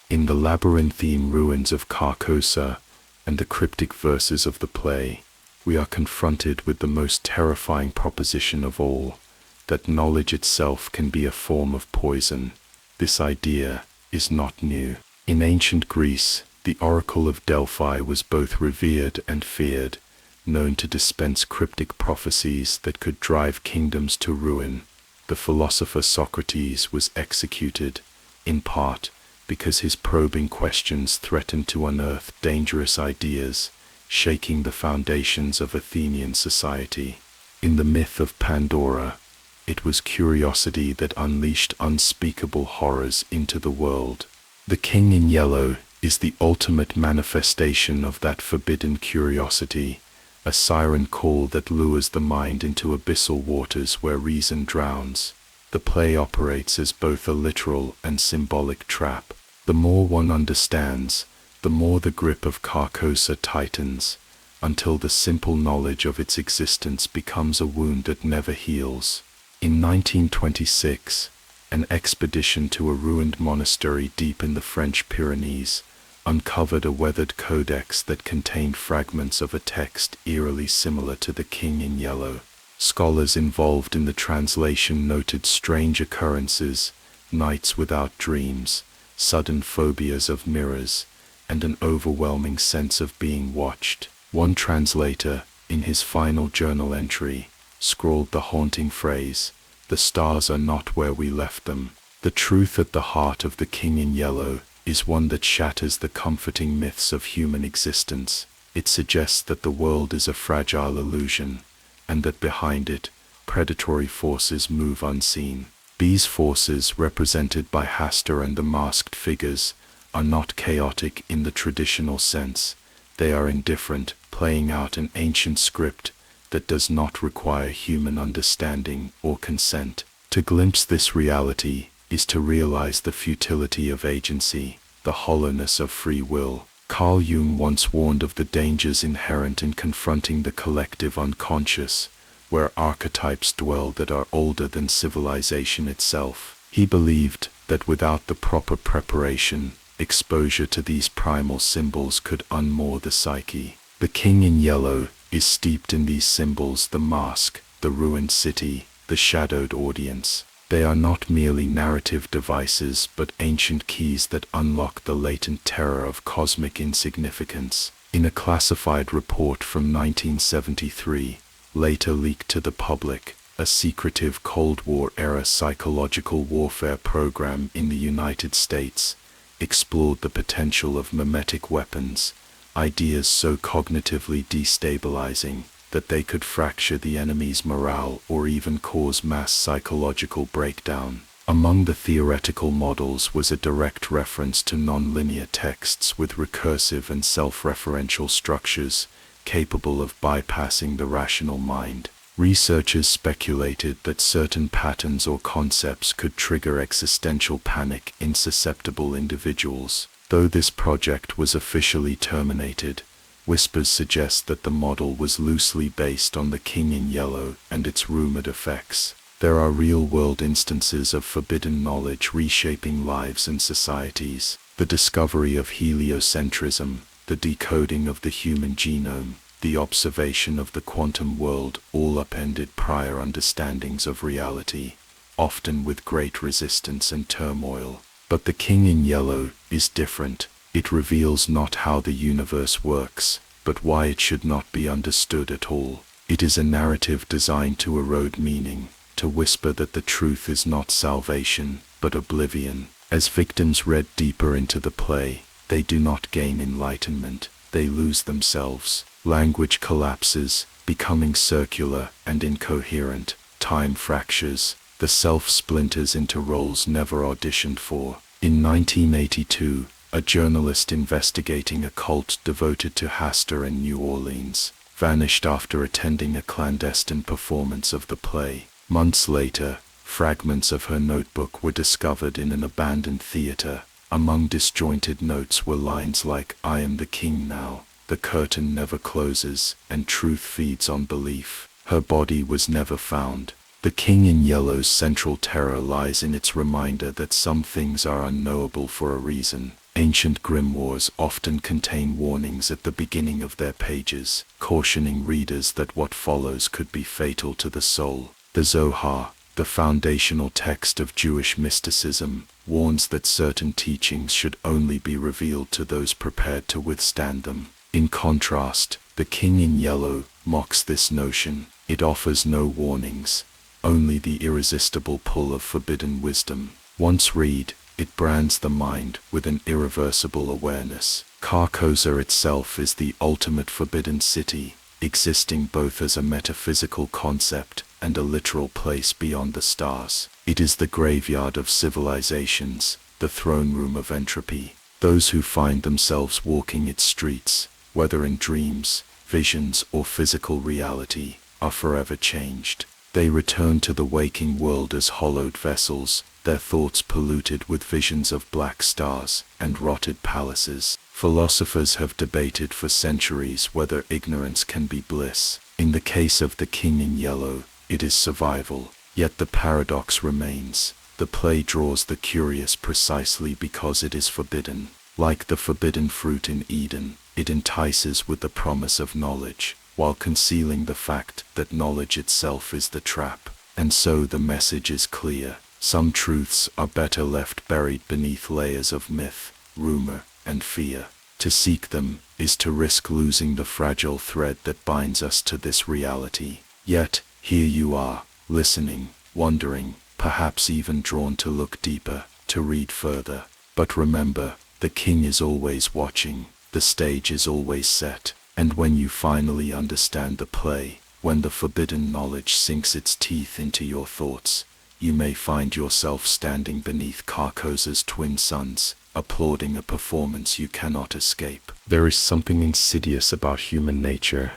In the labyrinthine ruins of Carcosa and the cryptic verses of the play, we are confronted with the most terrifying proposition of all, that knowledge itself can be a form of poison. This idea is not new. In ancient Greece, the Oracle of Delphi was both revered and feared, known to dispense cryptic prophecies that could drive kingdoms to ruin. The philosopher Socrates was executed, in part, because his probing questions threatened to unearth dangerous ideas, shaking the foundations of Athenian society. In the myth of Pandora, it was curiosity that unleashed unspeakable horrors into the world. The King in Yellow is the ultimate manifestation of that forbidden curiosity, a siren call that lures the mind into abyssal waters where reason drowns. The play operates as both a literal and symbolic trap. The more one understands, the more the grip of Carcosa tightens, until the simple knowledge of its existence becomes a wound that never heals. In 1926, an expedition to a ruined monastery deep in the French Pyrenees uncovered a weathered codex that contained fragments of a text eerily similar to the King in Yellow. Scholars involved in the translation noted strange occurrences, nights without dreams, sudden phobias of mirrors, and an overwhelming sense of being watched. One translator, in his final journal entry, scrawled the haunting phrase, "The stars are not where we left them." The truth at the heart of the King in Yellow is one that shatters the comforting myths of human existence. It suggests that the world is a fragile illusion, and that behind it, predatory forces move unseen. These forces, represented by Hastur and the masked figures, are not chaotic in the traditional sense. They are indifferent, playing out an ancient script that does not require human understanding or consent. To glimpse this reality is to realize the futility of agency, the hollowness of free will. Carl Jung once warned of the dangers inherent in confronting the collective unconscious, where archetypes dwell that are older than civilization itself. He believed that without the proper preparation, exposure to these primal symbols could unmoor the psyche. The King in Yellow is steeped in these symbols: the mask, the ruined city, the shadowed audience. They are not merely narrative devices, but ancient keys that unlock the latent terror of cosmic insignificance. In a classified report from 1973, later leaked to the public, a secretive Cold War-era psychological warfare program in the United States, explored the potential of mimetic weapons, ideas so cognitively destabilizing that they could fracture the enemy's morale or even cause mass psychological breakdown. Among the theoretical models was a direct reference to nonlinear texts with recursive and self-referential structures capable of bypassing the rational mind. Researchers speculated that certain patterns or concepts could trigger existential panic in susceptible individuals. Though this project was officially terminated, whispers suggest that the model was loosely based on the King in Yellow and its rumored effects. There are real-world instances of forbidden knowledge reshaping lives and societies. The discovery of heliocentrism, the decoding of the human genome, the observation of the quantum world all upended prior understandings of reality, often with great resistance and turmoil. But the King in Yellow is different. It reveals not how the universe works, but why it should not be understood at all. It is a narrative designed to erode meaning, to whisper that the truth is not salvation, but oblivion. As victims read deeper into the play, they do not gain enlightenment, they lose themselves. Language collapses, becoming circular and incoherent. Time fractures, the self splinters into roles never auditioned for. In 1982, a journalist investigating a cult devoted to Hastur in New Orleans vanished after attending a clandestine performance of the play. Months later, fragments of her notebook were discovered in an abandoned theater. Among disjointed notes were lines like, "I am the king now, the curtain never closes, and truth feeds on belief." Her body was never found. The King in Yellow's central terror lies in its reminder that some things are unknowable for a reason. Ancient grimoires often contain warnings at the beginning of their pages, cautioning readers that what follows could be fatal to the soul. The Zohar, the foundational text of Jewish mysticism, warns that certain teachings should only be revealed to those prepared to withstand them. In contrast, the King in Yellow mocks this notion. It offers no warnings, only the irresistible pull of forbidden wisdom. Once read, it brands the mind with an irreversible awareness. Carcosa itself is the ultimate forbidden city, existing both as a metaphysical concept and a literal place beyond the stars. It is the graveyard of civilizations, the throne room of entropy. Those who find themselves walking its streets, whether in dreams, visions, or physical reality, are forever changed. They return to the waking world as hollowed vessels, their thoughts polluted with visions of black stars and rotted palaces. Philosophers have debated for centuries whether ignorance can be bliss. In the case of the King in Yellow, it is survival. Yet the paradox remains. The play draws the curious precisely because it is forbidden. Like the forbidden fruit in Eden, it entices with the promise of knowledge, while concealing the fact that knowledge itself is the trap. And so the message is clear. Some truths are better left buried beneath layers of myth, rumor, and fear. To seek them is to risk losing the fragile thread that binds us to this reality. Yet, here you are, listening, wondering, perhaps even drawn to look deeper, to read further. But remember, the King is always watching, the stage is always set, and when you finally understand the play, when the forbidden knowledge sinks its teeth into your thoughts, you may find yourself standing beneath Carcosa's twin suns, applauding a performance you cannot escape. There is something insidious about human nature,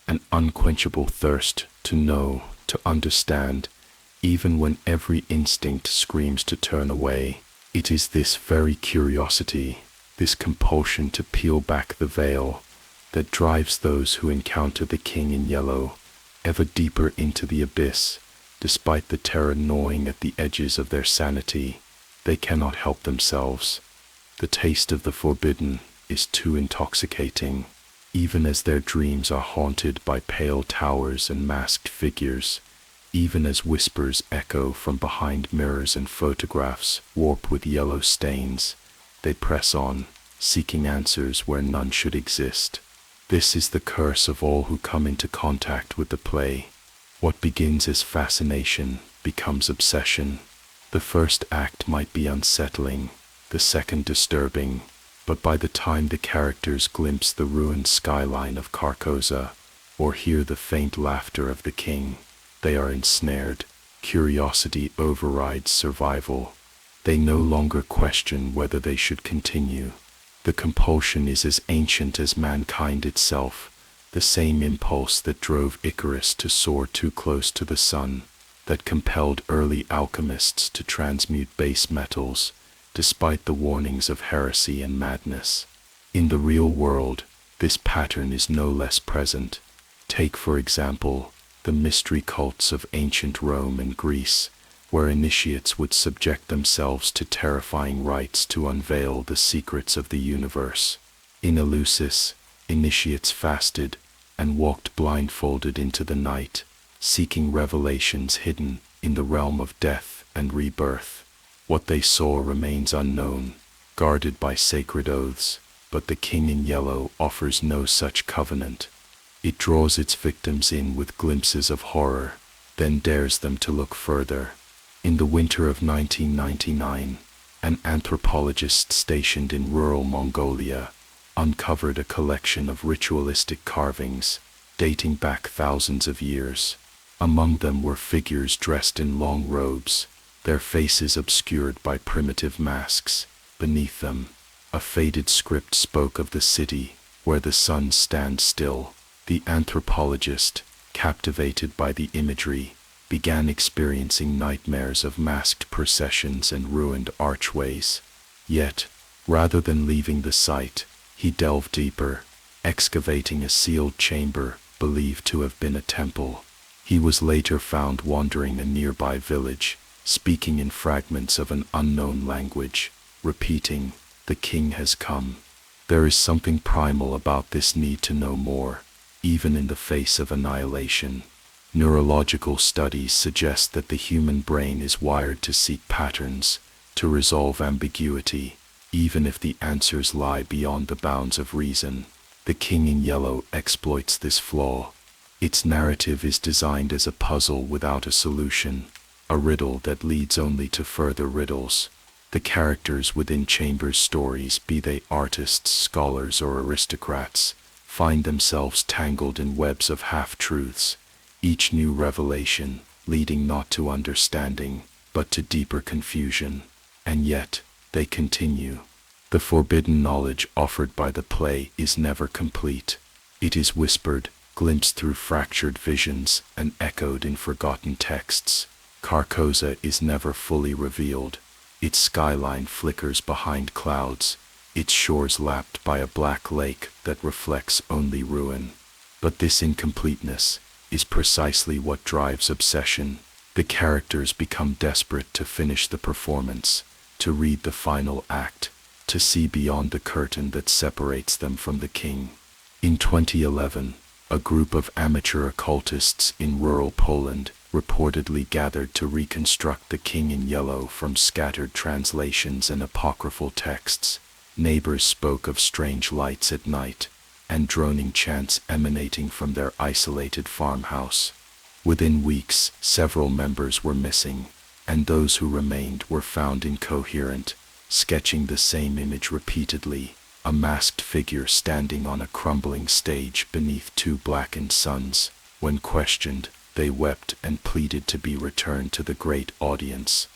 an unquenchable thirst to know, to understand, even when every instinct screams to turn away. It is this very curiosity, this compulsion to peel back the veil, that drives those who encounter the King in Yellow ever deeper into the abyss. Despite the terror gnawing at the edges of their sanity, they cannot help themselves. The taste of the forbidden is too intoxicating. Even as their dreams are haunted by pale towers and masked figures, even as whispers echo from behind mirrors and photographs warped with yellow stains, they press on, seeking answers where none should exist. This is the curse of all who come into contact with the play. What begins as fascination becomes obsession. The first act might be unsettling, the second disturbing, but by the time the characters glimpse the ruined skyline of Carcosa, or hear the faint laughter of the king, they are ensnared. Curiosity overrides survival. They no longer question whether they should continue. The compulsion is as ancient as mankind itself, the same impulse that drove Icarus to soar too close to the sun, that compelled early alchemists to transmute base metals, despite the warnings of heresy and madness. In the real world, this pattern is no less present. Take, for example, the mystery cults of ancient Rome and Greece, where initiates would subject themselves to terrifying rites to unveil the secrets of the universe. In Eleusis, initiates fasted and walked blindfolded into the night, seeking revelations hidden in the realm of death and rebirth. What they saw remains unknown, guarded by sacred oaths, but the King in Yellow offers no such covenant. It draws its victims in with glimpses of horror, then dares them to look further. In the winter of 1999, an anthropologist stationed in rural Mongolia uncovered a collection of ritualistic carvings dating back thousands of years. Among them were figures dressed in long robes, their faces obscured by primitive masks. Beneath them, a faded script spoke of the city where the sun stands still. The anthropologist, captivated by the imagery, began experiencing nightmares of masked processions and ruined archways. Yet, rather than leaving the site, he delved deeper, excavating a sealed chamber believed to have been a temple. He was later found wandering a nearby village, speaking in fragments of an unknown language, repeating, "The king has come." There is something primal about this need to know more, even in the face of annihilation. Neurological studies suggest that the human brain is wired to seek patterns, to resolve ambiguity, even if the answers lie beyond the bounds of reason. The King in Yellow exploits this flaw. Its narrative is designed as a puzzle without a solution, a riddle that leads only to further riddles. The characters within Chambers' stories, be they artists, scholars, or aristocrats, find themselves tangled in webs of half-truths, each new revelation leading not to understanding, but to deeper confusion. And yet, they continue. The forbidden knowledge offered by the play is never complete. It is whispered, glimpsed through fractured visions, and echoed in forgotten texts. Carcosa is never fully revealed. Its skyline flickers behind clouds, its shores lapped by a black lake that reflects only ruin. But this incompleteness is precisely what drives obsession. The characters become desperate to finish the performance, to read the final act, to see beyond the curtain that separates them from the king. In 2011, a group of amateur occultists in rural Poland reportedly gathered to reconstruct the King in Yellow from scattered translations and apocryphal texts. Neighbors spoke of strange lights at night, and droning chants emanating from their isolated farmhouse. Within weeks, several members were missing, and those who remained were found incoherent, sketching the same image repeatedly, a masked figure standing on a crumbling stage beneath two blackened suns. When questioned, they wept and pleaded to be returned to the great audience.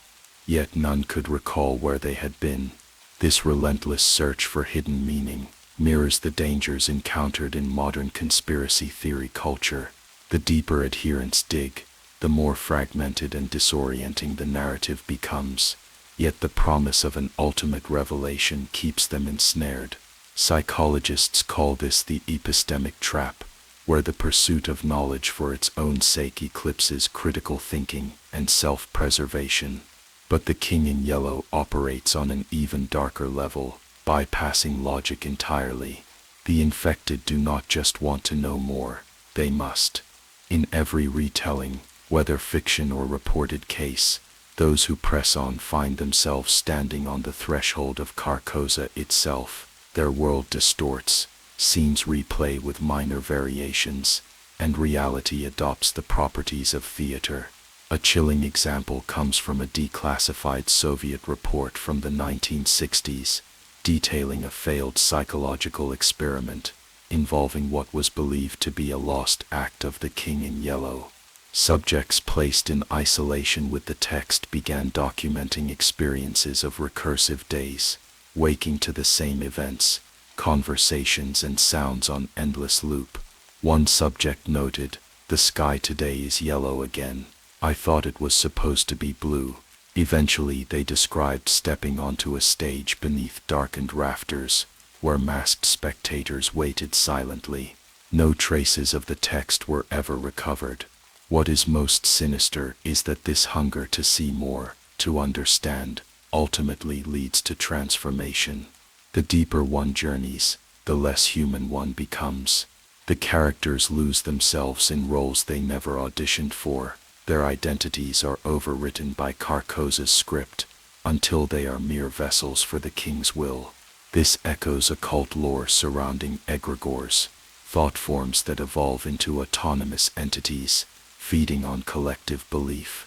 Yet none could recall where they had been. This relentless search for hidden meaning mirrors the dangers encountered in modern conspiracy theory culture. The deeper adherents dig, the more fragmented and disorienting the narrative becomes. Yet the promise of an ultimate revelation keeps them ensnared. Psychologists call this the epistemic trap, where the pursuit of knowledge for its own sake eclipses critical thinking and self-preservation. But the King in Yellow operates on an even darker level, bypassing logic entirely. The infected do not just want to know more, they must. In every retelling, whether fiction or reported case, those who press on find themselves standing on the threshold of Carcosa itself. Their world distorts, Scenes replay with minor variations, and reality adopts the properties of theater. A chilling example comes from a declassified Soviet report from the 1960s, detailing a failed psychological experiment involving what was believed to be a lost act of the King in Yellow. Subjects placed in isolation with the text began documenting experiences of recursive days, waking to the same events, conversations and sounds on endless loop. One subject noted, "The sky today is yellow again. I thought it was supposed to be blue." Eventually they described stepping onto a stage beneath darkened rafters, where masked spectators waited silently. No traces of the text were ever recovered. What is most sinister is that this hunger to see more, to understand, ultimately leads to transformation. The deeper one journeys, the less human one becomes. The characters lose themselves in roles they never auditioned for. Their identities are overwritten by Carcosa's script, until they are mere vessels for the king's will. This echoes occult lore surrounding egregores, thought forms that evolve into autonomous entities, feeding on collective belief.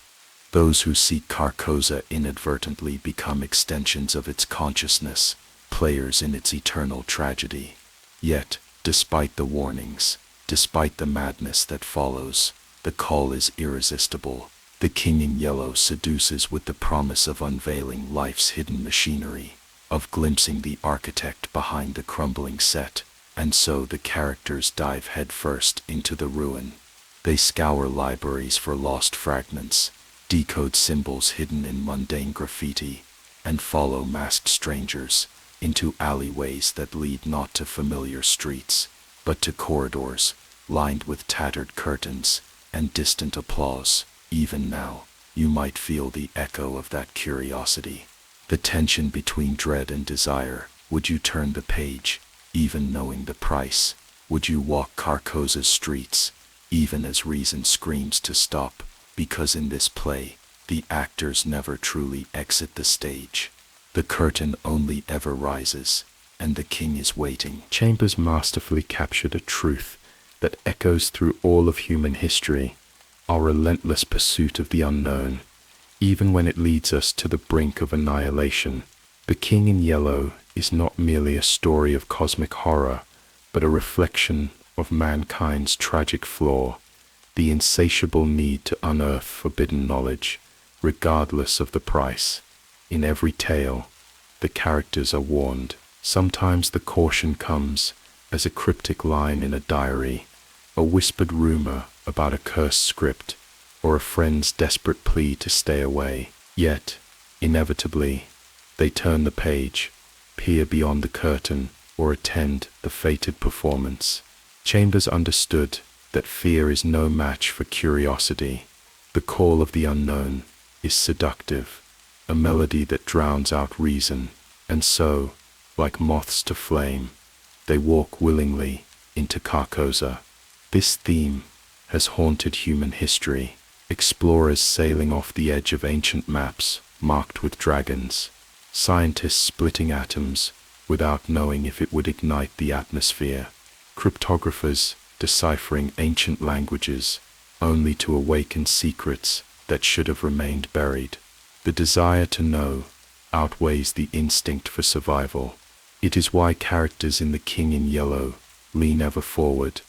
Those who seek Carcosa inadvertently become extensions of its consciousness, players in its eternal tragedy. Yet, despite the warnings, despite the madness that follows, the call is irresistible. The King in Yellow seduces with the promise of unveiling life's hidden machinery, of glimpsing the architect behind the crumbling set, and so the characters dive headfirst into the ruin. They scour libraries for lost fragments, decode symbols hidden in mundane graffiti, and follow masked strangers into alleyways that lead not to familiar streets, but to corridors lined with tattered curtains and distant applause. Even now, you might feel the echo of that curiosity. The tension between dread and desire. Would you turn the page, even knowing the price? Would you walk Carcosa's streets, even as reason screams to stop? Because in this play, the actors never truly exit the stage. The curtain only ever rises, and the king is waiting. Chambers masterfully captured a truth that echoes through all of human history, our relentless pursuit of the unknown, even when it leads us to the brink of annihilation. The King in Yellow is not merely a story of cosmic horror, but a reflection of mankind's tragic flaw, the insatiable need to unearth forbidden knowledge, regardless of the price. In every tale, the characters are warned. Sometimes the caution comes as a cryptic line in a diary, a whispered rumor about a cursed script, or a friend's desperate plea to stay away. Yet, inevitably, they turn the page, peer beyond the curtain, or attend the fated performance. Chambers understood that fear is no match for curiosity. The call of the unknown is seductive, a melody that drowns out reason, and so, like moths to flame, they walk willingly into Carcosa. This theme has haunted human history. Explorers sailing off the edge of ancient maps marked with dragons, scientists splitting atoms without knowing if it would ignite the atmosphere, cryptographers deciphering ancient languages only to awaken secrets that should have remained buried. The desire to know outweighs the instinct for survival. It is why characters in The King in Yellow lean ever forward,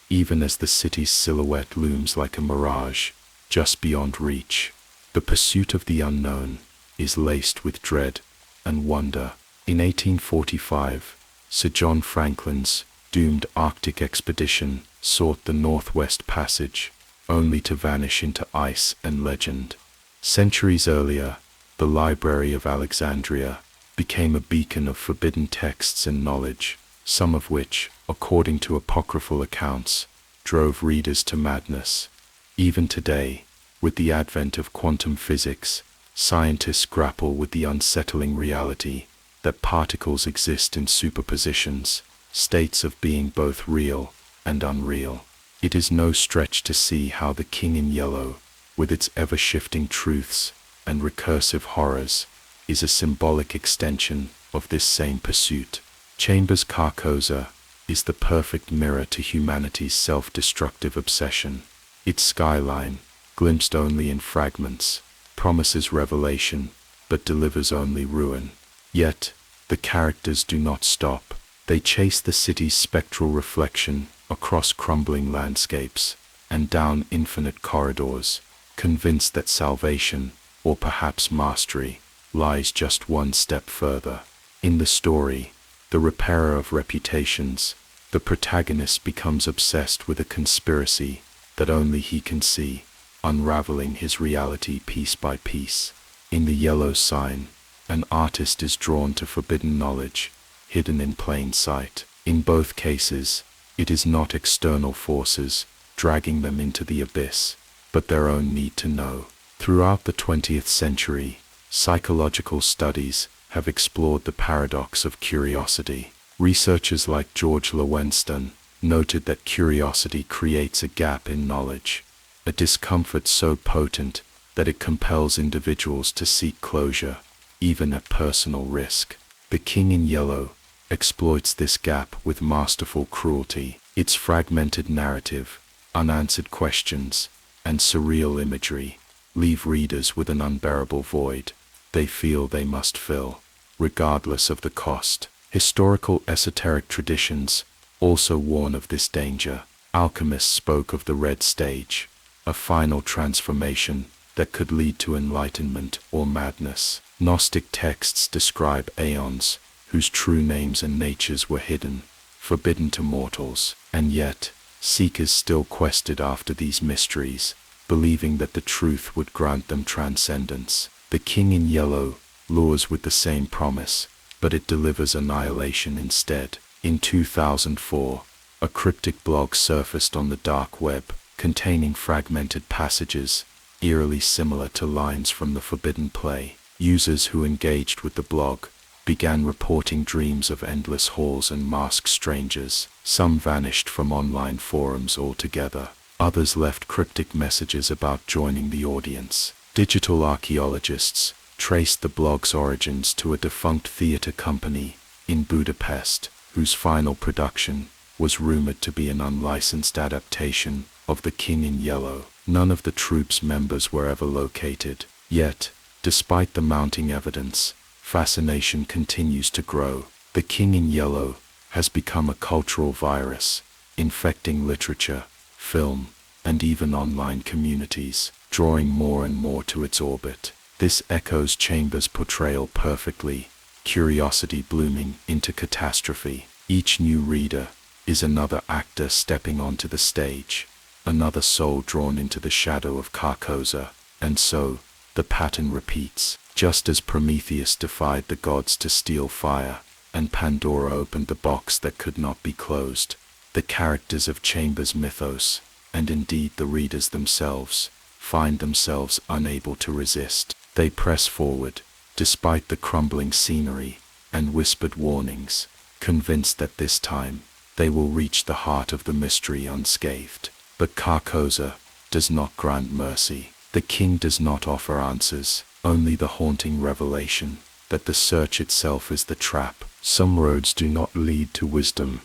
even as the city's silhouette looms like a mirage just beyond reach. The pursuit of the unknown is laced with dread and wonder. In 1845, Sir John Franklin's doomed Arctic expedition sought the Northwest Passage, only to vanish into ice and legend. Centuries earlier, the Library of Alexandria became a beacon of forbidden texts and knowledge, some of which, according to apocryphal accounts, drove readers to madness. Even today, with the advent of quantum physics, scientists grapple with the unsettling reality that particles exist in superpositions, states of being both real and unreal. It is no stretch to see how The King in Yellow, with its ever-shifting truths and recursive horrors, is a symbolic extension of this same pursuit. Chambers' Carcosa is the perfect mirror to humanity's self-destructive obsession. Its skyline, glimpsed only in fragments, promises revelation, but delivers only ruin. Yet, the characters do not stop. They chase the city's spectral reflection across crumbling landscapes and down infinite corridors, convinced that salvation, or perhaps mastery, lies just one step further. In the story, the repairer of reputations, the protagonist becomes obsessed with a conspiracy that only he can see, unraveling his reality piece by piece. In The Yellow Sign, an artist is drawn to forbidden knowledge, hidden in plain sight. In both cases, it is not external forces dragging them into the abyss, but their own need to know. Throughout the 20th century, psychological studies have explored the paradox of curiosity. Researchers like George Lowenstein noted that curiosity creates a gap in knowledge, a discomfort so potent that it compels individuals to seek closure, even at personal risk. The King in Yellow exploits this gap with masterful cruelty. Its fragmented narrative, unanswered questions, and surreal imagery leave readers with an unbearable void they feel they must fill, regardless of the cost. Historical esoteric traditions also warn of this danger. Alchemists spoke of the red stage, a final transformation that could lead to enlightenment or madness. Gnostic texts describe aeons whose true names and natures were hidden, forbidden to mortals, and yet seekers still quested after these mysteries, believing that the truth would grant them transcendence. The King in Yellow lures with the same promise, but it delivers annihilation instead. In 2004, a cryptic blog surfaced on the dark web, containing fragmented passages, eerily similar to lines from the forbidden play. Users who engaged with the blog began reporting dreams of endless halls and masked strangers. Some vanished from online forums altogether. Others left cryptic messages about joining the audience. Digital archaeologists traced the blog's origins to a defunct theater company in Budapest, whose final production was rumored to be an unlicensed adaptation of The King in Yellow. None of the troupe's members were ever located. Yet, despite the mounting evidence, fascination continues to grow. The King in Yellow has become a cultural virus, infecting literature, film, and even online communities, drawing more and more to its orbit. This echoes Chambers' portrayal perfectly, curiosity blooming into catastrophe. Each new reader is another actor stepping onto the stage, another soul drawn into the shadow of Carcosa, and so, the pattern repeats. Just as Prometheus defied the gods to steal fire, and Pandora opened the box that could not be closed, the characters of Chambers' mythos, and indeed the readers themselves, find themselves unable to resist. They press forward, despite the crumbling scenery and whispered warnings, convinced that this time they will reach the heart of the mystery unscathed. But Carcosa does not grant mercy. The king does not offer answers, only the haunting revelation that the search itself is the trap. Some roads do not lead to wisdom,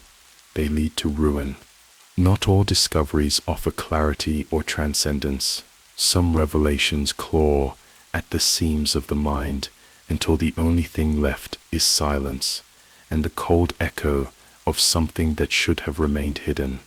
they lead to ruin. Not all discoveries offer clarity or transcendence. Some revelations claw at the seams of the mind until the only thing left is silence and the cold echo of something that should have remained hidden.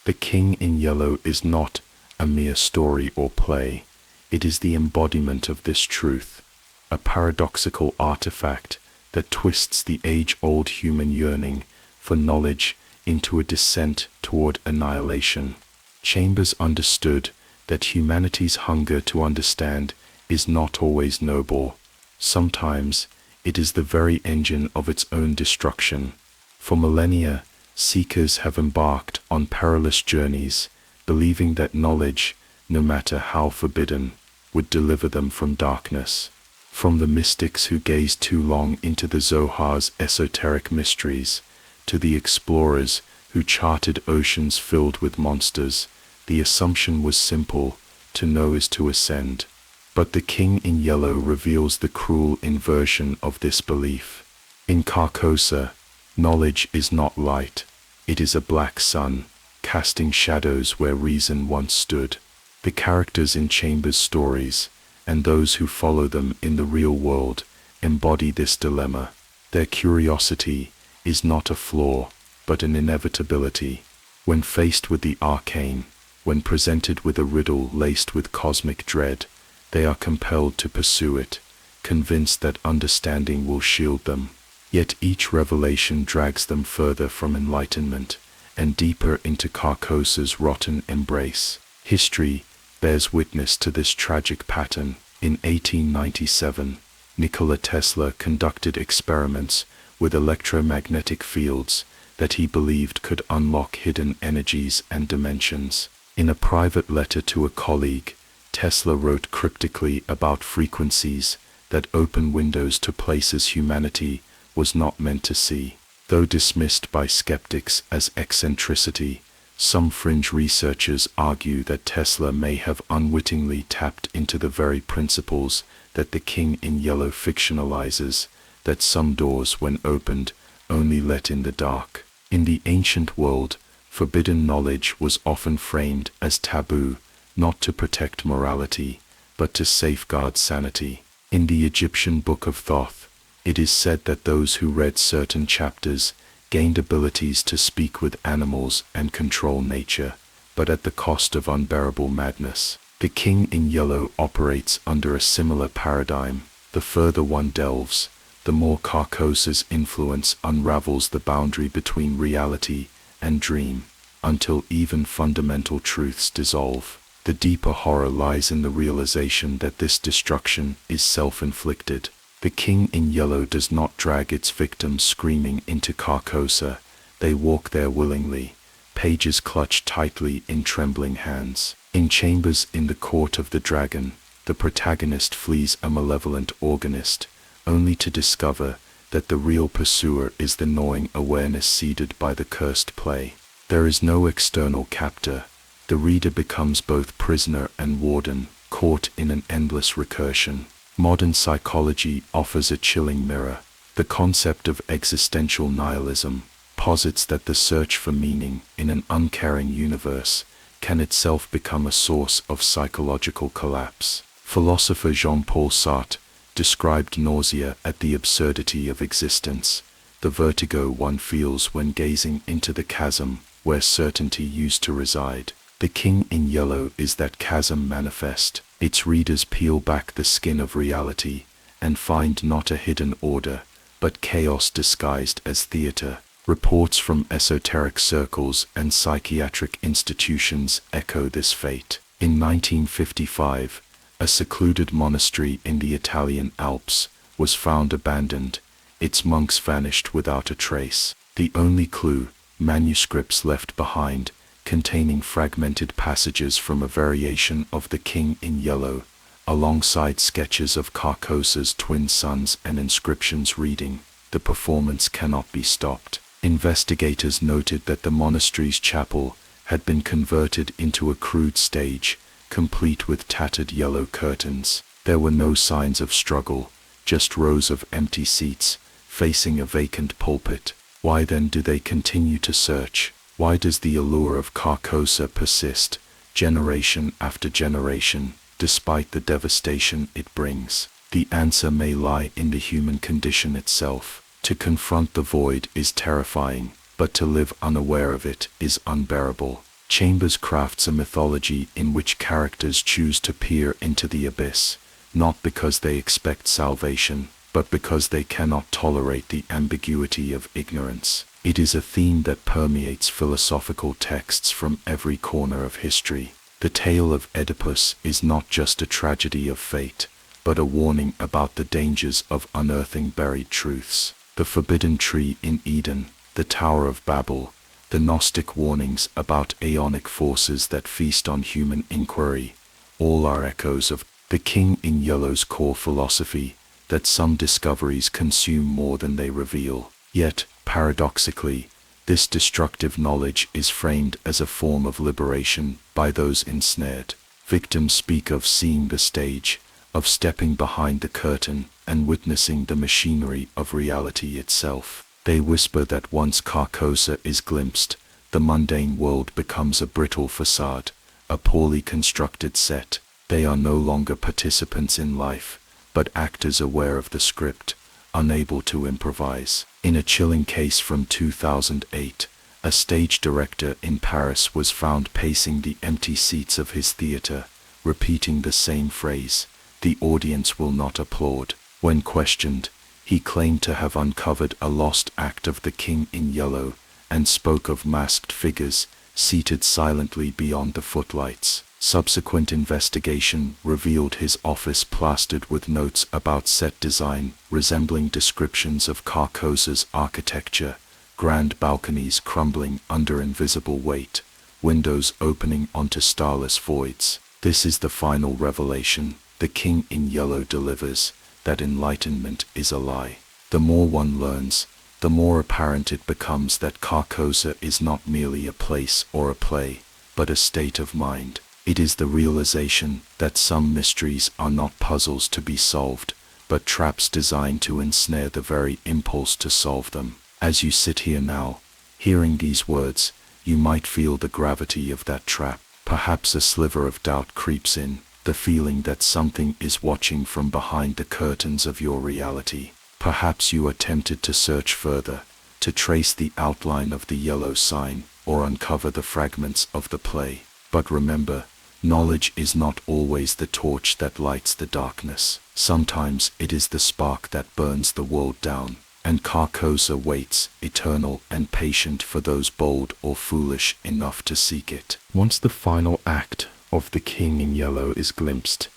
The King in Yellow is not a mere story or play. It is the embodiment of this truth, a paradoxical artifact that twists the age-old human yearning for knowledge into a descent toward annihilation. Chambers understood that humanity's hunger to understand is not always noble. Sometimes it is the very engine of its own destruction. For millennia, seekers have embarked on perilous journeys, believing that knowledge, no matter how forbidden, would deliver them from darkness. From the mystics who gazed too long into the Zohar's esoteric mysteries, to the explorers who charted oceans filled with monsters, the assumption was simple: to know is to ascend. But the King in Yellow reveals the cruel inversion of this belief. In Carcosa, knowledge is not light, It is a black sun, casting shadows where reason once stood. The characters in Chambers' stories, and those who follow them in the real world, embody this dilemma. Their curiosity is not a flaw, but an inevitability. When faced with the arcane, when presented with a riddle laced with cosmic dread, they are compelled to pursue it, convinced that understanding will shield them. Yet each revelation drags them further from enlightenment, and deeper into Carcosa's rotten embrace. History bears witness to this tragic pattern. In 1897, Nikola Tesla conducted experiments with electromagnetic fields that he believed could unlock hidden energies and dimensions. In a private letter to a colleague, Tesla wrote cryptically about frequencies that open windows to places humanity was not meant to see. Though dismissed by skeptics as eccentricity, some fringe researchers argue that Tesla may have unwittingly tapped into the very principles that the King in Yellow fictionalizes, that some doors, when opened, only let in the dark. In the ancient world, forbidden knowledge was often framed as taboo, not to protect morality, but to safeguard sanity. In the Egyptian Book of Thoth, it is said that those who read certain chapters gained abilities to speak with animals and control nature, but at the cost of unbearable madness. The King in Yellow operates under a similar paradigm. The further one delves, the more Carcosa's influence unravels the boundary between reality and dream, until even fundamental truths dissolve. The deeper horror lies in the realization that this destruction is self-inflicted. The King in Yellow does not drag its victims screaming into Carcosa. They walk there willingly, pages clutched tightly in trembling hands. In Chambers in the Court of the Dragon, the protagonist flees a malevolent organist, only to discover that the real pursuer is the gnawing awareness seeded by the cursed play. There is no external captor. The reader becomes both prisoner and warden, caught in an endless recursion. Modern psychology offers a chilling mirror. The concept of existential nihilism posits that the search for meaning in an uncaring universe can itself become a source of psychological collapse. Philosopher Jean-Paul Sartre described nausea at the absurdity of existence, the vertigo one feels when gazing into the chasm where certainty used to reside. The King in Yellow is that chasm manifest. Its readers peel back the skin of reality and find not a hidden order, but chaos disguised as theater. Reports from esoteric circles and psychiatric institutions echo this fate. In 1955, a secluded monastery in the Italian Alps was found abandoned, its monks vanished without a trace. The only clue, manuscripts left behind, containing fragmented passages from a variation of The King in Yellow, alongside sketches of Carcosa's twin sons and inscriptions reading, "The performance cannot be stopped." Investigators noted that the monastery's chapel had been converted into a crude stage, complete with tattered yellow curtains. There were no signs of struggle, just rows of empty seats, facing a vacant pulpit. Why then do they continue to search? Why does the allure of Carcosa persist, generation after generation, despite the devastation it brings? The answer may lie in the human condition itself. To confront the void is terrifying, but to live unaware of it is unbearable. Chambers crafts a mythology in which characters choose to peer into the abyss, not because they expect salvation, but because they cannot tolerate the ambiguity of ignorance. It is a theme that permeates philosophical texts from every corner of history. The tale of Oedipus is not just a tragedy of fate, but a warning about the dangers of unearthing buried truths. The forbidden tree in Eden, the Tower of Babel, the Gnostic warnings about aeonic forces that feast on human inquiry, all are echoes of The King in Yellow's core philosophy, that some discoveries consume more than they reveal. Yet, paradoxically, this destructive knowledge is framed as a form of liberation by those ensnared. Victims speak of seeing the stage, of stepping behind the curtain and witnessing the machinery of reality itself. They whisper that once Carcosa is glimpsed, the mundane world becomes a brittle facade, a poorly constructed set. They are no longer participants in life, but actors aware of the script, unable to improvise. In a chilling case from 2008, a stage director in Paris was found pacing the empty seats of his theater, repeating the same phrase, "The audience will not applaud." When questioned, he claimed to have uncovered a lost act of The King in Yellow and spoke of masked figures seated silently beyond the footlights. Subsequent investigation revealed his office plastered with notes about set design resembling descriptions of Carcosa's architecture, grand balconies crumbling under invisible weight, windows opening onto starless voids. This is the final revelation The King in Yellow delivers, that enlightenment is a lie. The more one learns, the more apparent it becomes that Carcosa is not merely a place or a play, but a state of mind. It is the realization that some mysteries are not puzzles to be solved, but traps designed to ensnare the very impulse to solve them. As you sit here now, hearing these words, you might feel the gravity of that trap. Perhaps a sliver of doubt creeps in, the feeling that something is watching from behind the curtains of your reality. Perhaps you are tempted to search further, to trace the outline of the yellow sign, or uncover the fragments of the play. But remember, knowledge is not always the torch that lights the darkness. Sometimes it is the spark that burns the world down, and Carcosa waits, eternal and patient, for those bold or foolish enough to seek it. Once the final act of The King in Yellow is glimpsed,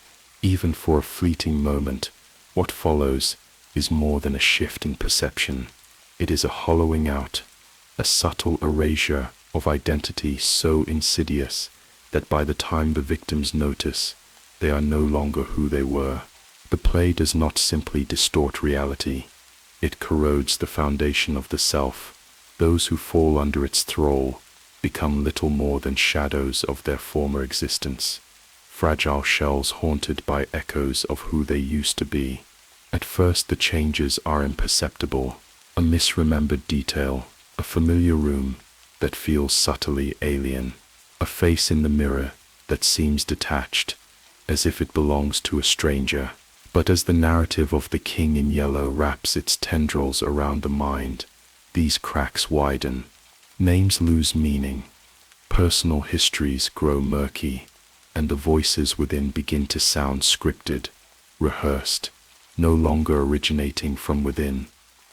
even for a fleeting moment, what follows is more than a shift in perception. It is a hollowing out, a subtle erasure of identity so insidious that by the time the victims notice, they are no longer who they were. The play does not simply distort reality, it corrodes the foundation of the self. Those who fall under its thrall become little more than shadows of their former existence, fragile shells haunted by echoes of who they used to be. At first the changes are imperceptible, a misremembered detail, a familiar room that feels subtly alien, a face in the mirror that seems detached, as if it belongs to a stranger. But as the narrative of The King in Yellow wraps its tendrils around the mind, these cracks widen, names lose meaning, personal histories grow murky, and the voices within begin to sound scripted, rehearsed, no longer originating from within,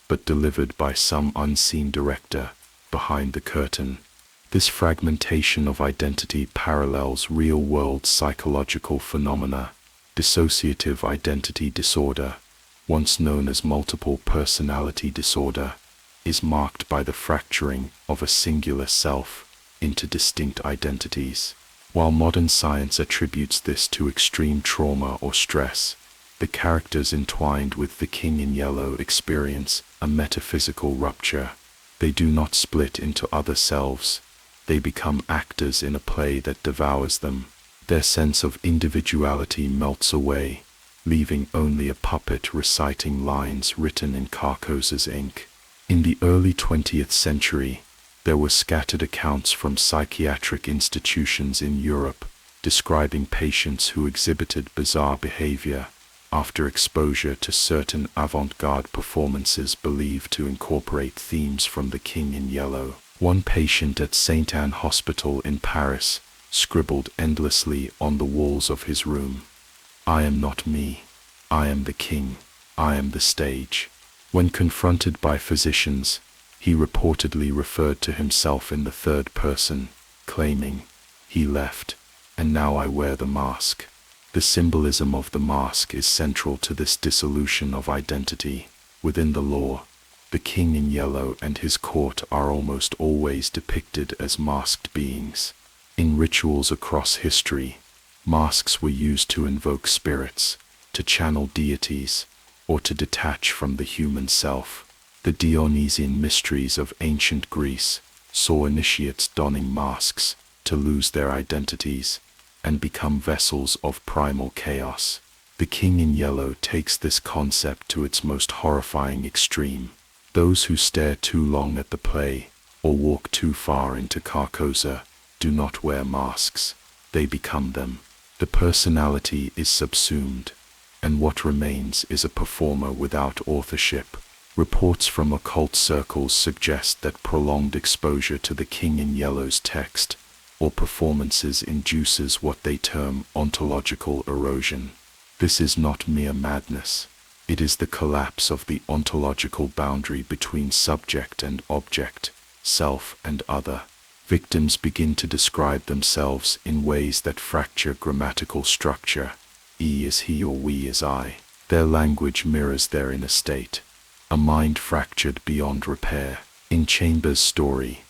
but delivered by some unseen director behind the curtain. This fragmentation of identity parallels real-world psychological phenomena. Dissociative identity disorder, once known as multiple personality disorder, is marked by the fracturing of a singular self into distinct identities. While modern science attributes this to extreme trauma or stress, the characters entwined with The King in Yellow experience a metaphysical rupture. They do not split into other selves. They become actors in a play that devours them. Their sense of individuality melts away, leaving only a puppet reciting lines written in Carcosa's ink. In the early 20th century, there were scattered accounts from psychiatric institutions in Europe describing patients who exhibited bizarre behavior after exposure to certain avant-garde performances believed to incorporate themes from The King in Yellow. One patient at Sainte Anne Hospital in Paris scribbled endlessly on the walls of his room, "I am not me, I am the king, I am the stage." When confronted by physicians, he reportedly referred to himself in the third person, claiming, "He left, and now I wear the mask." The symbolism of the mask is central to this dissolution of identity. Within the law, The King in Yellow and his court are almost always depicted as masked beings. In rituals across history, masks were used to invoke spirits, to channel deities, or to detach from the human self. The Dionysian mysteries of ancient Greece saw initiates donning masks to lose their identities and become vessels of primal chaos. The King in Yellow takes this concept to its most horrifying extreme. Those who stare too long at the play, or walk too far into Carcosa, do not wear masks, they become them. The personality is subsumed, and what remains is a performer without authorship. Reports from occult circles suggest that prolonged exposure to the King in Yellow's text or performances induces what they term ontological erosion. This is not mere madness. It is the collapse of the ontological boundary between subject and object, self and other. Victims begin to describe themselves in ways that fracture grammatical structure. E is he or we is I. Their language mirrors their inner state, a mind fractured beyond repair. In Chambers' story,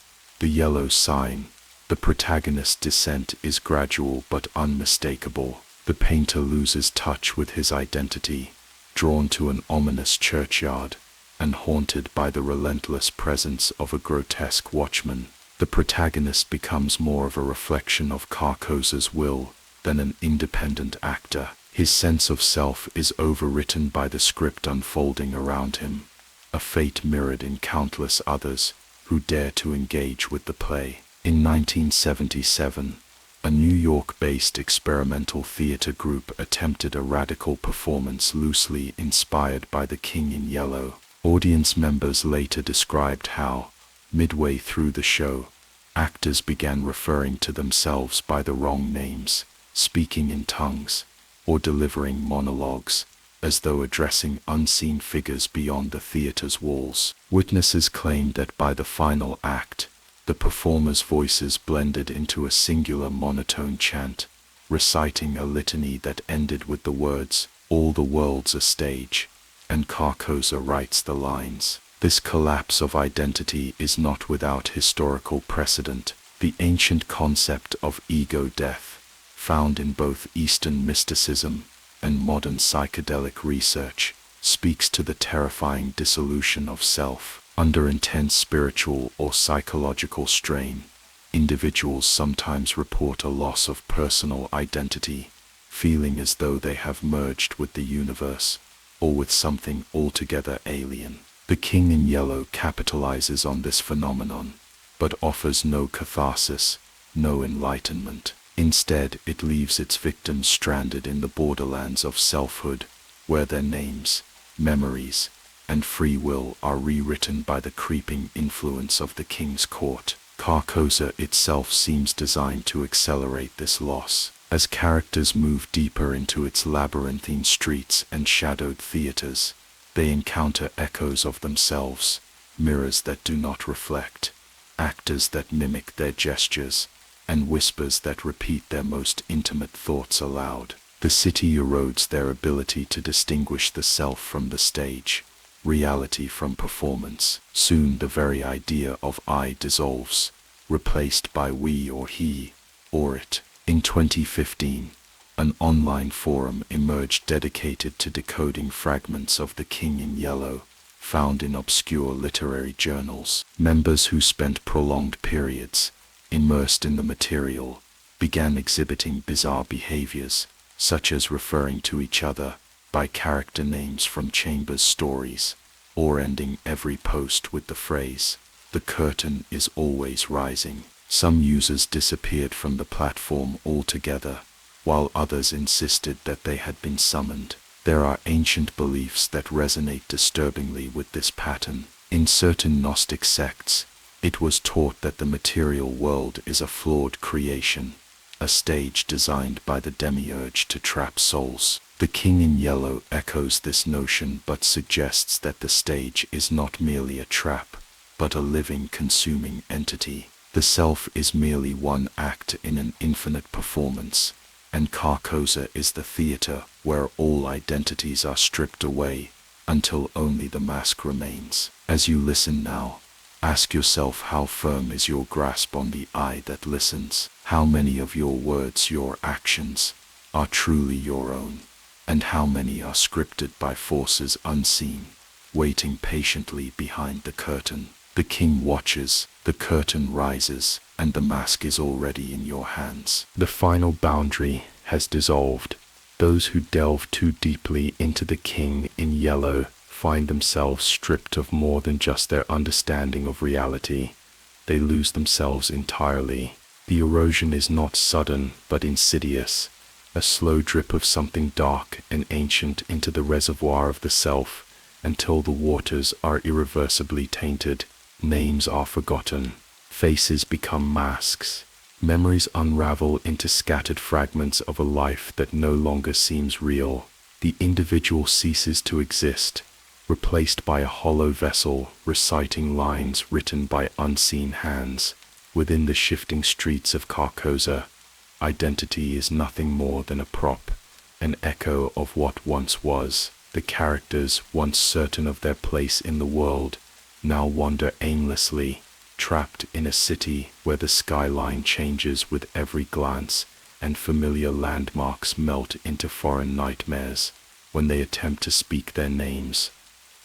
The Yellow Sign, the protagonist's descent is gradual but unmistakable. The painter loses touch with his identity, drawn to an ominous churchyard, and haunted by the relentless presence of a grotesque watchman. The protagonist becomes more of a reflection of Carcosa's will than an independent actor. His sense of self is overwritten by the script unfolding around him, a fate mirrored in countless others who dare to engage with the play. In 1977, a New York-based experimental theater group attempted a radical performance loosely inspired by The King in Yellow. Audience members later described how, midway through the show, actors began referring to themselves by the wrong names, speaking in tongues, or delivering monologues, as though addressing unseen figures beyond the theater's walls. Witnesses claimed that by the final act, the performers' voices blended into a singular monotone chant, reciting a litany that ended with the words, "All the world's a stage," and Carcosa writes the lines. This collapse of identity is not without historical precedent. The ancient concept of ego death, found in both Eastern mysticism and modern psychedelic research, speaks to the terrifying dissolution of self. Under intense spiritual or psychological strain, individuals sometimes report a loss of personal identity, feeling as though they have merged with the universe or with something altogether alien. The King in Yellow capitalizes on this phenomenon, but offers no catharsis, no enlightenment. Instead, it leaves its victims stranded in the borderlands of selfhood, where their names, memories, and free will are rewritten by the creeping influence of the king's court. Carcosa itself seems designed to accelerate this loss. As characters move deeper into its labyrinthine streets and shadowed theaters, they encounter echoes of themselves, mirrors that do not reflect, actors that mimic their gestures, and whispers that repeat their most intimate thoughts aloud. The city erodes their ability to distinguish the self from the stage, reality from performance. Soon the very idea of I dissolves, replaced by we or he or it. In 2015, an online forum emerged dedicated to decoding fragments of The King in Yellow, found in obscure literary journals. Members who spent prolonged periods immersed in the material began exhibiting bizarre behaviors, such as referring to each other by character names from Chambers' stories, or ending every post with the phrase, "The curtain is always rising." Some users disappeared from the platform altogether, while others insisted that they had been summoned. There are ancient beliefs that resonate disturbingly with this pattern. In certain Gnostic sects, it was taught that the material world is a flawed creation, a stage designed by the demiurge to trap souls. The King in Yellow echoes this notion but suggests that the stage is not merely a trap, but a living, consuming entity. The self is merely one act in an infinite performance, and Carcosa is the theater where all identities are stripped away until only the mask remains. As you listen now, ask yourself, how firm is your grasp on the I that listens? How many of your words, your actions, are truly your own? And how many are scripted by forces unseen, waiting patiently behind the curtain? The king watches, the curtain rises, and the mask is already in your hands. The final boundary has dissolved. Those who delve too deeply into The King in Yellow find themselves stripped of more than just their understanding of reality. They lose themselves entirely. The erosion is not sudden, but insidious, a slow drip of something dark and ancient into the reservoir of the self, until the waters are irreversibly tainted. Names are forgotten. Faces become masks. Memories unravel into scattered fragments of a life that no longer seems real. The individual ceases to exist, replaced by a hollow vessel reciting lines written by unseen hands. Within the shifting streets of Carcosa, identity is nothing more than a prop, an echo of what once was. The characters, once certain of their place in the world, now wander aimlessly, trapped in a city where the skyline changes with every glance and familiar landmarks melt into foreign nightmares. When they attempt to speak their names,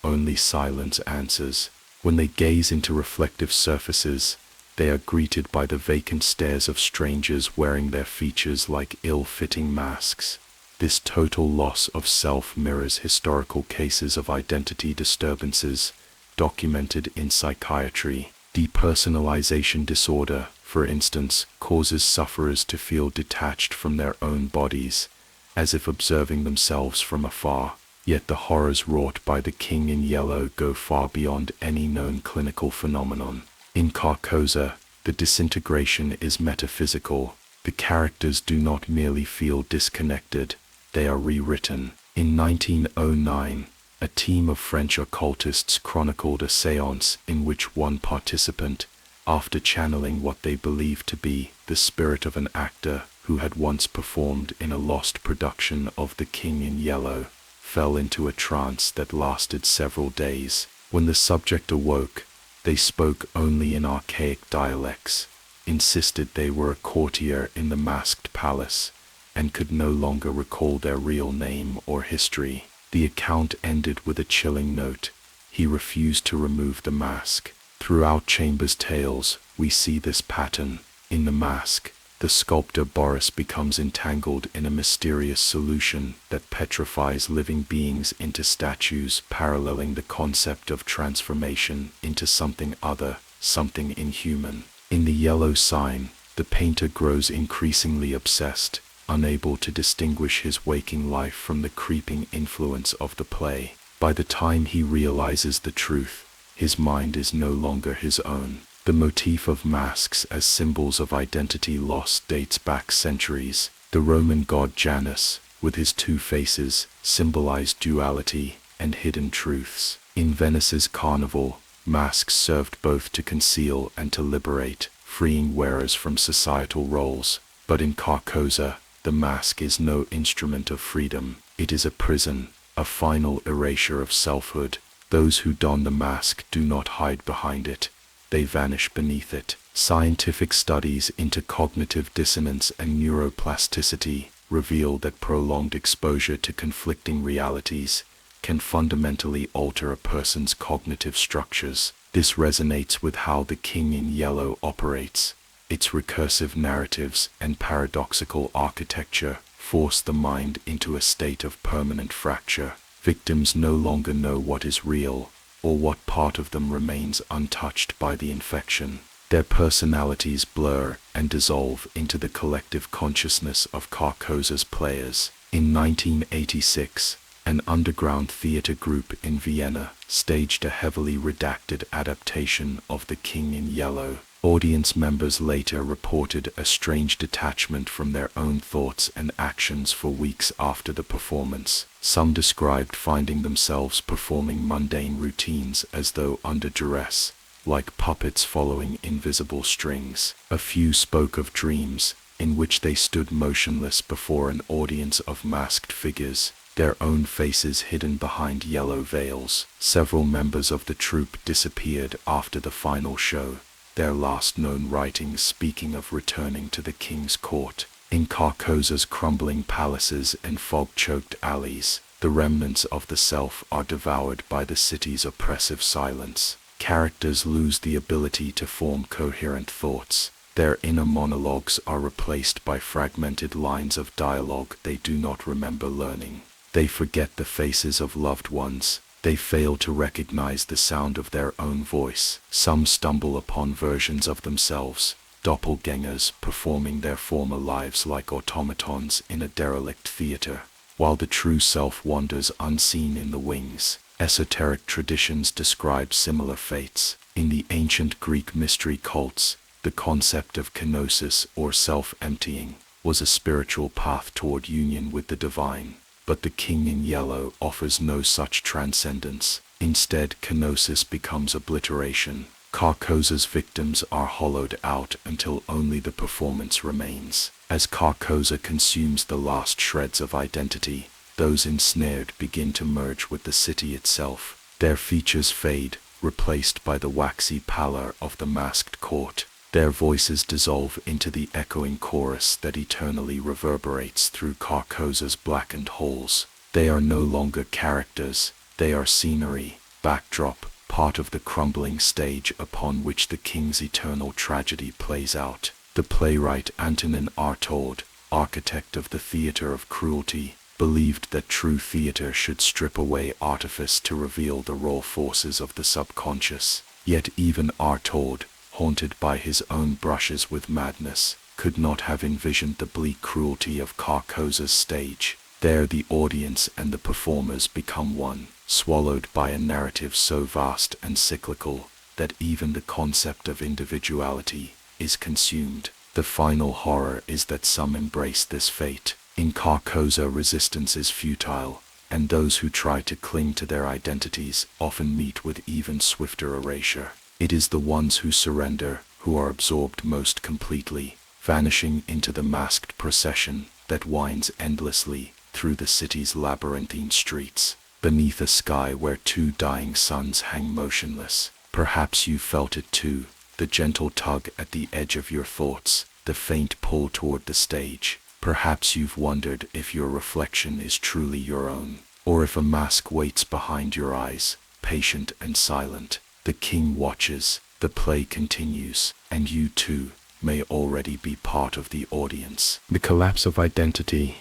only silence answers. When they gaze into reflective surfaces, they are greeted by the vacant stares of strangers wearing their features like ill-fitting masks. This total loss of self mirrors historical cases of identity disturbances documented in psychiatry. Depersonalization disorder, for instance, causes sufferers to feel detached from their own bodies, as if observing themselves from afar. Yet the horrors wrought by the King in Yellow go far beyond any known clinical phenomenon. In Carcosa, the disintegration is metaphysical. The characters do not merely feel disconnected, they are rewritten. In 1909, a team of French occultists chronicled a séance in which one participant, after channeling what they believed to be the spirit of an actor who had once performed in a lost production of The King in Yellow, fell into a trance that lasted several days. When the subject awoke, they spoke only in archaic dialects, insisted they were a courtier in the masked palace, and could no longer recall their real name or history. The account ended with a chilling note: he refused to remove the mask. Throughout Chambers' tales, we see this pattern. In the mask, the sculptor Boris becomes entangled in a mysterious solution that petrifies living beings into statues, paralleling the concept of transformation into something other, something inhuman. In The Yellow Sign, the painter grows increasingly obsessed, unable to distinguish his waking life from the creeping influence of the play. By the time he realizes the truth, his mind is no longer his own. The motif of masks as symbols of identity lost dates back centuries. The Roman god Janus, with his two faces, symbolized duality and hidden truths. In Venice's carnival, masks served both to conceal and to liberate, freeing wearers from societal roles. But in Carcosa, the mask is no instrument of freedom. It is a prison, a final erasure of selfhood. Those who don the mask do not hide behind it. They vanish beneath it. Scientific studies into cognitive dissonance and neuroplasticity reveal that prolonged exposure to conflicting realities can fundamentally alter a person's cognitive structures. This resonates with how The King in Yellow operates. Its recursive narratives and paradoxical architecture force the mind into a state of permanent fracture. Victims no longer know what is real, or what part of them remains untouched by the infection. Their personalities blur and dissolve into the collective consciousness of Carcosa's players. In 1986, an underground theater group in Vienna staged a heavily redacted adaptation of The King in Yellow. Audience members later reported a strange detachment from their own thoughts and actions for weeks after the performance. Some described finding themselves performing mundane routines as though under duress, like puppets following invisible strings. A few spoke of dreams, in which they stood motionless before an audience of masked figures, their own faces hidden behind yellow veils. Several members of the troupe disappeared after the final show, their last known writings speaking of returning to the king's court. In Carcosa's crumbling palaces and fog-choked alleys, the remnants of the self are devoured by the city's oppressive silence. Characters lose the ability to form coherent thoughts. Their inner monologues are replaced by fragmented lines of dialogue they do not remember learning. They forget the faces of loved ones, They fail to recognize the sound of their own voice. Some stumble upon versions of themselves, doppelgangers performing their former lives like automatons in a derelict theater, while the true self wanders unseen in the wings. Esoteric traditions describe similar fates. In the ancient Greek mystery cults, the concept of kenosis, or self-emptying, was a spiritual path toward union with the divine. But the King in Yellow offers no such transcendence. Instead, kenosis becomes obliteration. Carcosa's victims are hollowed out until only the performance remains. As Carcosa consumes the last shreds of identity, those ensnared begin to merge with the city itself. Their features fade, replaced by the waxy pallor of the masked court. Their voices dissolve into the echoing chorus that eternally reverberates through Carcosa's blackened halls. They are no longer characters, they are scenery, backdrop, part of the crumbling stage upon which the king's eternal tragedy plays out. The playwright Antonin Artaud, architect of the theater of cruelty, believed that true theater should strip away artifice to reveal the raw forces of the subconscious. Yet even Artaud, haunted by his own brushes with madness, could not have envisioned the bleak cruelty of Carcosa's stage. There the audience and the performers become one, swallowed by a narrative so vast and cyclical that even the concept of individuality is consumed. The final horror is that some embrace this fate. In Carcosa, resistance is futile, and those who try to cling to their identities often meet with even swifter erasure. It is the ones who surrender who are absorbed most completely, vanishing into the masked procession that winds endlessly through the city's labyrinthine streets, beneath a sky where two dying suns hang motionless. Perhaps you felt it too, the gentle tug at the edge of your thoughts, the faint pull toward the stage. Perhaps you've wondered if your reflection is truly your own, or if a mask waits behind your eyes, patient and silent. The king watches, the play continues, and you too may already be part of the audience. The collapse of identity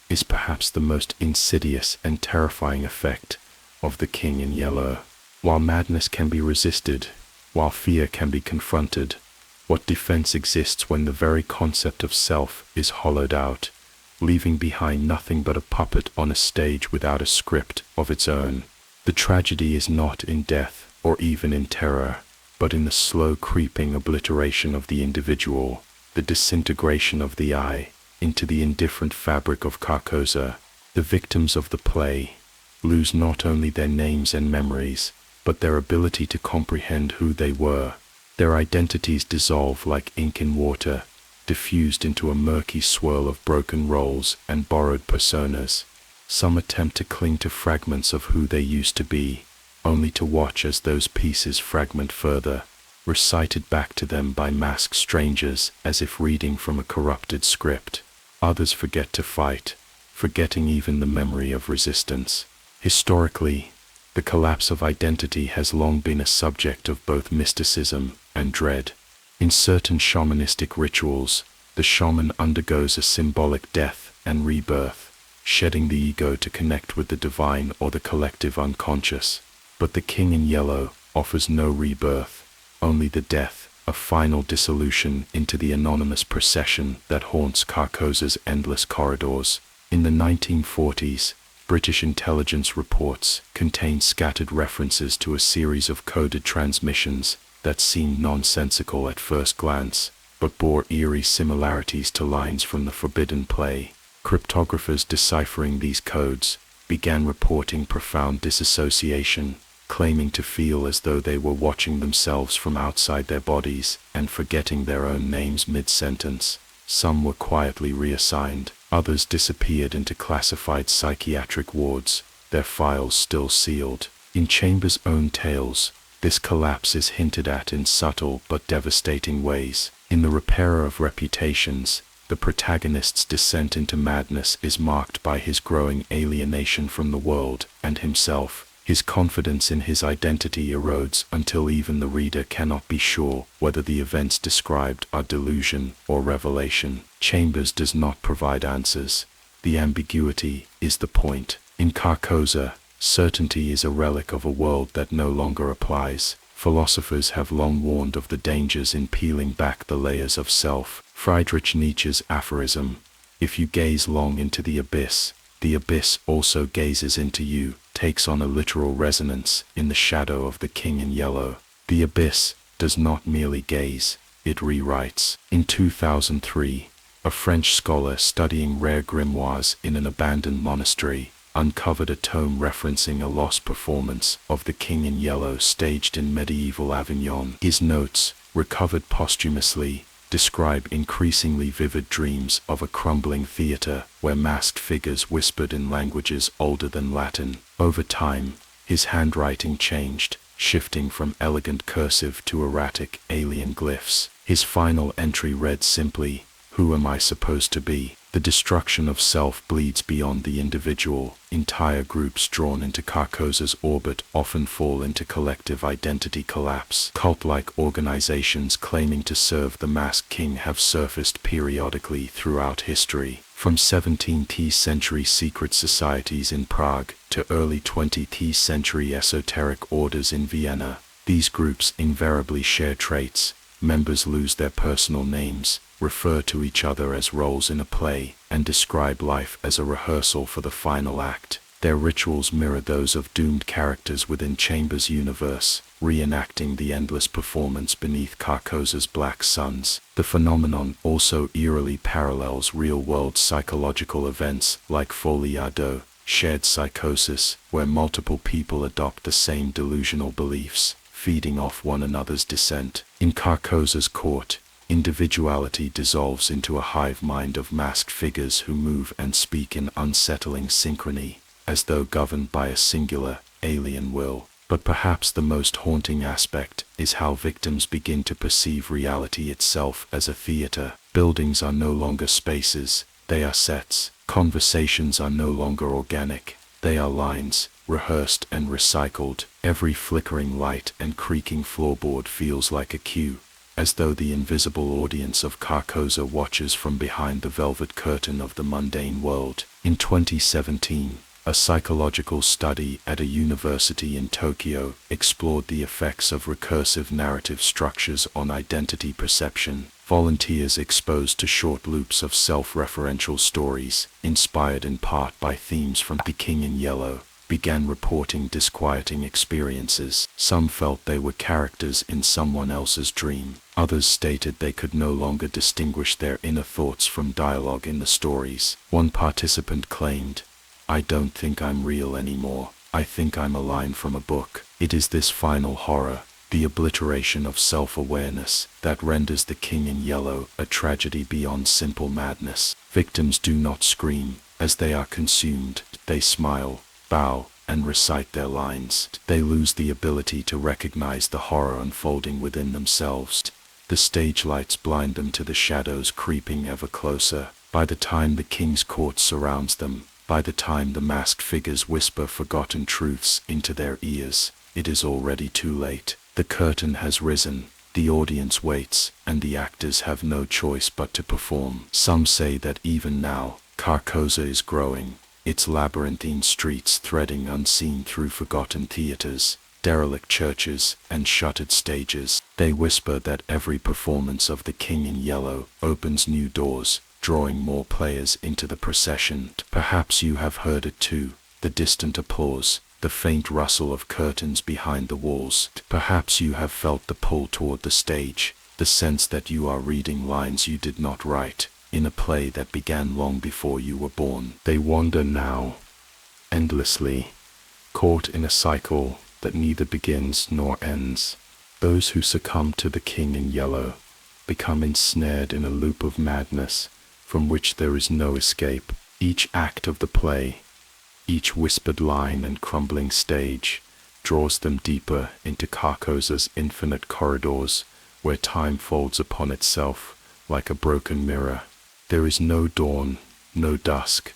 is perhaps the most insidious and terrifying effect of the King in Yellow. While madness can be resisted, while fear can be confronted, what defense exists when the very concept of self is hollowed out, leaving behind nothing but a puppet on a stage without a script of its own? The tragedy is not in death or even in terror, but in the slow creeping obliteration of the individual, the disintegration of the I into the indifferent fabric of Carcosa. The victims of the play lose not only their names and memories, but their ability to comprehend who they were. Their identities dissolve like ink in water, diffused into a murky swirl of broken roles and borrowed personas. Some attempt to cling to fragments of who they used to be, only to watch as those pieces fragment further, recited back to them by masked strangers as if reading from a corrupted script. Others forget to fight, forgetting even the memory of resistance. Historically, the collapse of identity has long been a subject of both mysticism and dread. In certain shamanistic rituals, the shaman undergoes a symbolic death and rebirth, shedding the ego to connect with the divine or the collective unconscious. But the King in Yellow offers no rebirth, only the death, a final dissolution into the anonymous procession that haunts Carcosa's endless corridors. In the 1940s, British intelligence reports contained scattered references to a series of coded transmissions that seemed nonsensical at first glance, but bore eerie similarities to lines from the forbidden play. Cryptographers deciphering these codes began reporting profound disassociation, claiming to feel as though they were watching themselves from outside their bodies and forgetting their own names mid-sentence. Some were quietly reassigned, others disappeared into classified psychiatric wards, their files still sealed. In Chambers' own tales, this collapse is hinted at in subtle but devastating ways. In The Repairer of Reputations, the protagonist's descent into madness is marked by his growing alienation from the world and himself. His confidence in his identity erodes until even the reader cannot be sure whether the events described are delusion or revelation. Chambers does not provide answers. The ambiguity is the point. In Carcosa, Certainty is a relic of a world that no longer applies. Philosophers have long warned of the dangers in peeling back the layers of self. Friedrich Nietzsche's aphorism, "If you gaze long into the abyss also gazes into you," takes on a literal resonance in the shadow of the King in Yellow. The abyss does not merely gaze, it rewrites. In 2003, a French scholar studying rare grimoires in an abandoned monastery uncovered a tome referencing a lost performance of The King in Yellow staged in medieval Avignon. His notes, recovered posthumously, describe increasingly vivid dreams of a crumbling theater where masked figures whispered in languages older than Latin. Over time, his handwriting changed, shifting from elegant cursive to erratic, alien glyphs. His final entry read simply, "Who am I supposed to be?" The destruction of self bleeds beyond the individual. Entire groups drawn into Carcosa's orbit often fall into collective identity collapse. Cult-like organizations claiming to serve the masked king have surfaced periodically throughout history. From 17th century secret societies in Prague to early 20th century esoteric orders in Vienna, these groups invariably share traits. Members lose their personal names, refer to each other as roles in a play, and describe life as a rehearsal for the final act. Their rituals mirror those of doomed characters within Chambers' universe, reenacting the endless performance beneath Carcosa's black suns. The phenomenon also eerily parallels real-world psychological events like foliado, shared psychosis, where multiple people adopt the same delusional beliefs, feeding off one another's dissent. In Carcosa's court, individuality dissolves into a hive mind of masked figures who move and speak in unsettling synchrony, as though governed by a singular, alien will. But perhaps the most haunting aspect is how victims begin to perceive reality itself as a theater. Buildings are no longer spaces, they are sets. Conversations are no longer organic, they are lines, rehearsed and recycled. Every flickering light and creaking floorboard feels like a cue, as though the invisible audience of Carcosa watches from behind the velvet curtain of the mundane world. In 2017, a psychological study at a university in Tokyo explored the effects of recursive narrative structures on identity perception. Volunteers exposed to short loops of self-referential stories, inspired in part by themes from The King in Yellow, began reporting disquieting experiences. Some felt they were characters in someone else's dream. Others stated they could no longer distinguish their inner thoughts from dialogue in the stories. One participant claimed, "I don't think I'm real anymore. I think I'm a line from a book." It is this final horror, the obliteration of self-awareness, that renders The King in Yellow a tragedy beyond simple madness. Victims do not scream as they are consumed. They smile, bow, and recite their lines. They lose the ability to recognize the horror unfolding within themselves. The stage lights blind them to the shadows creeping ever closer. By the time the king's court surrounds them, by the time the masked figures whisper forgotten truths into their ears, it is already too late. The curtain has risen, the audience waits, and the actors have no choice but to perform. Some say that even now, Carcosa is growing, its labyrinthine streets threading unseen through forgotten theaters, derelict churches, and shuttered stages. They whisper that every performance of The King in Yellow opens new doors, drawing more players into the procession. Perhaps you have heard it too, the distant applause, the faint rustle of curtains behind the walls. Perhaps you have felt the pull toward the stage, the sense that you are reading lines you did not write, in a play that began long before you were born. They wander now, endlessly, caught in a cycle that neither begins nor ends. Those who succumb to The King in Yellow become ensnared in a loop of madness from which there is no escape. Each act of the play, each whispered line and crumbling stage, draws them deeper into Carcosa's infinite corridors, where time folds upon itself like a broken mirror. There is no dawn, no dusk,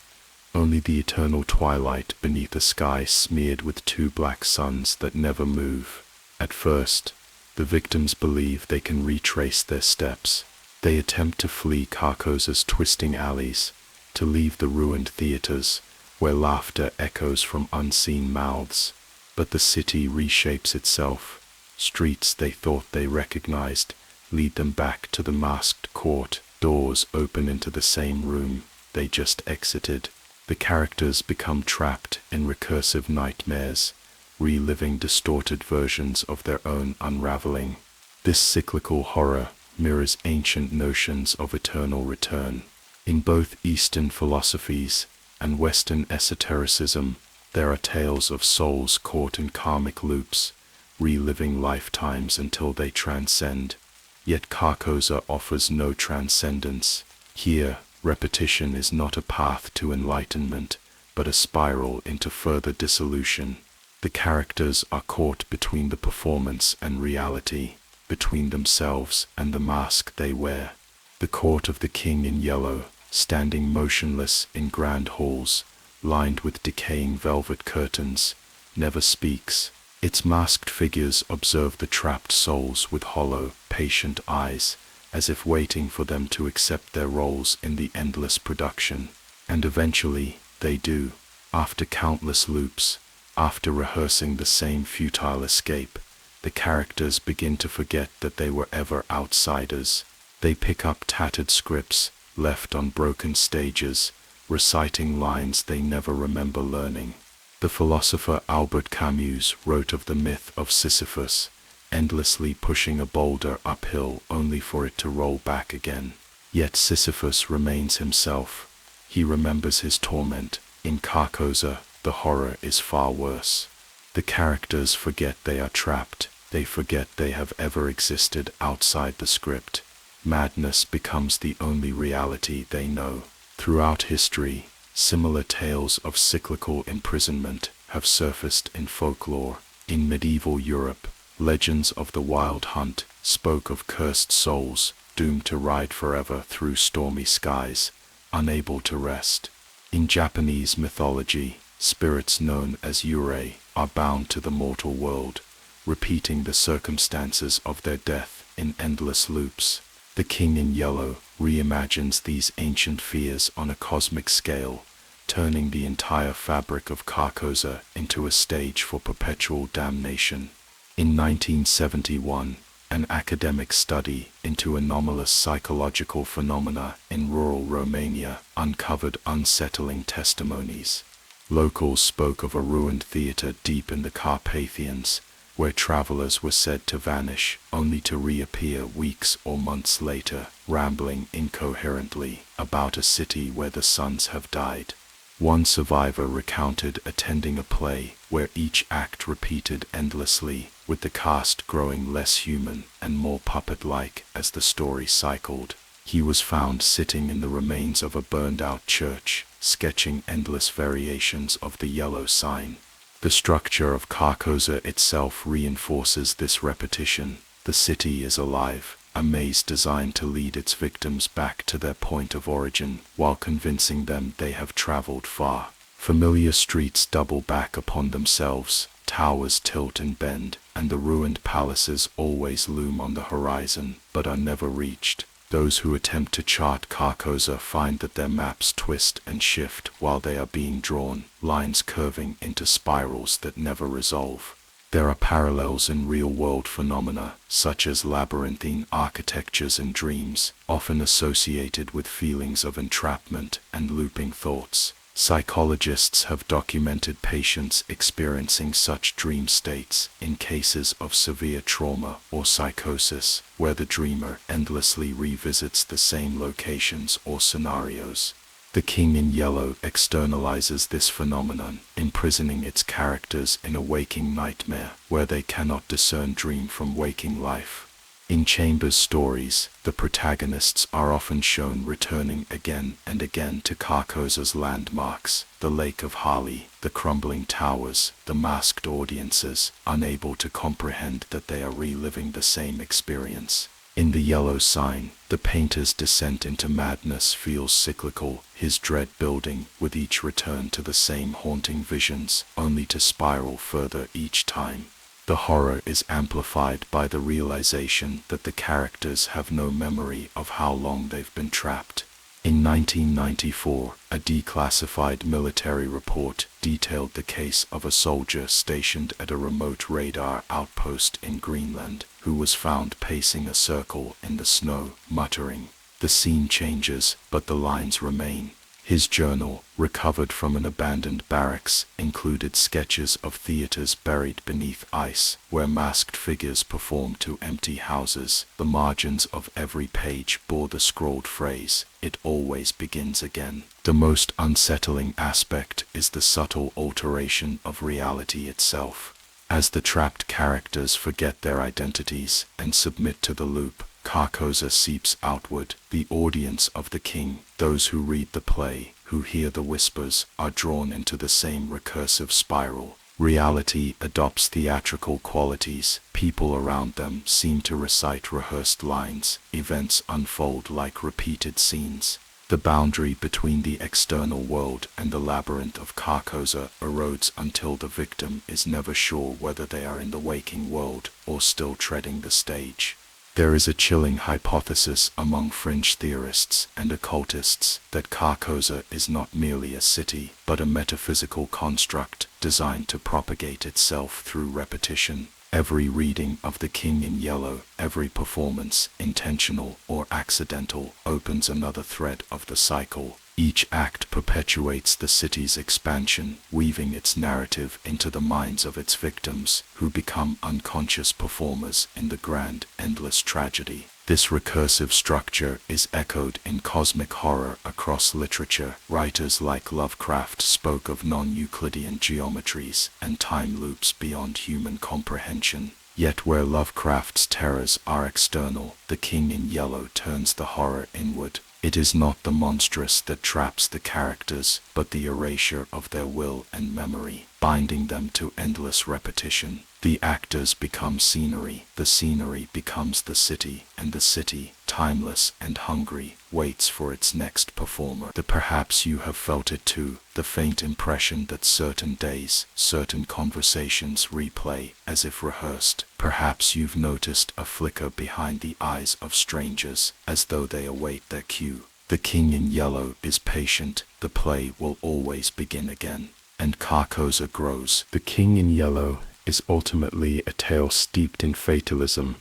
only the eternal twilight beneath a sky smeared with two black suns that never move. At first, the victims believe they can retrace their steps. They attempt to flee Carcosa's twisting alleys, to leave the ruined theaters, where laughter echoes from unseen mouths. But the city reshapes itself. Streets they thought they recognized lead them back to the masked court. Doors open into the same room they just exited. The characters become trapped in recursive nightmares, reliving distorted versions of their own unraveling. This cyclical horror mirrors ancient notions of eternal return. In both Eastern philosophies and Western esotericism, there are tales of souls caught in karmic loops, reliving lifetimes until they transcend. Yet Carcosa offers no transcendence. Here, repetition is not a path to enlightenment, but a spiral into further dissolution. The characters are caught between the performance and reality, between themselves and the mask they wear. The court of the king in yellow, standing motionless in grand halls, lined with decaying velvet curtains, never speaks. Its masked figures observe the trapped souls with hollow, patient eyes, as if waiting for them to accept their roles in the endless production. And eventually, they do. After countless loops, after rehearsing the same futile escape, the characters begin to forget that they were ever outsiders. They pick up tattered scripts, left on broken stages, reciting lines they never remember learning. The philosopher Albert Camus wrote of the myth of Sisyphus, endlessly pushing a boulder uphill only for it to roll back again. Yet Sisyphus remains himself. He remembers his torment. In Carcosa, the horror is far worse. The characters forget they are trapped. They forget they have ever existed outside the script. Madness becomes the only reality they know. Throughout history, similar tales of cyclical imprisonment have surfaced in folklore. In medieval Europe, legends of the Wild Hunt spoke of cursed souls doomed to ride forever through stormy skies, unable to rest. In Japanese mythology, spirits known as eerie are bound to the mortal world, repeating the circumstances of their death in endless loops. The King in Yellow reimagines these ancient fears on a cosmic scale, turning the entire fabric of Carcosa into a stage for perpetual damnation. In 1971, an academic study into anomalous psychological phenomena in rural Romania uncovered unsettling testimonies. Locals spoke of a ruined theater deep in the Carpathians, where travelers were said to vanish only to reappear weeks or months later, rambling incoherently about a city where the suns have died. One survivor recounted attending a play where each act repeated endlessly, with the cast growing less human and more puppet-like as the story cycled. He was found sitting in the remains of a burned-out church, sketching endless variations of the yellow sign. The structure of Carcosa itself reinforces this repetition. The city is alive, a maze designed to lead its victims back to their point of origin while convincing them they have traveled far. Familiar streets double back upon themselves, towers tilt and bend, and the ruined palaces always loom on the horizon, but are never reached. Those who attempt to chart Carcosa find that their maps twist and shift while they are being drawn, lines curving into spirals that never resolve. There are parallels in real-world phenomena, such as labyrinthine architectures and dreams, often associated with feelings of entrapment and looping thoughts. Psychologists have documented patients experiencing such dream states in cases of severe trauma or psychosis, where the dreamer endlessly revisits the same locations or scenarios. The King in Yellow externalizes this phenomenon, imprisoning its characters in a waking nightmare where they cannot discern dream from waking life. In Chambers' stories, the protagonists are often shown returning again and again to Carcosa's landmarks, the Lake of Hali, the crumbling towers, the masked audiences, unable to comprehend that they are reliving the same experience. In The Yellow Sign, the painter's descent into madness feels cyclical, his dread building with each return to the same haunting visions, only to spiral further each time. The horror is amplified by the realization that the characters have no memory of how long they've been trapped. In 1994, a declassified military report detailed the case of a soldier stationed at a remote radar outpost in Greenland who was found pacing a circle in the snow, muttering. The scene changes, but the lines remain. His journal, recovered from an abandoned barracks, included sketches of theaters buried beneath ice, where masked figures performed to empty houses. The margins of every page bore the scrawled phrase, "It always begins again." The most unsettling aspect is the subtle alteration of reality itself. As the trapped characters forget their identities and submit to the loop, Carcosa seeps outward. The audience of the king, those who read the play, who hear the whispers, are drawn into the same recursive spiral. Reality adopts theatrical qualities. People around them seem to recite rehearsed lines. Events unfold like repeated scenes. The boundary between the external world and the labyrinth of Carcosa erodes until the victim is never sure whether they are in the waking world or still treading the stage. There is a chilling hypothesis among fringe theorists and occultists that Carcosa is not merely a city, but a metaphysical construct designed to propagate itself through repetition. Every reading of The King in Yellow, every performance, intentional or accidental, opens another thread of the cycle. Each act perpetuates the city's expansion, weaving its narrative into the minds of its victims, who become unconscious performers in the grand, endless tragedy. This recursive structure is echoed in cosmic horror across literature. Writers like Lovecraft spoke of non-Euclidean geometries and time loops beyond human comprehension. Yet where Lovecraft's terrors are external, The King in Yellow turns the horror inward. It is not the monstrous that traps the characters, but the erasure of their will and memory, binding them to endless repetition. The actors become scenery, the scenery becomes the city, and the city, timeless and hungry, waits for its next performer. Perhaps you have felt it too, the faint impression that certain days, certain conversations replay as if rehearsed. Perhaps you've noticed a flicker behind the eyes of strangers, as though they await their cue. The King in Yellow is patient, the play will always begin again. And Carcosa grows. The King in Yellow is ultimately a tale steeped in fatalism,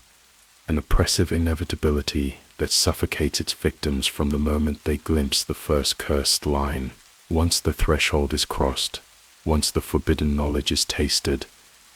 an oppressive inevitability that suffocates its victims from the moment they glimpse the first cursed line. Once the threshold is crossed, once the forbidden knowledge is tasted,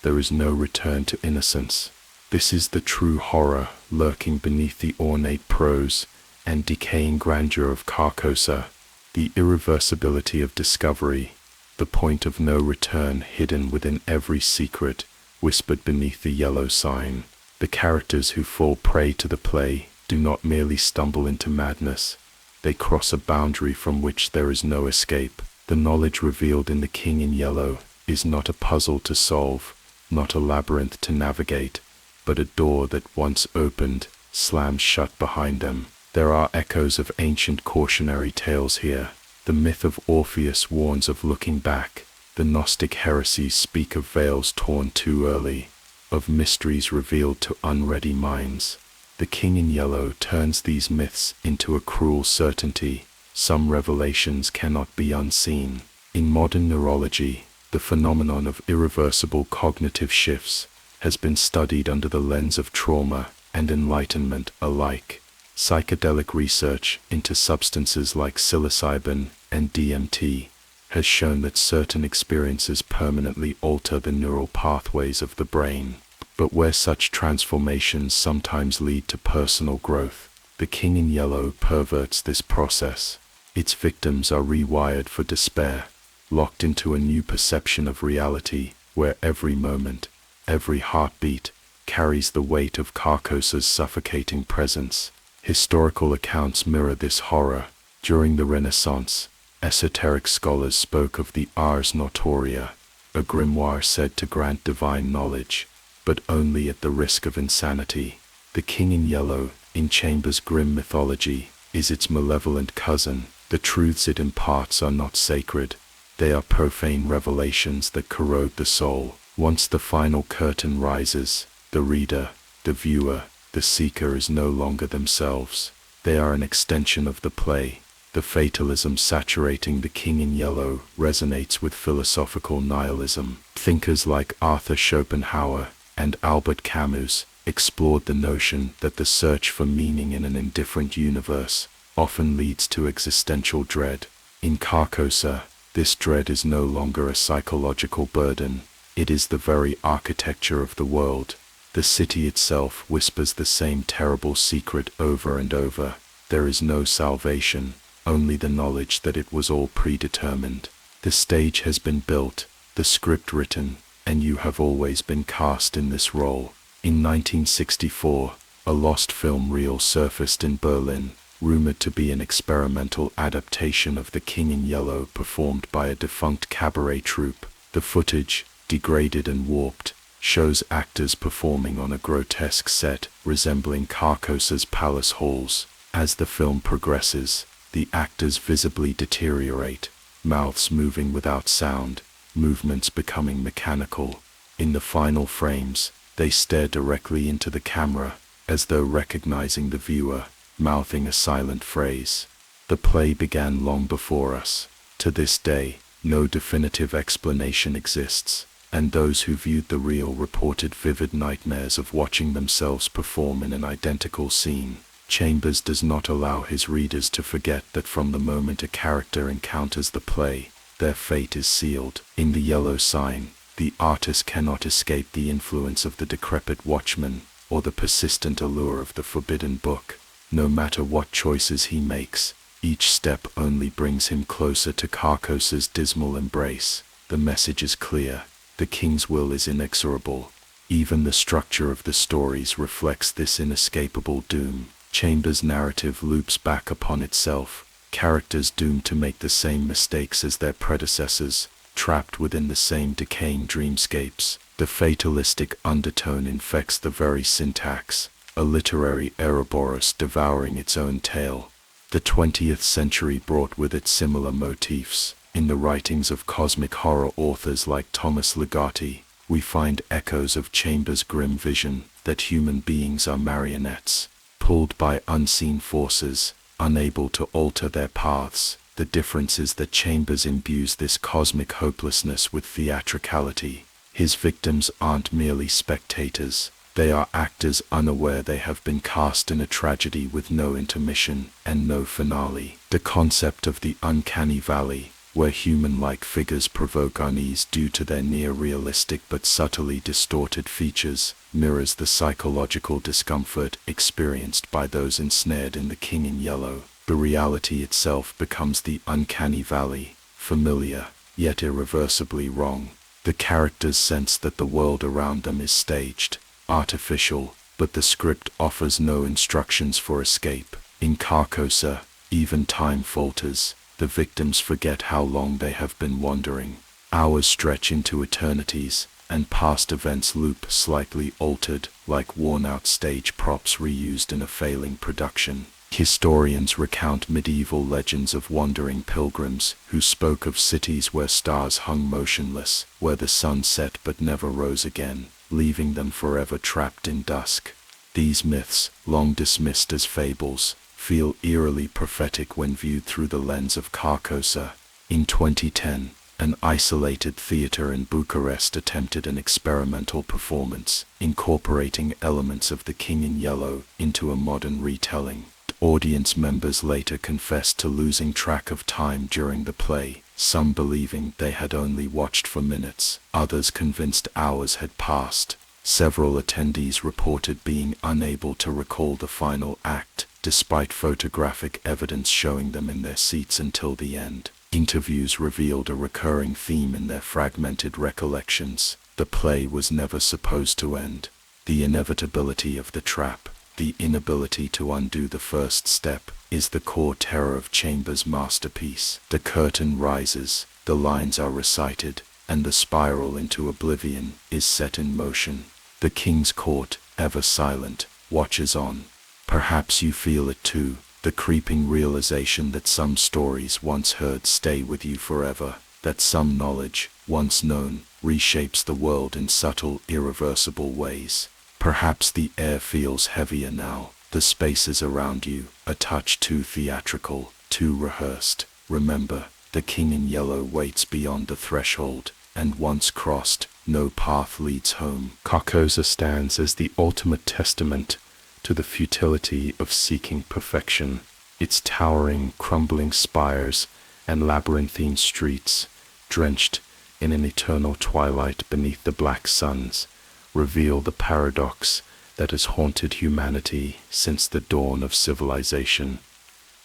there is no return to innocence. This is the true horror lurking beneath the ornate prose and decaying grandeur of Carcosa, the irreversibility of discovery, the point of no return hidden within every secret whispered beneath the yellow sign. The characters who fall prey to the play do not merely stumble into madness, they cross a boundary from which there is no escape. The knowledge revealed in The King in Yellow is not a puzzle to solve, not a labyrinth to navigate, but a door that once opened, slams shut behind them. There are echoes of ancient cautionary tales here. The myth of Orpheus warns of looking back. The Gnostic heresies speak of veils torn too early, of mysteries revealed to unready minds. The King in Yellow turns these myths into a cruel certainty. Some revelations cannot be unseen. In modern neurology, the phenomenon of irreversible cognitive shifts has been studied under the lens of trauma and enlightenment alike. Psychedelic research into substances like psilocybin and DMT has shown that certain experiences permanently alter the neural pathways of the brain. But where such transformations sometimes lead to personal growth, The King in Yellow perverts this process. Its victims are rewired for despair, locked into a new perception of reality where every moment, every heartbeat, carries the weight of Carcosa's suffocating presence. Historical accounts mirror this horror. During the Renaissance, esoteric scholars spoke of the ars notoria, a grimoire said to grant divine knowledge, but only at the risk of insanity. The King in Yellow, in Chambers' grim mythology, is its malevolent cousin. The truths it imparts are not sacred. They are profane revelations that corrode the soul. Once the final curtain rises, the reader, the viewer, the seeker is no longer themselves. They are an extension of the play. The fatalism saturating The King in Yellow resonates with philosophical nihilism. Thinkers like Arthur Schopenhauer and Albert Camus explored the notion that the search for meaning in an indifferent universe often leads to existential dread. In Carcosa, this dread is no longer a psychological burden, it is the very architecture of the world. The city itself whispers the same terrible secret over and over. There is no salvation, only the knowledge that it was all predetermined. The stage has been built, the script written, and you have always been cast in this role. In 1964, a lost film reel surfaced in Berlin, rumored to be an experimental adaptation of The King in Yellow performed by a defunct cabaret troupe. The footage, degraded and warped, shows actors performing on a grotesque set resembling Carcosa's palace halls. As the film progresses, the actors visibly deteriorate, mouths moving without sound, movements becoming mechanical. In the final frames, they stare directly into the camera, as though recognizing the viewer, mouthing a silent phrase. The play began long before us. To this day, no definitive explanation exists, and those who viewed the reel reported vivid nightmares of watching themselves perform in an identical scene. Chambers does not allow his readers to forget that from the moment a character encounters the play, their fate is sealed. In The Yellow Sign, the artist cannot escape the influence of the decrepit watchman or the persistent allure of the forbidden book. No matter what choices he makes, each step only brings him closer to Carcosa's dismal embrace. The message is clear. The king's will is inexorable. Even the structure of the stories reflects this inescapable doom. Chambers' narrative loops back upon itself, characters doomed to make the same mistakes as their predecessors, trapped within the same decaying dreamscapes. The fatalistic undertone infects the very syntax, a literary Ouroboros devouring its own tale. The 20th century brought with it similar motifs. In the writings of cosmic horror authors like Thomas Ligotti, we find echoes of Chambers' grim vision that human beings are marionettes, pulled by unseen forces, unable to alter their paths. The difference is that Chambers imbues this cosmic hopelessness with theatricality. His victims aren't merely spectators, they are actors unaware they have been cast in a tragedy with no intermission and no finale. The concept of the uncanny valley, where human-like figures provoke unease due to their near-realistic but subtly distorted features, mirrors the psychological discomfort experienced by those ensnared in The King in Yellow. The reality itself becomes the uncanny valley, familiar, yet irreversibly wrong. The characters sense that the world around them is staged, artificial, but the script offers no instructions for escape. In Carcosa, even time falters. The victims forget how long they have been wandering. Hours stretch into eternities, and past events loop slightly altered, like worn-out stage props reused in a failing production. Historians recount medieval legends of wandering pilgrims who spoke of cities where stars hung motionless, where the sun set but never rose again, leaving them forever trapped in dusk. These myths, long dismissed as fables, feel eerily prophetic when viewed through the lens of Carcosa. In 2010, an isolated theater in Bucharest attempted an experimental performance, incorporating elements of The King in Yellow into a modern retelling. Audience members later confessed to losing track of time during the play, some believing they had only watched for minutes, others convinced hours had passed. Several attendees reported being unable to recall the final act, despite photographic evidence showing them in their seats until the end. Interviews revealed a recurring theme in their fragmented recollections. The play was never supposed to end. The inevitability of the trap, the inability to undo the first step, is the core terror of Chambers' masterpiece. The curtain rises, the lines are recited, and the spiral into oblivion is set in motion. The King's Court, ever silent, watches on. Perhaps you feel it too, the creeping realization that some stories once heard stay with you forever, that some knowledge, once known, reshapes the world in subtle, irreversible ways. Perhaps the air feels heavier now, the spaces around you, a touch too theatrical, too rehearsed. Remember, the king in yellow waits beyond the threshold, and once crossed, no path leads home. Carcosa stands as the ultimate testament to the futility of seeking perfection. Its towering, crumbling spires and labyrinthine streets, drenched in an eternal twilight beneath the black suns, reveal the paradox that has haunted humanity since the dawn of civilization.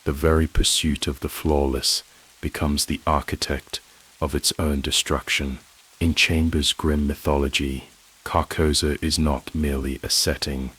The very pursuit of the flawless becomes the architect of its own destruction. In Chambers' grim mythology, Carcosa is not merely a setting,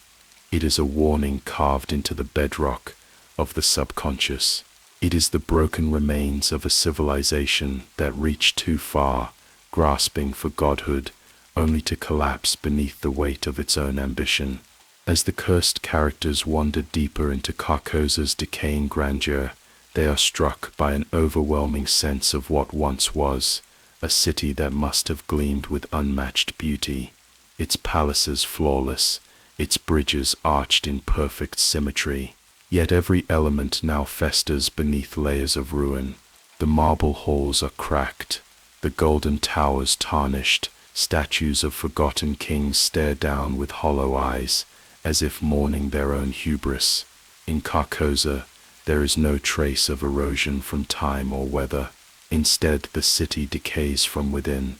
it is a warning carved into the bedrock of the subconscious. It is the broken remains of a civilization that reached too far, grasping for godhood, only to collapse beneath the weight of its own ambition. As the cursed characters wander deeper into Carcosa's decaying grandeur, they are struck by an overwhelming sense of what once was, a city that must have gleamed with unmatched beauty, its palaces flawless, its bridges arched in perfect symmetry. Yet every element now festers beneath layers of ruin. The marble halls are cracked, the golden towers tarnished, statues of forgotten kings stare down with hollow eyes, as if mourning their own hubris. In Carcosa, there is no trace of erosion from time or weather. Instead, the city decays from within,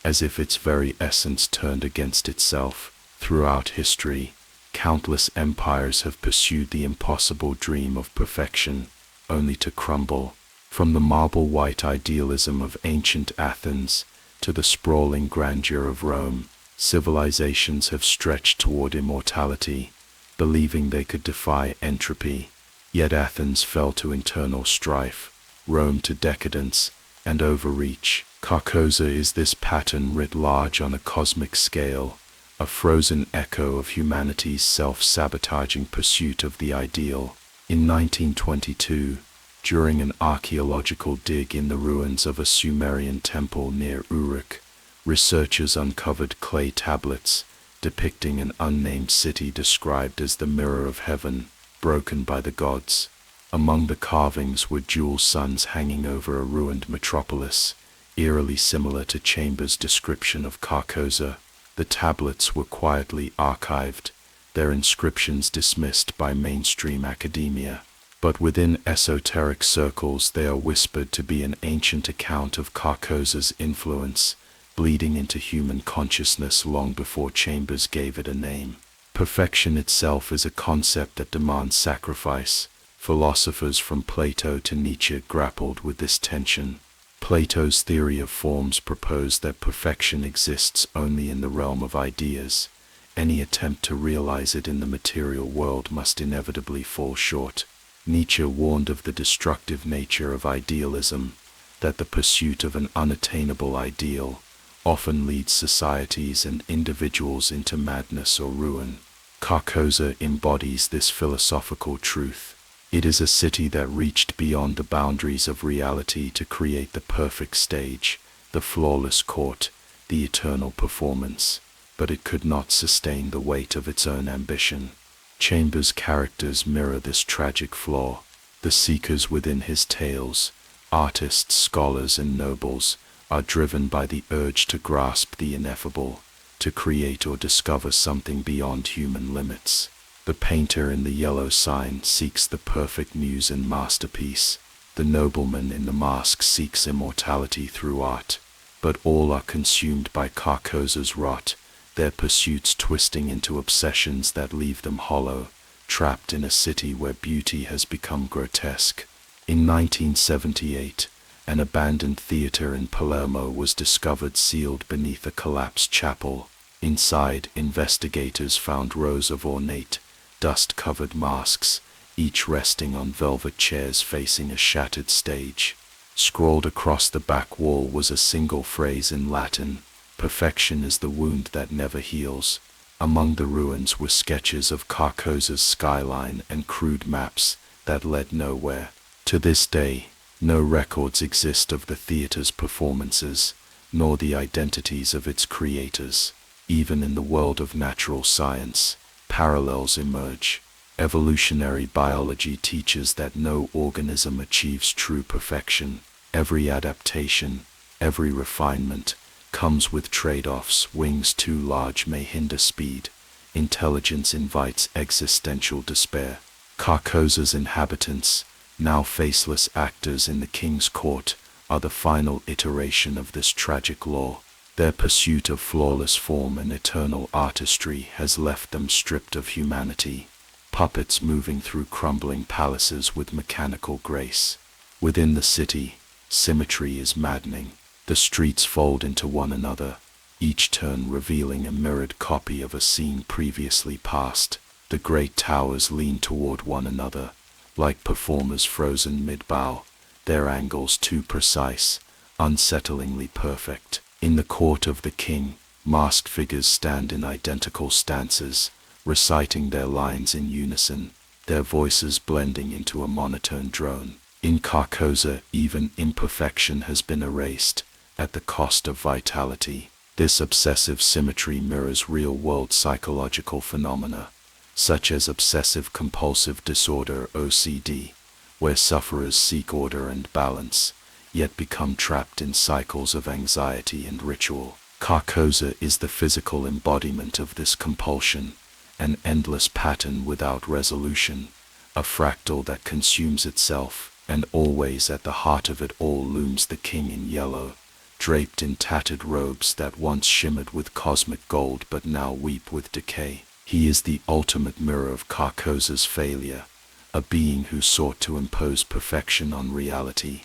as if its very essence turned against itself. Throughout history, countless empires have pursued the impossible dream of perfection, only to crumble. From the marble-white idealism of ancient Athens to the sprawling grandeur of Rome, civilizations have stretched toward immortality, believing they could defy entropy. Yet Athens fell to internal strife, Rome to decadence and overreach. Carcosa is this pattern writ large on a cosmic scale, a frozen echo of humanity's self-sabotaging pursuit of the ideal. In 1922, during an archaeological dig in the ruins of a Sumerian temple near Uruk, researchers uncovered clay tablets depicting an unnamed city described as the mirror of heaven, broken by the gods. Among the carvings were jewel suns hanging over a ruined metropolis, eerily similar to Chambers' description of Carcosa. The tablets were quietly archived, their inscriptions dismissed by mainstream academia. But within esoteric circles they are whispered to be an ancient account of Carcosa's influence, bleeding into human consciousness long before Chambers gave it a name. Perfection itself is a concept that demands sacrifice. Philosophers from Plato to Nietzsche grappled with this tension. Plato's theory of forms proposed that perfection exists only in the realm of ideas. Any attempt to realize it in the material world must inevitably fall short. Nietzsche warned of the destructive nature of idealism, that the pursuit of an unattainable ideal often leads societies and individuals into madness or ruin. Carcosa embodies this philosophical truth. It is a city that reached beyond the boundaries of reality to create the perfect stage, the flawless court, the eternal performance, but it could not sustain the weight of its own ambition. Chambers' characters mirror this tragic flaw. The seekers within his tales, artists, scholars, and nobles, are driven by the urge to grasp the ineffable, to create or discover something beyond human limits. The painter in the yellow sign seeks the perfect muse and masterpiece. The nobleman in the mask seeks immortality through art. But all are consumed by Carcosa's rot, their pursuits twisting into obsessions that leave them hollow, trapped in a city where beauty has become grotesque. In 1978, an abandoned theater in Palermo was discovered sealed beneath a collapsed chapel. Inside, investigators found rows of ornate, dust-covered masks, each resting on velvet chairs facing a shattered stage. Scrawled across the back wall was a single phrase in Latin: "Perfection is the wound that never heals." Among the ruins were sketches of Carcosa's skyline and crude maps that led nowhere. To this day, no records exist of the theater's performances, nor the identities of its creators. Even in the world of natural science, parallels emerge. Evolutionary biology teaches that no organism achieves true perfection. Every adaptation, every refinement, comes with trade-offs. Wings too large may hinder speed. Intelligence invites existential despair. Carcosa's inhabitants, now faceless actors in the king's court, are the final iteration of this tragic law. Their pursuit of flawless form and eternal artistry has left them stripped of humanity, puppets moving through crumbling palaces with mechanical grace. Within the city, symmetry is maddening. The streets fold into one another, each turn revealing a mirrored copy of a scene previously past. The great towers lean toward one another, like performers frozen mid-bow, their angles too precise, unsettlingly perfect. In the court of the king, masked figures stand in identical stances, reciting their lines in unison, their voices blending into a monotone drone. In Carcosa, even imperfection has been erased, at the cost of vitality. This obsessive symmetry mirrors real-world psychological phenomena, such as obsessive-compulsive disorder (OCD), where sufferers seek order and balance, yet become trapped in cycles of anxiety and ritual. Carcosa is the physical embodiment of this compulsion, an endless pattern without resolution, a fractal that consumes itself, and always at the heart of it all looms the king in yellow, draped in tattered robes that once shimmered with cosmic gold but now weep with decay. He is the ultimate mirror of Carcosa's failure, a being who sought to impose perfection on reality,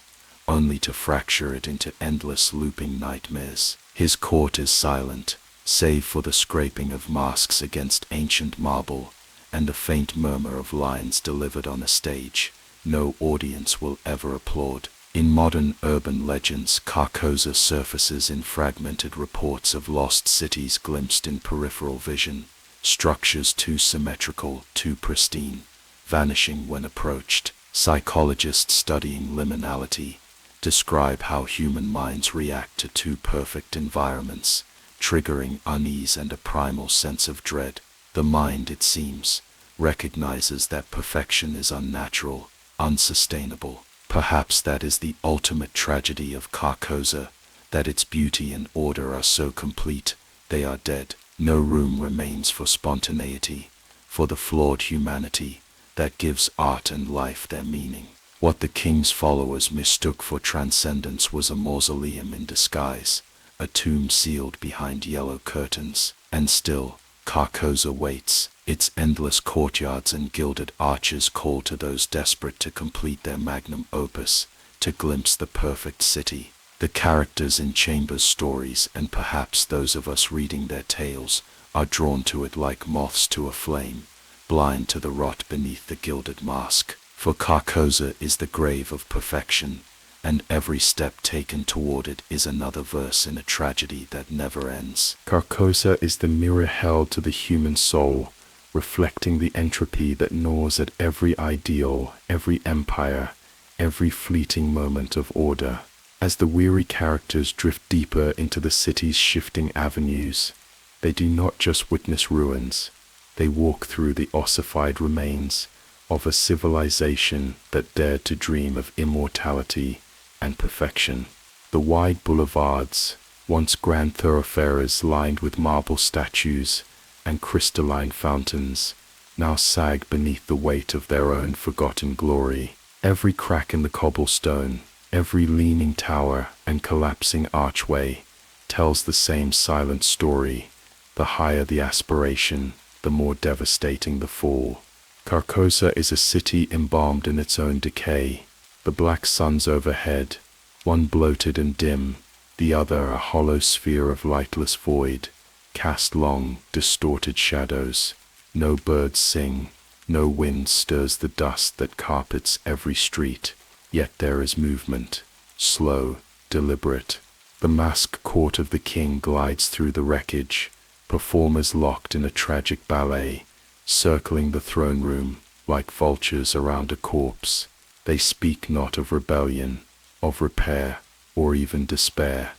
only to fracture it into endless looping nightmares. His court is silent, save for the scraping of masks against ancient marble, and the faint murmur of lines delivered on a stage no audience will ever applaud. In modern urban legends, Carcosa surfaces in fragmented reports of lost cities glimpsed in peripheral vision, structures too symmetrical, too pristine, vanishing when approached. Psychologists studying liminality describe how human minds react to too perfect environments, triggering unease and a primal sense of dread. The mind, it seems, recognizes that perfection is unnatural, unsustainable. Perhaps that is the ultimate tragedy of Carcosa, that its beauty and order are so complete, they are dead. No room remains for spontaneity, for the flawed humanity that gives art and life their meaning. What the king's followers mistook for transcendence was a mausoleum in disguise, a tomb sealed behind yellow curtains. And still, Carcosa waits. Its endless courtyards and gilded arches call to those desperate to complete their magnum opus, to glimpse the perfect city. The characters in Chambers' stories, and perhaps those of us reading their tales, are drawn to it like moths to a flame, blind to the rot beneath the gilded mask. For Carcosa is the grave of perfection, and every step taken toward it is another verse in a tragedy that never ends. Carcosa is the mirror held to the human soul, reflecting the entropy that gnaws at every ideal, every empire, every fleeting moment of order. As the weary characters drift deeper into the city's shifting avenues, they do not just witness ruins, they walk through the ossified remains of a civilization that dared to dream of immortality and perfection. The wide boulevards, once grand thoroughfares lined with marble statues and crystalline fountains, now sag beneath the weight of their own forgotten glory. Every crack in the cobblestone, every leaning tower and collapsing archway tells the same silent story. The higher the aspiration, the more devastating the fall. Carcosa is a city embalmed in its own decay. The black suns overhead, one bloated and dim, the other a hollow sphere of lightless void, cast long, distorted shadows. No birds sing, no wind stirs the dust that carpets every street, yet there is movement, slow, deliberate. The masked court of the king glides through the wreckage, performers locked in a tragic ballet, circling the throne room like vultures around a corpse. They speak not of rebellion, of repair, or even despair.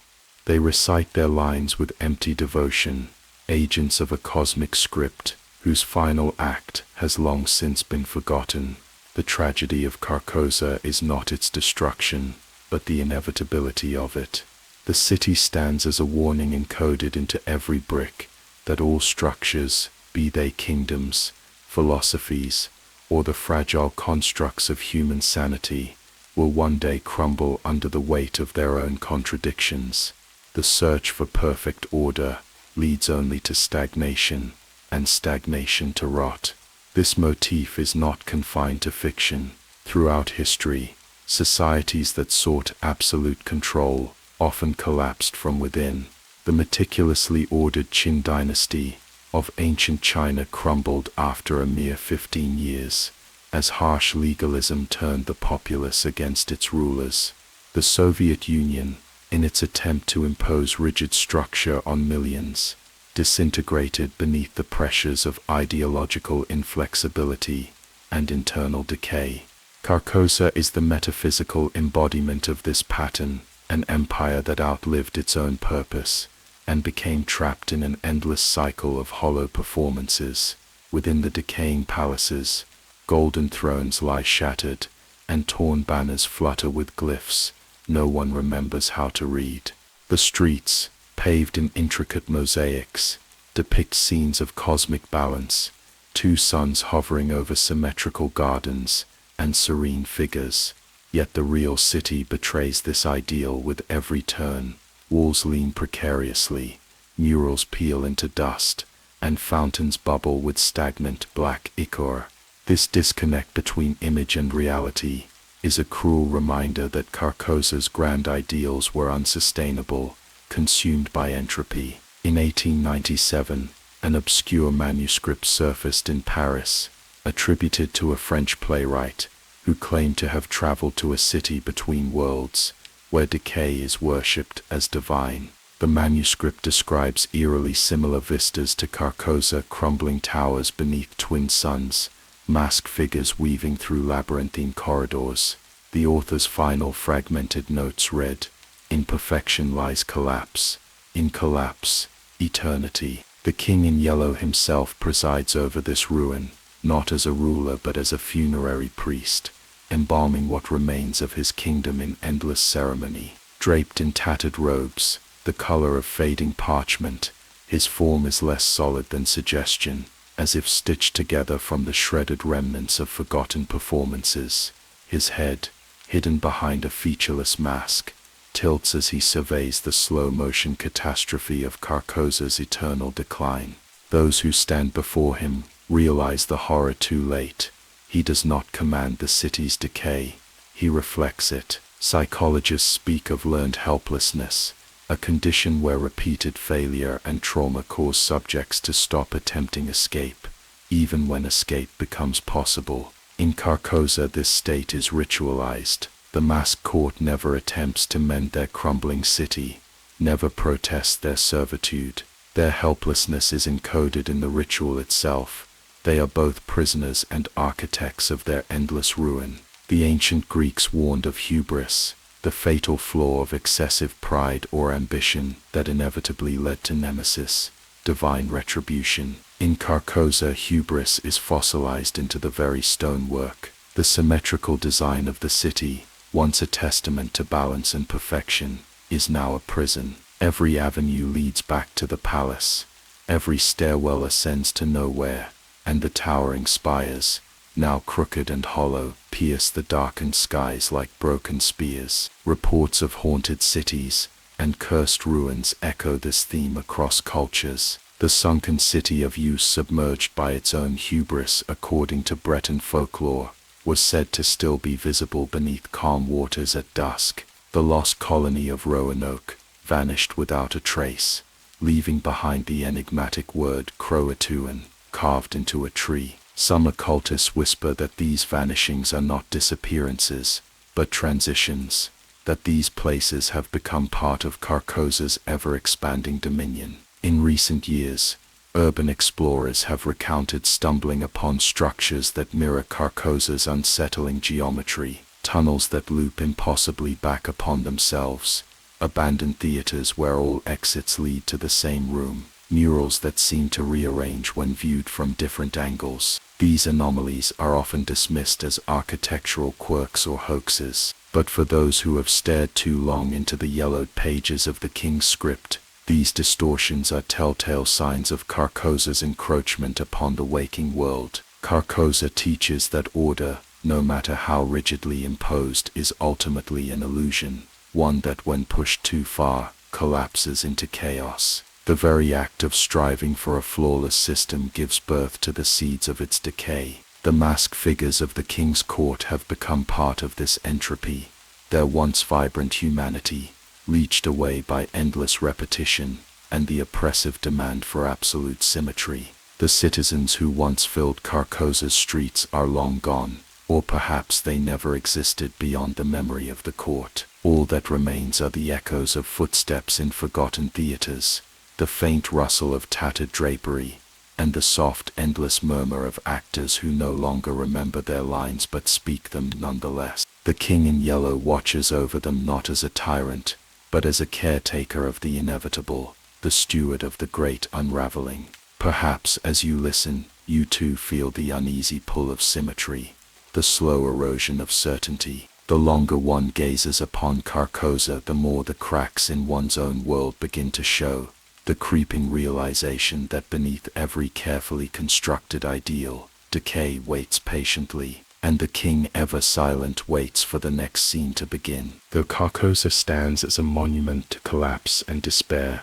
They recite their lines with empty devotion, agents of a cosmic script whose final act has long since been forgotten. The tragedy of Carcosa is not its destruction, but the inevitability of it. The city stands as a warning encoded into every brick, that all structures, be they kingdoms, philosophies, or the fragile constructs of human sanity, will one day crumble under the weight of their own contradictions. The search for perfect order leads only to stagnation, and stagnation to rot. This motif is not confined to fiction. Throughout history, societies that sought absolute control often collapsed from within. The meticulously ordered Qin dynasty of ancient China crumbled after a mere 15 years, as harsh legalism turned the populace against its rulers. The Soviet Union, in its attempt to impose rigid structure on millions, disintegrated beneath the pressures of ideological inflexibility and internal decay. Carcosa is the metaphysical embodiment of this pattern, an empire that outlived its own purpose and became trapped in an endless cycle of hollow performances. Within the decaying palaces, golden thrones lie shattered, and torn banners flutter with glyphs no one remembers how to read. The streets, paved in intricate mosaics, depict scenes of cosmic balance, two suns hovering over symmetrical gardens and serene figures. Yet the real city betrays this ideal with every turn. Walls lean precariously, murals peel into dust, and fountains bubble with stagnant black ichor. This disconnect between image and reality is a cruel reminder that Carcosa's grand ideals were unsustainable, consumed by entropy. In 1897, an obscure manuscript surfaced in Paris, attributed to a French playwright who claimed to have traveled to a city between worlds, where decay is worshipped as divine. The manuscript describes eerily similar vistas to Carcosa: crumbling towers beneath twin suns, masked figures weaving through labyrinthine corridors. The author's final fragmented notes read, "In perfection lies collapse, in collapse, eternity." The king in yellow himself presides over this ruin, not as a ruler but as a funerary priest, embalming what remains of his kingdom in endless ceremony. Draped in tattered robes, the color of fading parchment, his form is less solid than suggestion, as if stitched together from the shredded remnants of forgotten performances. His head, hidden behind a featureless mask, tilts as he surveys the slow-motion catastrophe of Carcosa's eternal decline. Those who stand before him realize the horror too late. He does not command the city's decay, he reflects it. Psychologists speak of learned helplessness, a condition where repeated failure and trauma cause subjects to stop attempting escape, even when escape becomes possible. In Carcosa, this state is ritualized. The masked court never attempts to mend their crumbling city, never protests their servitude. Their helplessness is encoded in the ritual itself. They are both prisoners and architects of their endless ruin. The ancient Greeks warned of hubris, the fatal flaw of excessive pride or ambition that inevitably led to nemesis, divine retribution. In Carcosa, hubris is fossilized into the very stonework. The symmetrical design of the city, once a testament to balance and perfection, is now a prison. Every avenue leads back to the palace, every stairwell ascends to nowhere, and the towering spires, now crooked and hollow, pierce the darkened skies like broken spears. Reports of haunted cities and cursed ruins echo this theme across cultures. The sunken city of use, submerged by its own hubris according to Breton folklore, was said to still be visible beneath calm waters at dusk. The lost colony of Roanoke vanished without a trace, leaving behind the enigmatic word Croatoan carved into a tree. Some occultists whisper that these vanishings are not disappearances, but transitions, that these places have become part of Carcosa's ever-expanding dominion. In recent years, urban explorers have recounted stumbling upon structures that mirror Carcosa's unsettling geometry, tunnels that loop impossibly back upon themselves, abandoned theaters where all exits lead to the same room. murals that seem to rearrange when viewed from different angles. These anomalies are often dismissed as architectural quirks or hoaxes, but for those who have stared too long into the yellowed pages of the king's script, these distortions are telltale signs of Carcosa's encroachment upon the waking world. Carcosa teaches that order, no matter how rigidly imposed, is ultimately an illusion, one that when pushed too far, collapses into chaos. The very act of striving for a flawless system gives birth to the seeds of its decay. The masked figures of the king's court have become part of this entropy, their once vibrant humanity, leached away by endless repetition and the oppressive demand for absolute symmetry. The citizens who once filled Carcosa's streets are long gone, or perhaps they never existed beyond the memory of the court. All that remains are the echoes of footsteps in forgotten theaters, the faint rustle of tattered drapery, and the soft, endless murmur of actors who no longer remember their lines but speak them nonetheless. The King in Yellow watches over them not as a tyrant, but as a caretaker of the inevitable, the steward of the great unraveling. Perhaps as you listen, you too feel the uneasy pull of symmetry, the slow erosion of certainty. The longer one gazes upon Carcosa, the more the cracks in one's own world begin to show, the creeping realization that beneath every carefully constructed ideal, decay waits patiently, and the king, ever silent, waits for the next scene to begin. Though Carcosa stands as a monument to collapse and despair,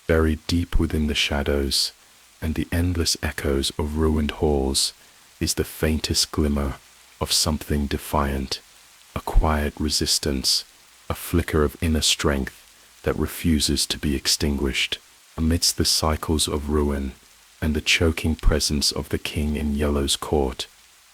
buried deep within the shadows and the endless echoes of ruined halls is the faintest glimmer of something defiant, a quiet resistance, a flicker of inner strength that refuses to be extinguished. Amidst the cycles of ruin and the choking presence of the King in Yellow's court,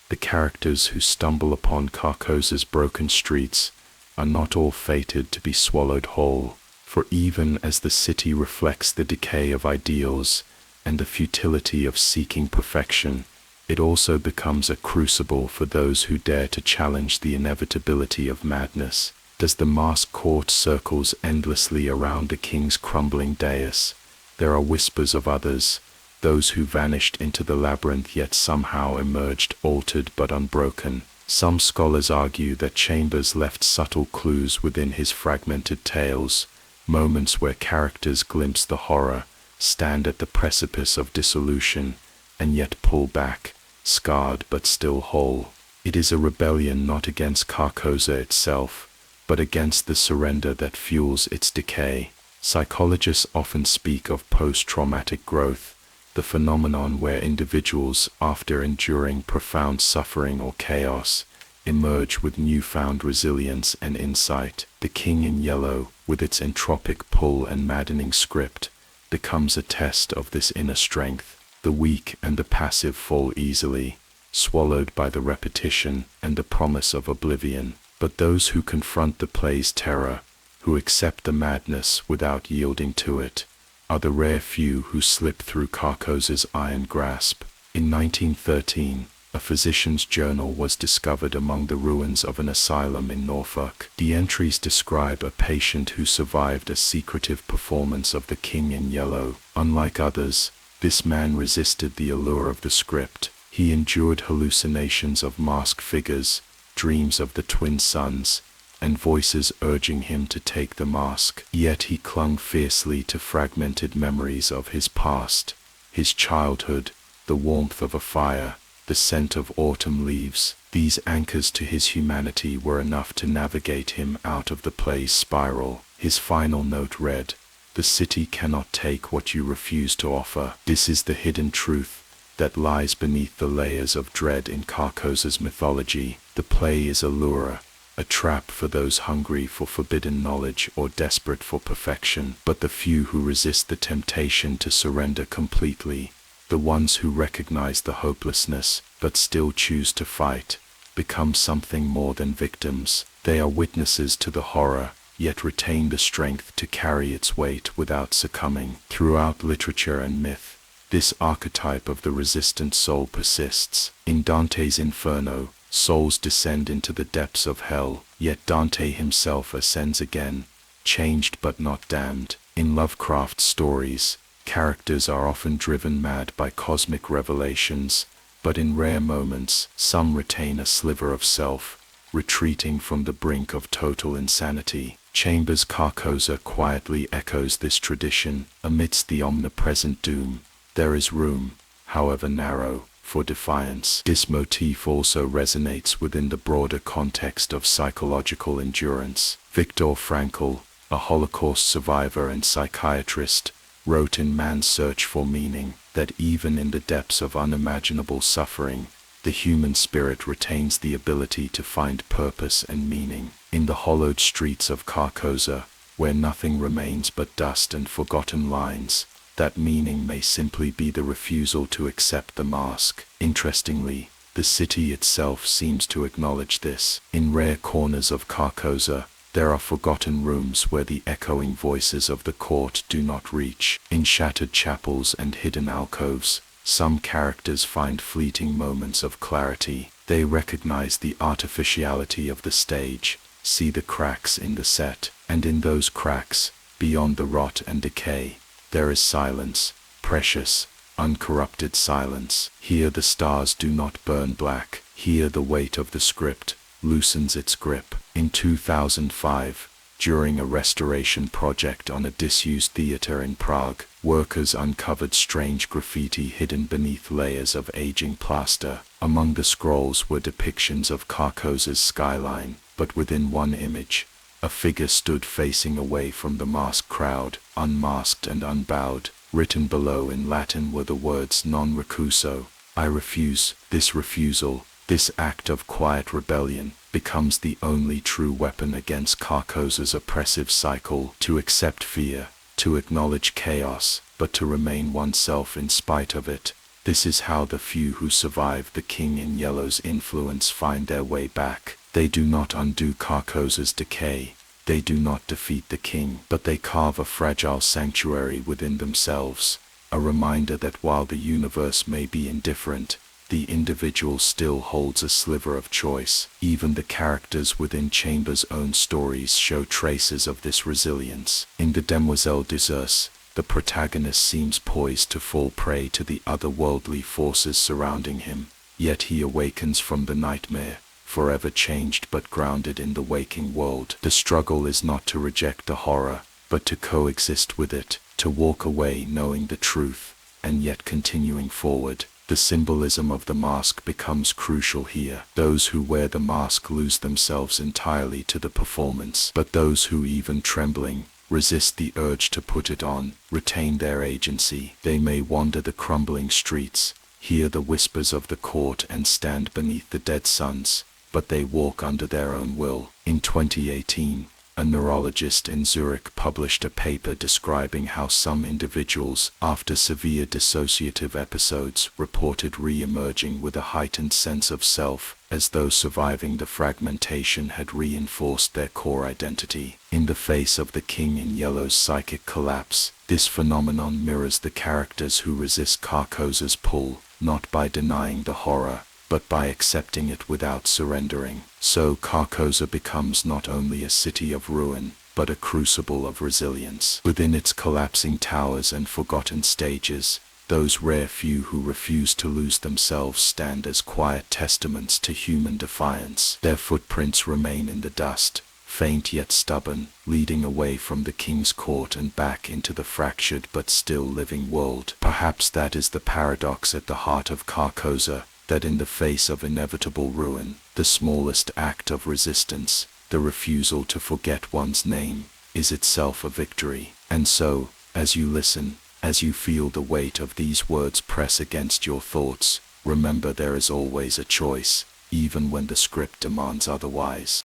the characters who stumble upon Carcosa's broken streets are not all fated to be swallowed whole, for even as the city reflects the decay of ideals and the futility of seeking perfection, it also becomes a crucible for those who dare to challenge the inevitability of madness. As the masked court circles endlessly around the king's crumbling dais, there are whispers of others, those who vanished into the labyrinth yet somehow emerged altered but unbroken. Some scholars argue that Chambers left subtle clues within his fragmented tales, moments where characters glimpse the horror, stand at the precipice of dissolution, and yet pull back, scarred but still whole. It is a rebellion not against Carcosa itself, but against the surrender that fuels its decay. Psychologists often speak of post-traumatic growth, the phenomenon where individuals, after enduring profound suffering or chaos, emerge with newfound resilience and insight. The King in Yellow, with its entropic pull and maddening script, becomes a test of this inner strength. The weak and the passive fall easily, swallowed by the repetition and the promise of oblivion. But those who confront the play's terror, who accept the madness without yielding to it, are the rare few who slip through Carcosa's iron grasp. In 1913, a physician's journal was discovered among the ruins of an asylum in Norfolk. The entries describe a patient who survived a secretive performance of the King in Yellow. Unlike others, this man resisted the allure of the script. He endured hallucinations of masked figures, dreams of the twin suns, and voices urging him to take the mask. Yet he clung fiercely to fragmented memories of his past, his childhood, the warmth of a fire, the scent of autumn leaves. These anchors to his humanity were enough to navigate him out of the play's spiral. His final note read, "The city cannot take what you refuse to offer." This is the hidden truth that lies beneath the layers of dread in Carcosa's mythology. The play is a lure, a trap for those hungry for forbidden knowledge or desperate for perfection. But the few who resist the temptation to surrender completely, the ones who recognize the hopelessness but still choose to fight, become something more than victims. They are witnesses to the horror, yet retain the strength to carry its weight without succumbing. Throughout literature and myth, this archetype of the resistant soul persists. In Dante's Inferno, souls descend into the depths of hell, yet Dante himself ascends again, changed but not damned. In Lovecraft's stories, Characters are often driven mad by cosmic revelations, but in rare moments, some retain a sliver of self, retreating from the brink of total insanity. Chambers' Carcosa quietly echoes this tradition. Amidst the omnipresent doom, there is room, however narrow, for defiance. This motif also resonates within the broader context of psychological endurance. Viktor Frankl, a Holocaust survivor and psychiatrist, wrote in Man's Search for Meaning that even in the depths of unimaginable suffering, the human spirit retains the ability to find purpose and meaning. In the hollowed streets of Carcosa, where nothing remains but dust and forgotten lines, that meaning may simply be the refusal to accept the mask. Interestingly, the city itself seems to acknowledge this. In rare corners of Carcosa, there are forgotten rooms where the echoing voices of the court do not reach. In shattered chapels and hidden alcoves, some characters find fleeting moments of clarity. They recognize the artificiality of the stage, see the cracks in the set, and in those cracks, beyond the rot and decay, there is silence, precious, uncorrupted silence. Here the stars do not burn black. Here the weight of the script loosens its grip. In 2005, during a restoration project on a disused theater in Prague, workers uncovered strange graffiti hidden beneath layers of aging plaster. Among the scrolls were depictions of Carcosa's skyline, but within one image, a figure stood facing away from the masked crowd, unmasked and unbowed. Written below in Latin were the words non recuso, I refuse. This refusal, this act of quiet rebellion, becomes the only true weapon against Carcosa's oppressive cycle. To accept fear, to acknowledge chaos, but to remain oneself in spite of it. This is how the few who survive the King in Yellow's influence find their way back. They do not undo Carcosa's decay. They do not defeat the king, but they carve a fragile sanctuary within themselves, a reminder that while the universe may be indifferent, the individual still holds a sliver of choice. Even the characters within Chambers' own stories show traces of this resilience. In the Demoiselle d'Uzès, the protagonist seems poised to fall prey to the otherworldly forces surrounding him, yet he awakens from the nightmare, forever changed but grounded in the waking world. The struggle is not to reject the horror, but to coexist with it, to walk away knowing the truth, and yet continuing forward. The symbolism of the mask becomes crucial here. Those who wear the mask lose themselves entirely to the performance, but those who, even trembling, resist the urge to put it on, retain their agency. They may wander the crumbling streets, hear the whispers of the court and stand beneath the dead suns, but they walk under their own will. In 2018, a neurologist in Zurich published a paper describing how some individuals, after severe dissociative episodes, reported re-emerging with a heightened sense of self, as though surviving the fragmentation had reinforced their core identity. In the face of the King in Yellow's psychic collapse, this phenomenon mirrors the characters who resist Carcosa's pull, not by denying the horror, but by accepting it without surrendering. So Carcosa becomes not only a city of ruin, but a crucible of resilience. Within its collapsing towers and forgotten stages, those rare few who refuse to lose themselves stand as quiet testaments to human defiance. Their footprints remain in the dust, faint yet stubborn, leading away from the king's court and back into the fractured but still living world. Perhaps that is the paradox at the heart of Carcosa, that in the face of inevitable ruin, the smallest act of resistance, the refusal to forget one's name, is itself a victory. And so, as you listen, as you feel the weight of these words press against your thoughts, remember there is always a choice, even when the script demands otherwise.